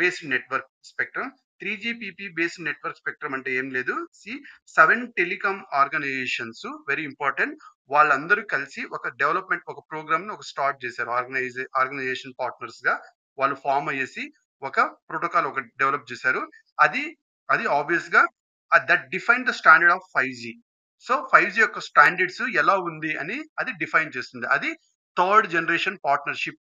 based network spectrum. 3GPP based network spectrum అంటే ఏం లేదు. 7 టెలికాం ఆర్గనైజేషన్స్ వెరీ ఇంపార్టెంట్. వాళ్ళందరూ కలిసి ఒక ప్రోగ్రామ్ ని స్టార్ట్ చేశారు. ఆర్గనైజేషన్ పార్ట్నర్స్ గా వాళ్ళు ఫామ్ అయ్యేసి ఒక ప్రోటోకాల్ డెవలప్ చేశారు. అది అది ఆబ్వియస్ గా that define the standard of 5జీ. సో 5జీ యొక్క స్టాండర్డ్స్ ఎలా ఉంది అని అది డిఫైన్ చేస్తుంది. అది థర్డ్ జనరేషన్ పార్ట్నర్షిప్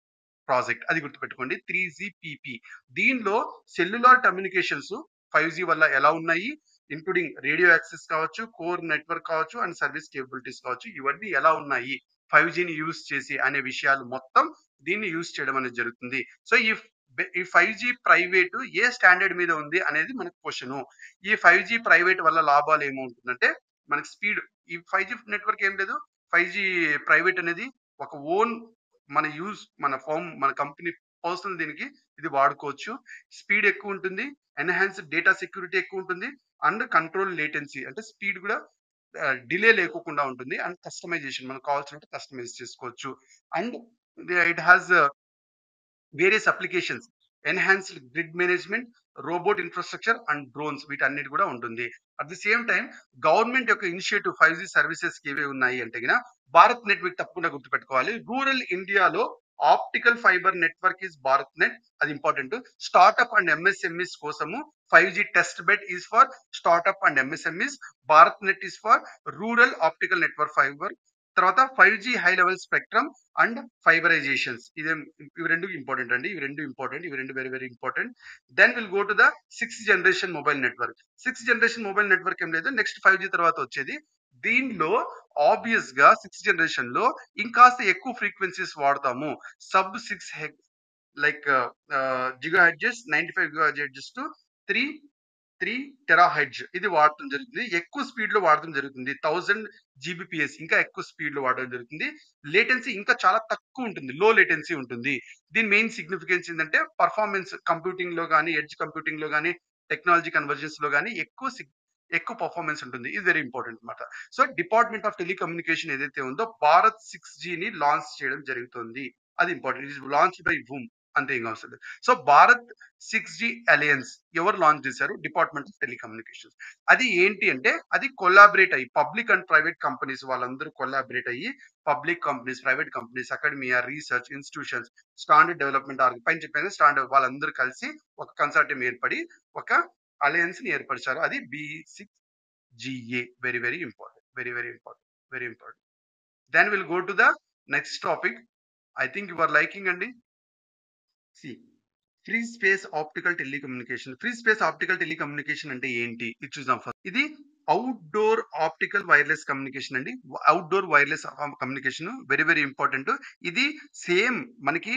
ప్రాజెక్ట్. అది గుర్తుపెట్టుకోండి. 3GPP. దీనిలో సెల్యులార్ కమ్యూనికేషన్స్ 5జీ వల్ల ఎలా ఉన్నాయి, ఇంక్లూడింగ్ రేడియో యాక్సెస్ కావచ్చు, కోర్ నెట్వర్క్ కావచ్చు, అండ్ సర్వీస్ కేపబిలిటీస్ కావచ్చు, ఇవన్నీ ఎలా ఉన్నాయి 5జీని యూజ్ చేసి అనే విషయాలు మొత్తం దీన్ని యూజ్ చేయడం అనేది జరుగుతుంది. సో ఈ 5జీ ప్రైవేట్ ఏ స్టాండర్డ్ మీద ఉంది అనేది మనకు క్వశ్చన్. ఈ 5జీ ప్రైవేట్ వల్ల లాభాలు ఏమవుతుందంటే మనకి స్పీడ్. ఈ 5జీ నెట్వర్క్ ఏం లేదు. 5జీ ప్రైవేట్ అనేది ఒక ఓన్ మన కంపెనీ పర్సనల్ దీనికి ఇది వాడుకోవచ్చు. స్పీడ్ ఎక్కువ ఉంటుంది. ఎన్హాన్స్డ్ డేటా సెక్యూరిటీ ఎక్కువ ఉంటుంది. అండ్ కంట్రోల్ లేటెన్సీ అంటే స్పీడ్ కూడా డిలే లేకోకుండా ఉంటుంది. అండ్ కస్టమైజేషన్ మనకు కావాల్సినట్టు కస్టమైజ్ చేసుకోవచ్చు. And it has various applications, enhanced grid management, robot infrastructure and drones వీటన్నిటి కూడా ఉంటుంది. At the same time government యొక్క ఇనిషియేటివ్ 5జీ సర్వీసెస్ కి ఏవే ఉన్నాయి అంటే భారత్ నెట్ వీటి తప్పకుండా గుర్తుపెట్టుకోవాలి. రూరల్ ఇండియాలో optical fibre network is Bharat net. అది ఇంపార్టెంట్. స్టార్ట్అప్ అండ్ ఎంఎస్ఎంఈస్ కోసము 5జీ test bed is for startup and MSMEs. Bharat net is for rural optical network fibre. తర్వాత 5జీ high level spectrum and fibreisations. ఇవి రెండు ఇంపార్టెంట్ అండి. ఇవి రెండు very very important. Then will go to the 6th generation mobile network. 6th generation mobile network ఏం లేదు, next 5జీ తర్వాత వచ్చేది. దీనిలో ఆబ్వియస్ గా 6th జనరేషన్ లో ఇంకాస్త ఎక్కువ ఫ్రీక్వెన్సీస్ వాడతాము. Sub 6 like జిగా hedges, 95 giga hedges to 3 టెరాహెడ్జ్ ఇది వాడటం జరుగుతుంది. ఎక్కువ స్పీడ్ లో వాడటం జరుగుతుంది. 1000 జీబీపీఎస్ ఇంకా ఎక్కువ స్పీడ్ లో వాడడం జరుగుతుంది. లేటెన్సీ ఇంకా చాలా తక్కువ ఉంటుంది. లో లేటెన్సీ ఉంటుంది. దీని మెయిన్ సిగ్నిఫికెన్స్ ఏంటంటే పర్ఫార్మెన్స్ కంప్యూటింగ్ లో కానీ, ఎడ్జ్ కంప్యూటింగ్ లో కానీ, టెక్నాలజీ కన్వర్జెన్స్ లో కానీ ఎక్కువ పర్ఫార్మెన్స్ ఉంటుంది. ఇది వెరీ ఇంపార్టెంట్ అనమాట. సో డిపార్ట్మెంట్ ఆఫ్ టెలికమ్యూనికేషన్ ఏదైతే ఉందో భారత్ 6Gని లాంచ్ చేయడం జరుగుతుంది. అది important. It is launched by um అంతే ఏం అవసరం లేదు. సో భారత్ 6G అలయన్స్ ఎవరు లాంచ్ చేశారు? Department of telecommunications. అది ఏంటి అంటే అది కొలాబరేట్ అయ్యి పబ్లిక్ అండ్ ప్రైవేట్ కంపెనీస్ వాళ్ళందరూ కొలాబరేట్ అయ్యి public companies, private companies, academia, research institutions, standard development పైన చెప్పాను స్టాండర్డ్ వాళ్ళందరూ కలిసి ఒక కన్సార్టియం ఏర్పడి ఒక అలయన్స్ ని ఏర్పరిచారు. అది B6GA. Very very important. Very very important. Very important. Then we'll go to the next topic. I think you are liking అండి. See, free space optical telecommunication. Free space optical telecommunication అంటే ఏంటి? ఇది చూద్దాం first. ఇది outdoor optical wireless communication అండి. Outdoor wireless communication very very important. ఇది same మనకి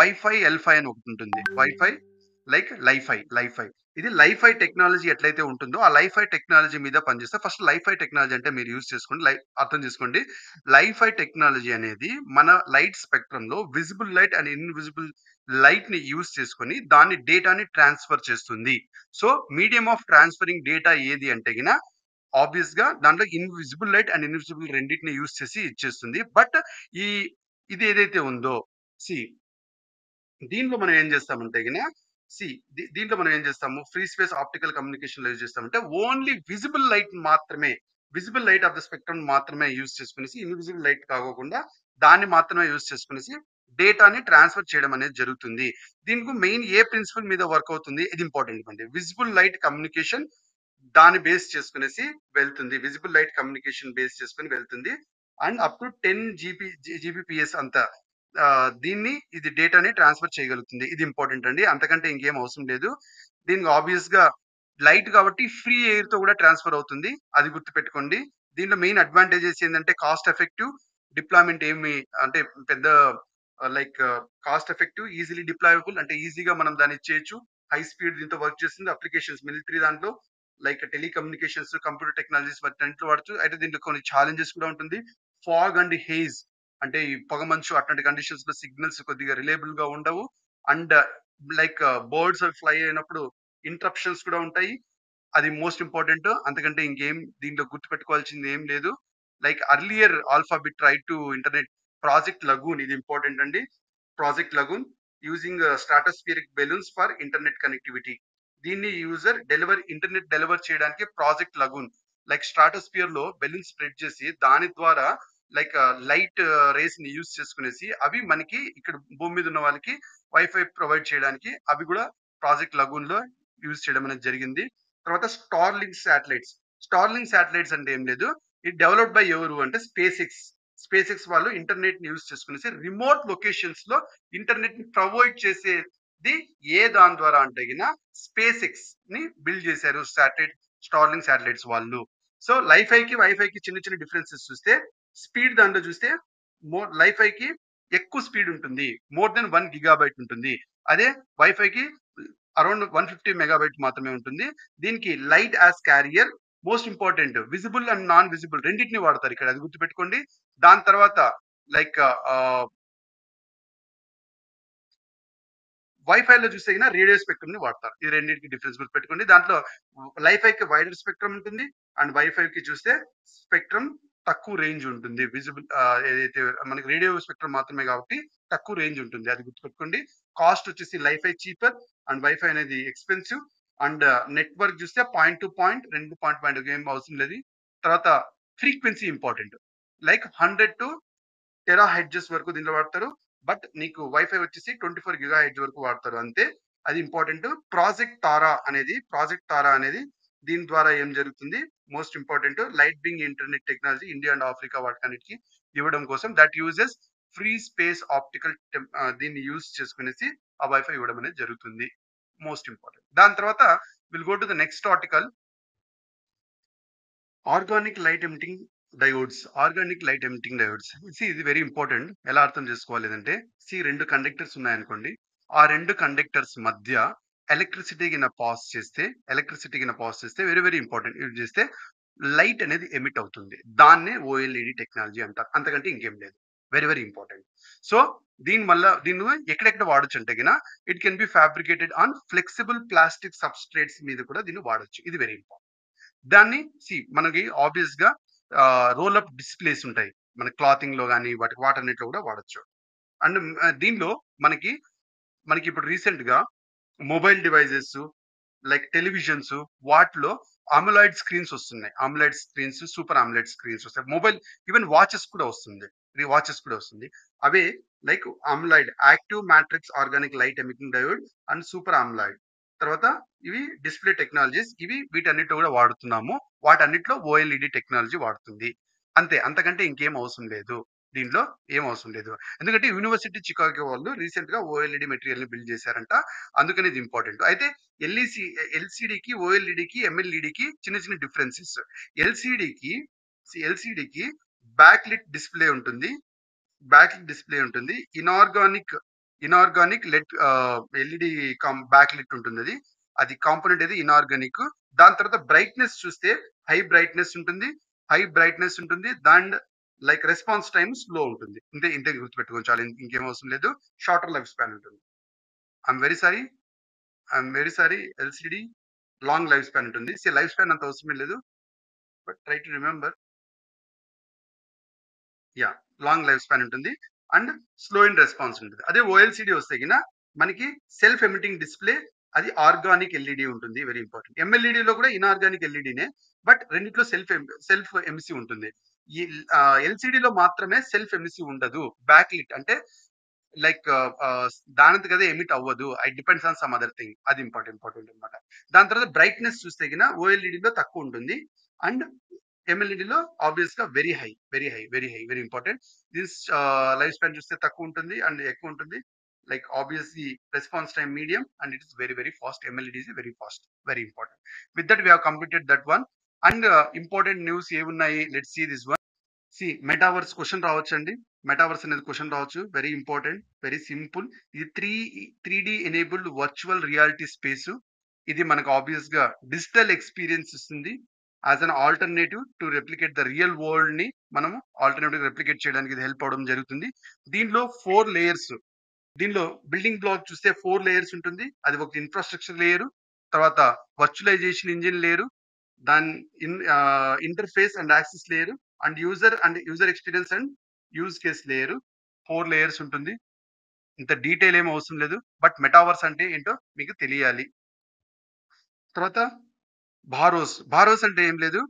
wifi ఎల్ఫై అని ఒకటి ఉంటుంది. Wifi like Li-Fi. ఇది లైఫై టెక్నాలజీ ఎట్లయితే ఉంటుందో ఆ లైఫై టెక్నాలజీ మీద పనిచేస్తే ఫస్ట్ లైఫై టెక్నాలజీ అంటే మీరు యూజ్ చేసుకోండి, అర్థం చేసుకోండి. లైఫై టెక్నాలజీ అనేది మన లైట్ స్పెక్ట్రమ్ లో visible light and invisible light ని యూజ్ చేసుకొని దాని డేటాని ట్రాన్స్ఫర్ చేస్తుంది. So medium of transferring data ఏది అంటే గిన ఆబ్వియస్ గా దాంట్లో ఇన్విజిబుల్ లైట్ అండ్ ఇన్విజిబుల్ రెండింటిని యూజ్ చేసి ఇచ్చేస్తుంది. బట్ ఈ ఇది ఏదైతే ఉందో సి దీంట్లో మనం ఏం చేస్తామంటే గిన దీంట్లో మనం ఏం చేస్తాము ఫ్రీ స్పేస్ ఆప్టికల్ కమ్యూనికేషన్ లో యూజ్ చేస్తామంటే ఓన్లీ విజిబుల్ లైట్ మాత్రమే, visible light of the spectrum మాత్రమే యూజ్ చేసుకునేసి ఇన్విజిబుల్ లైట్ కాకుండా దాన్ని మాత్రమే యూజ్ చేసుకునేసి డేటాని ట్రాన్స్ఫర్ చేయడం అనేది జరుగుతుంది. దీనికి మెయిన్ ఏ ప్రిన్సిపల్ మీద వర్క్ అవుతుంది? ఇది ఇంపార్టెంట్ అండి. విజిబుల్ లైట్ కమ్యూనికేషన్ దాన్ని బేస్ చేసుకునేసి వెళ్తుంది. విజిబుల్ లైట్ కమ్యూనికేషన్ బేస్ చేసుకుని వెళ్తుంది. అండ్ అప్ టు 10 జీబీపీఎస్ అంత దీన్ని ఇది డేటాని ట్రాన్స్ఫర్ చేయగలుగుతుంది. ఇది ఇంపార్టెంట్ అండి. అంతకంటే ఇంకేం అవసరం లేదు. దీనికి ఆబ్వియస్ గా లైట్ కాబట్టి ఫ్రీ ఎయిర్ తో కూడా ట్రాన్స్ఫర్ అవుతుంది. అది గుర్తుపెట్టుకోండి. దీంట్లో మెయిన్ అడ్వాంటేజెస్ ఏంటంటే కాస్ట్ ఎఫెక్టివ్ డిప్లాయ్మెంట్ ఏమి అంటే పెద్ద like cost effective, easily deployable అంటే ఈజీగా మనం దాన్ని చేయొచ్చు. హై స్పీడ్ దీంతో వర్క్ చేస్తుంది. అప్లికేషన్స్ మిలిటరీ దాంట్లో లైక్ టెలికమ్యూనికేషన్స్, కంప్యూటర్ టెక్నాలజీస్ వాటిలో వాడచ్చు. అయితే దీంట్లో కొన్ని ఛాలెంజెస్ కూడా ఉంటుంది. ఫాగ్ అండ్ హేజ్ అంటే ఈ పొగ మంచు అట్లాంటి కండిషన్స్ లో సిగ్నల్స్ కొద్దిగా రిలయబుల్ గా ఉండవు. అండ్ లైక్ బర్డ్స్ ఫ్లై అయినప్పుడు ఇంటరప్షన్స్ కూడా ఉంటాయి. అది మోస్ట్ ఇంపార్టెంట్. అంతకంటే ఇంకేం దీంట్లో గుర్తుపెట్టుకోవాల్సింది ఏం లేదు. Like earlier Alphabet try to internet project Lagoon ఇది ఇంపార్టెంట్ అండి. Project Lagoon using stratospheric balloons for internet connectivity. దీన్ని యూజర్ ఇంటర్నెట్ డెలివర్ చేయడానికి ప్రాజెక్ట్ లగూన్ లైక్ స్ట్రాటోస్ఫియర్ లో బెలూన్ స్ప్రెడ్ చేసి దాని ద్వారా లైక్ లైట్ రేస్ ని యూజ్ చేసుకునేసి అవి మనకి ఇక్కడ భూమి మీద ఉన్న వాళ్ళకి వైఫై ప్రొవైడ్ చేయడానికి అవి కూడా ప్రాజెక్ట్ లగూన్ లో యూజ్ చేయడం అనేది జరిగింది. తర్వాత స్టార్లింక్ శాటిలైట్స్. స్టార్లింక్ శాటిలైట్స్ అంటే ఏం లేదు, ఇది డెవలప్ బై ఎవరు అంటే స్పేస్ ఎక్స్ వాళ్ళు ఇంటర్నెట్ ని యూజ్ చేసుకునేసి రిమోట్ లొకేషన్స్ లో ఇంటర్నెట్ ని ప్రొవైడ్ చేసేది ఏ దాని ద్వారా అంటే గిన స్పేస్ ఎక్స్ ని బిల్డ్ చేశారు స్టార్లింక్ శాటిలైట్స్ వాళ్ళు. సో లైఫైకి వైఫైకి చిన్న చిన్న డిఫరెన్సెస్ చూస్తే స్పీడ్ దాంట్లో చూస్తే లైఫైకి ఎక్కువ స్పీడ్ ఉంటుంది, మోర్ దెన్ 1 గిగాబైట్ ఉంటుంది. అదే వైఫైకి అరౌండ్ 150 మెగాబైట్ మాత్రమే ఉంటుంది. దీనికి light as carrier most important visible and non visible రెండింటిని వాడతారు ఇక్కడ, అది గుర్తుపెట్టుకోండి. దాని తర్వాత లైక్ వైఫైలో చూస్తే గిన రేడియో స్పెక్ట్రమ్ ని వాడతారు. ఈ రెండింటికి డిఫరెన్స్ గుర్తుపెట్టుకోండి. దాంట్లో లైఫైకి వైడర్ స్పెక్ట్రమ్ ఉంటుంది అండ్ వైఫైకి చూస్తే స్పెక్ట్రమ్ తక్కువ రేంజ్ ఉంటుంది. విజిబుల్ ఏదైతే మనకి రేడియో స్పెక్ట్రమ్ మాత్రమే కాబట్టి తక్కువ రేంజ్ ఉంటుంది, అది గుర్తుపెట్టుకోండి. కాస్ట్ వచ్చేసి లైఫై చీపర్ అండ్ వైఫై అనేది ఎక్స్పెన్సివ్. అండ్ నెట్వర్క్ చూస్తే పాయింట్ టు పాయింట్, రెండు పాయింట్ ఏం అవసరం లేదు. తర్వాత frequency important, like 100 to Tera hedges వరకు దీంట్లో వాడతారు. బట్ నీకు వైఫై వచ్చేసి 24 గిగా హెడ్జ్ వరకు వాడతారు అంతే, అది ఇంపార్టెంట్. ప్రాజెక్ట్ తారా అనేది దీని ద్వారా ఏం జరుగుతుంది most important light beam internet technology India and Africa వాటికన్నిటికి ఇవ్వడం కోసం that uses free space optical దీన్ని యూజ్ చేసుకునేసి ఆ వైఫై ఇవ్వడం అనేది జరుగుతుంది. Most important. దాని తర్వాత will go to the next article, organic light emitting diodes. ఇది వెరీ ఇంపార్టెంట్. ఎలా అర్థం చేసుకోవాలి అంటే రెండు కండక్టర్స్ ఉన్నాయనుకోండి, ఆ రెండు కండక్టర్స్ మధ్య ఎలక్ట్రిసిటీ కింద పాస్ చేస్తే వెరీ వెరీ ఇంపార్టెంట్ యూజ్ చేస్తే లైట్ అనేది ఎమిట్ అవుతుంది. దాన్నే ఓఎల్ఈడి టెక్నాలజీ అంటారు, అంతకంటే ఇంకేం లేదు. Very very important. సో దీన్ని ఎక్కడెక్కడ వాడొచ్చు అంటే గిన it can be fabricated on flexible plastic substrates మీద కూడా దీన్ని వాడొచ్చు. ఇది వెరీ ఇంపార్టెంట్. దాన్ని మనకి ఆబ్వియస్ గా రోల్ అప్ డిస్‌ప్లేస్ ఉంటాయి. మన క్లాతింగ్‌లో గాని వాటన్నిటిలో కూడా వాడొచ్చు. అండ్ దీనిలో మనకి మనకిప్పుడు రీసెంట్‌గా మొబైల్ డివైసెస్ లైక్ టెలివిజన్స్ వాటిలో అమోలైడ్ స్క్రీన్స్ వస్తున్నాయి. AMOLED screens, super AMOLED screens వస్తాయి. మొబైల్ ఈవెన్ వాచెస్ కూడా వస్తుంది. వాచెస్ కూడా వస్తుంది. అవే like AMOLED active matrix organic light emitting diode and super AMOLED. తర్వాత ఇవి డిస్‌ప్లే టెక్నాలజీస్. ఇవి వీటన్నిటిలో కూడా వాడుతున్నాము. వాటన్నిటిలో ఓఎల్ఈడీ టెక్నాలజీ వాడుతుంది. అంతే. అంతకంటే ఇంకేం అవసరం లేదు. దీంట్లో ఏం అవసరం లేదు. ఎందుకంటే యూనివర్సిటీ చికాగో వాళ్ళు రీసెంట్‌గా ఓఎల్ఈడీ మెటీరియల్‌ని బిల్డ్ చేశారంట. అందుకని ఇది ఇంపార్టెంట్. అయితే ఎల్ఈసీ ఎల్‌సీడీకి, ఓఎల్ఈడీకి, ఎంఎల్ఈడీకి చిన్న చిన్న డిఫరెన్సెస్. ఎల్‌సీడీకి ఎల్‌సీడీకి బ్యాక్ లిట్ డిస్‌ప్లే ఉంటుంది. బ్యాక్ లిట్ డిస్‌ప్లే ఉంటుంది. Inorganic LED LED back lit ఉంటుందది. అది కాంపోనెంట్ ఏది ఇనార్గానిక్. దాని తర్వాత బ్రైట్‌నెస్ చూస్తే హై బ్రైట్‌నెస్ ఉంటుంది. లైక్ రెస్పాన్స్ టైమ్ స్లో ఉంటుంది. ఇంతే గుర్తుపెట్టుకోవాలి చాలు. ఇంకేం అవసరం లేదు. షార్టర్ లైఫ్ స్పాన్ ఉంటుంది. I'm very sorry. LCD long life span ఉంటుంది. లైఫ్ స్పాన్ అంత అవసరమే లేదు. But try to remember. Yeah! Long life span ఉంటుంది. అండ్ స్లో ఇన్ రెస్పాన్స్ ఉంటుంది. అదే ఓఎల్‌సీడీ వస్తే గిన మనకి సెల్ఫ్ ఎమిటింగ్ డిస్‌ప్లే అది ఆర్గానిక్ ఎల్ఈడీ ఉంటుంది. Very important. ఎంఎల్ఈడీలో కూడా ఇనార్గానిక్ ఎల్ఈడీనే. బట్ రెండిట్లో సెల్ఫ్ ఎమిసి ఉంటుంది. ఈ ఎల్‌సీడీలో మాత్రమే సెల్ఫ్ ఎమిసి ఉండదు. బ్యాక్ లిట్ అంటే లైక్ దానంతట అదే ఎమిట్ అవ్వదు. It depends on some other thing. అది ఇంపార్టెంట్ అన్నమాట. దాని తర్వాత బ్రైట్‌నెస్ చూస్తే గిన ఓఎల్ఈడీలో తక్కువ ఉంటుంది. అండ్ ఎంఎల్ఈడీలో ఆబ్వియస్‌గా వెరీ ఇంపార్టెంట్. లైఫ్ స్పాన్ చూస్తే తక్కువ ఉంటుంది అండ్ ఎక్కువ ఉంటుంది. Like obviously response time medium and it is very fast. MLED is very fast. Very important. With that we have completed that one. And important news ఏమున్నాయి? Let's see this one. Metaverse question రావచ్చండి. Metaverse అనేది question రావచ్చు. Very important. Very simple. ఇది 3 enabled virtual reality space. ఇది మనకు ఆబ్వియస్‌గా digital experience ఇస్తుంది. As an alternative to replicate the real వరల్డ్‌ని మనము ఆల్టర్‌నేటివ్‌గా రెప్లికేట్ చేయడానికి ఇది హెల్ప్ అవ్వడం జరుగుతుంది. దీనిలో 4 లేయర్స్. దీనిలో బిల్డింగ్ బ్లాక్ చూస్తే 4 లేయర్స్ ఉంటుంది. అది ఒక ఇన్‌ఫ్రాస్ట్రక్చర్ లేయరు. తర్వాత వర్చువలైజేషన్ ఇంజిన్ లేయరు. దాని interface and access layer and user experience and use case layer 4 layers ఉంటుంది. ఇంత డీటెయిల్ ఏమి అవసరం లేదు. బట్ మెటావర్స్ అంటే ఏంటో మీకు తెలియాలి. తర్వాత భారోస్ అంటే ఏం లేదు.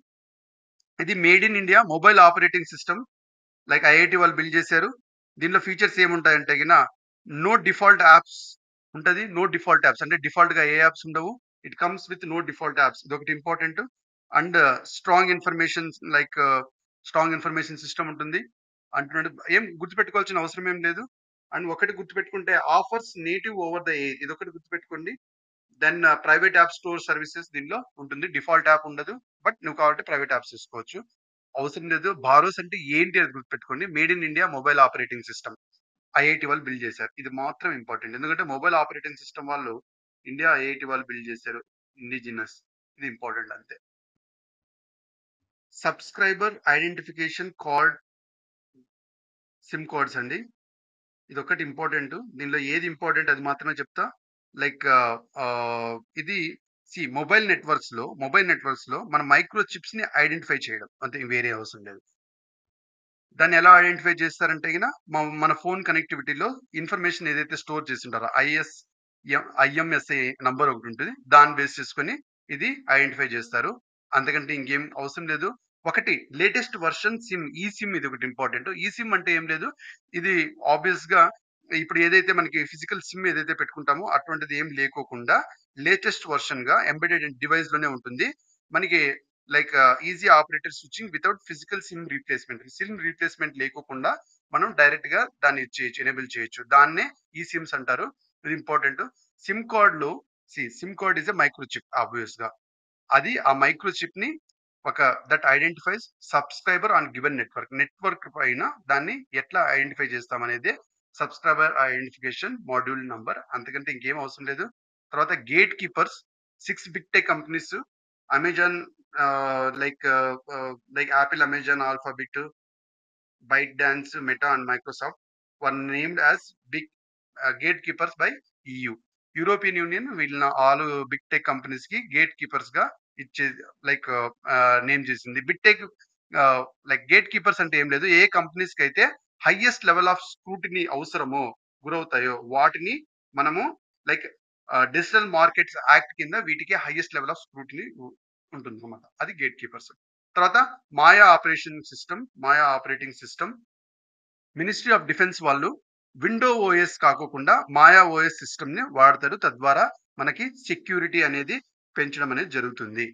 ఇది made in India mobile operating system. Like IIT వాళ్ళు బిల్డ్ చేశారు. దీనిలో ఫీచర్స్ ఏముంటాయంటే గిన నో డిఫాల్ట్ యాప్స్ ఉంటది. నో డిఫాల్ట్ యాప్స్ అంటే డిఫాల్ట్‌గా ఏ యాప్స్ ఉండవు. It comes with no default apps. ఇదొకటి important. And strong information like strong information system ఉంటుంది. అంటున్నాడు. ఏం గుర్తుపెట్టుకోవాల్సిన అవసరం ఏం లేదు. అండ్ ఒకటి గుర్తుపెట్టుకుంటే offers native over the air. ఇదొకటి గుర్తుపెట్టుకోండి. Then private app store services దీనిలో ఉంటుంది. డిఫాల్ట్ యాప్ ఉండదు. బట్ నువ్వు కావాలంటే ప్రైవేట్ యాప్స్ తీసుకోవచ్చు. అవసరం లేదు. భారోస్ అంటే ఏంటి అని గుర్తుపెట్టుకోండి. Made in India mobile operating system. IIT వాళ్ళు బిల్డ్ చేశారు. ఇది మాత్రం ఇంపార్టెంట్. ఎందుకంటే మొబైల్ ఆపరేటింగ్ సిస్టమ్ వాళ్ళు ఇండియా ఐఐటీ వాళ్ళు బిల్డ్ చేశారు. ఇండిజినస్. ఇది ఇంపార్టెంట్ అంతే. Subscriber identification card SIM cards అండి. ఇదొక్కటి ఇంపార్టెంట్. దీనిలో ఏది ఇంపార్టెంట్ అది మాత్రమే చెప్తా. లైక్ ఇది మొబైల్ నెట్వర్క్స్‌లో మన మైక్రో చిప్స్‌ని ఐడెంటిఫై చేయడం. అంతే వేరే అవసరం లేదు. దాన్ని ఎలా ఐడెంటిఫై చేస్తారంటే గిన మన ఫోన్ కనెక్టివిటీలో ఇన్ఫర్మేషన్ ఏదైతే స్టోర్ చేసుంటారో ఐఎంఎస్ఐ నంబర్ ఒకటుంటది. దాన్ని బేస్ చేసుకొని ఇది ఐడెంటిఫై చేస్తారు. అంతకంటే ఇంకేం అవసరం లేదు. ఒకటి లేటెస్ట్ వెర్షన్ సిమ్ ఇదొకటి ఇంపార్టెంట్. సిమ్ అంటే ఏం లేదు. ఇది ఆబ్వియస్‌గా ఇప్పుడు ఏదైతే మనకి ఫిజికల్ సిమ్ ఏదైతే పెట్టుకుంటామో అటువంటిది ఏం లేకోకుండా లేటెస్ట్ వెర్షన్‌గా ఎంబెడెడ్ డివైస్ లోనే ఉంటుంది. మనకి like easy operator switching without physical SIM replacement లేకోకుండా మనం డైరెక్ట్ గా దాన్ని చేయొచ్చు, ఎనేబుల్ చేయొచ్చు. దాన్నే ఈ సిమ్స్ అంటారు. ఇది ఇంపార్టెంట్. సిమ్ కార్డ్ లో SIM card is a micro chip obvious గా. అది ఆ మైక్రో చిప్ ని ఒక that identifies subscriber on given network పైన దాన్ని ఎట్లా ఐడెంటిఫై చేస్తాం అనేది సబ్స్క్రైబర్ ఐడెంటిఫికేషన్ మాడ్యూల్ నంబర్. అంతకంటే ఇంకేం అవసరం లేదు. తర్వాత gate keepers 6 big tech companies Amazon like Apple, Amazon, Alphabet, ByteDance, Meta, and Microsoft were named as big gatekeepers by EU. European union వీళ్ళ ఆల్ బిగ్ టెక్ కంపెనీస్ కి gate keepers గా ఇచ్చే like name చేసింది. Like gate keepers అంటే ఏం లేదు. ఏ కంపెనీస్‌కైతే highest level of scrutiny అవసరమో, గురవుతాయో వాటిని మనము లైక్ డిజిటల్ మార్కెట్స్ యాక్ట్ కింద వీటికి హైయెస్ట్ లెవెల్ ఆఫ్ స్క్రూటినీ ఉంటుందన్నమాట. అది గేట్ కీపర్స్. తర్వాత Maya operating system ministry of defence వాళ్ళు విండో ఓఎస్ కాకోకుండా మాయా ఓఎస్ సిస్టమ్‌ని వాడతారు. తద్వారా మనకి సెక్యూరిటీ అనేది పెంచడం అనేది జరుగుతుంది.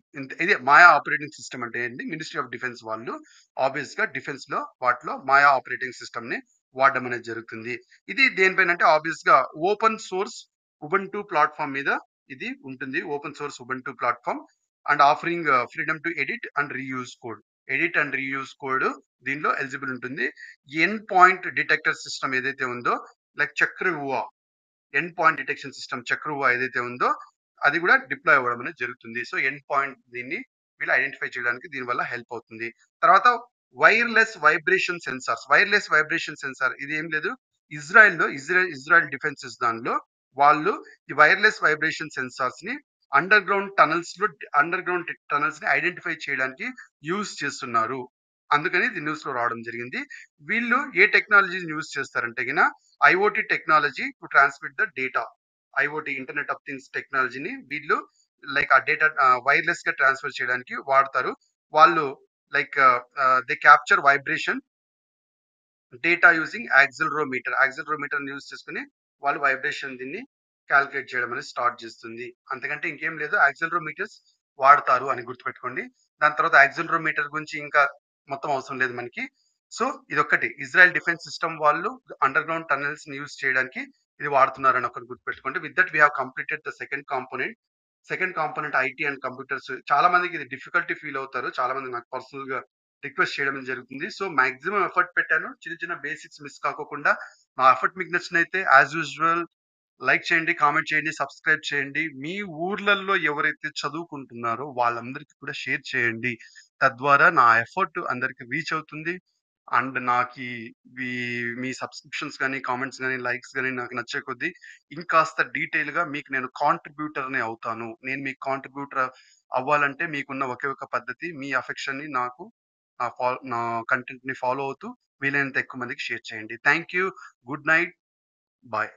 ఇదే మాయా ఆపరేటింగ్ సిస్టమ్ అంటే ఏంటి? మినిస్ట్రీ ఆఫ్ డిఫెన్స్ వాళ్ళు ఆబ్వియస్‌గా డిఫెన్స్‌లో వాటిలో మాయా ఆపరేటింగ్ సిస్టమ్‌ని వాడడం అనేది జరుగుతుంది. ఇది దేనిపైనంటే ఆబ్వియస్‌గా ఓపెన్ సోర్స్ ఉబుంటు ప్లాట్‌ఫార్మ్ మీద ఇది ఉంటుంది. Open source Ubuntu platform and offering freedom to edit and reuse code. Edit and reuse code దీనిలో ఎలిజిబుల్ ఉంటుంది. ఎండ్ పాయింట్ డిటెక్టర్ సిస్టమ్ ఏదైతే ఉందో like Chakravyuh end point detection system Chakravyuh ఏదైతే ఉందో అది కూడా డిప్లాయ్ అవ్వడం అనేది జరుగుతుంది. సో ఎండ్ పాయింట్ దీన్ని వీళ్ళు ఐడెంటిఫై చేయడానికి దీనివల్ల హెల్ప్ అవుతుంది. తర్వాత వైర్లెస్ వైబ్రేషన్ సెన్సార్ ఇది ఏం లేదు. ఇజ్రాయెల్ డిఫెన్సెస్ దానిలో వాళ్ళు ఈ వైర్లెస్ వైబ్రేషన్ సెన్సార్స్ ని అండర్ గ్రౌండ్ టనల్స్ ని ఐడెంటిఫై చేయడానికి యూజ్ చేస్తున్నారు. అందుకని ఇది న్యూస్ లో రావడం జరిగింది. వీళ్ళు ఏ టెక్నాలజీని యూజ్ చేస్తారంటే గిన IoT technology to transmit the data. IoT internet of things టెక్నాలజీని వీళ్ళు లైక్ ఆ డేటా వైర్లెస్ గా ట్రాన్స్ఫర్ చేయడానికి వాడతారు. వాళ్ళు like they capture vibration data using accelerometer use చేసుకుని వాళ్ళు వైబ్రేషన్ దీన్ని క్యాలిక్యులేట్ చేయడం అనేది స్టార్ట్ చేస్తుంది. అంతకంటే ఇంకేం లేదు. యాక్సిలరోమీటర్స్ వాడతారు అని గుర్తుపెట్టుకోండి. దాని తర్వాత యాక్సిలరోమీటర్ గురించి ఇంకా మొత్తం అవసరం లేదు మనకి. సో ఇదొక్కటి ఇజ్రాయెల్ డిఫెన్స్ సిస్టమ్ వాళ్ళు అండర్ గ్రౌండ్ టనెల్స్ ని యూజ్ చేయడానికి ఇది వాడుతున్నారని ఒకటి గుర్తుపెట్టుకోండి. With that we have completed the second component IT and computers. చాలా మందికి ఇది డిఫికల్టీ ఫీల్ అవుతారు. చాలా మంది నాకు పర్సనల్ గా రిక్వెస్ట్ చేయడం జరుగుతుంది. సో మాక్సిమం ఎఫర్ట్ పెట్టాను. చిన్న చిన్న బేసిక్స్ మిస్ కాకోకుండా నా ఎఫర్ట్ మీకు నచ్చినైతే యాజ్ యూజువల్ లైక్ చేయండి, కామెంట్ చేయండి, సబ్స్క్రైబ్ చేయండి. మీ ఊర్లలో ఎవరైతే చదువుకుంటున్నారో వాళ్ళందరికీ కూడా షేర్ చేయండి. తద్వారా నా ఎఫర్ట్ అందరికి రీచ్ అవుతుంది. అండ్ నాకీ ఈ మీ సబ్స్క్రిప్షన్స్ గాని, కామెంట్స్ గాని, లైక్స్ గాని నాకు నచ్చే కొద్దీ ఇంకాస్త డీటెయిల్‌గా మీకు నేను కాంట్రిబ్యూటర్‌ని అవుతాను. నేను మీకు కాంట్రిబ్యూటర్ అవ్వాలంటే మీకున్న ఒకే ఒక పద్ధతి మీ అఫెక్షన్‌ని నాకు నా కంటెంట్‌ని ఫాలో అవుతూ వీలైనంత ఎక్కువ మందికి షేర్ చేయండి. Thank you. Good night. Bye.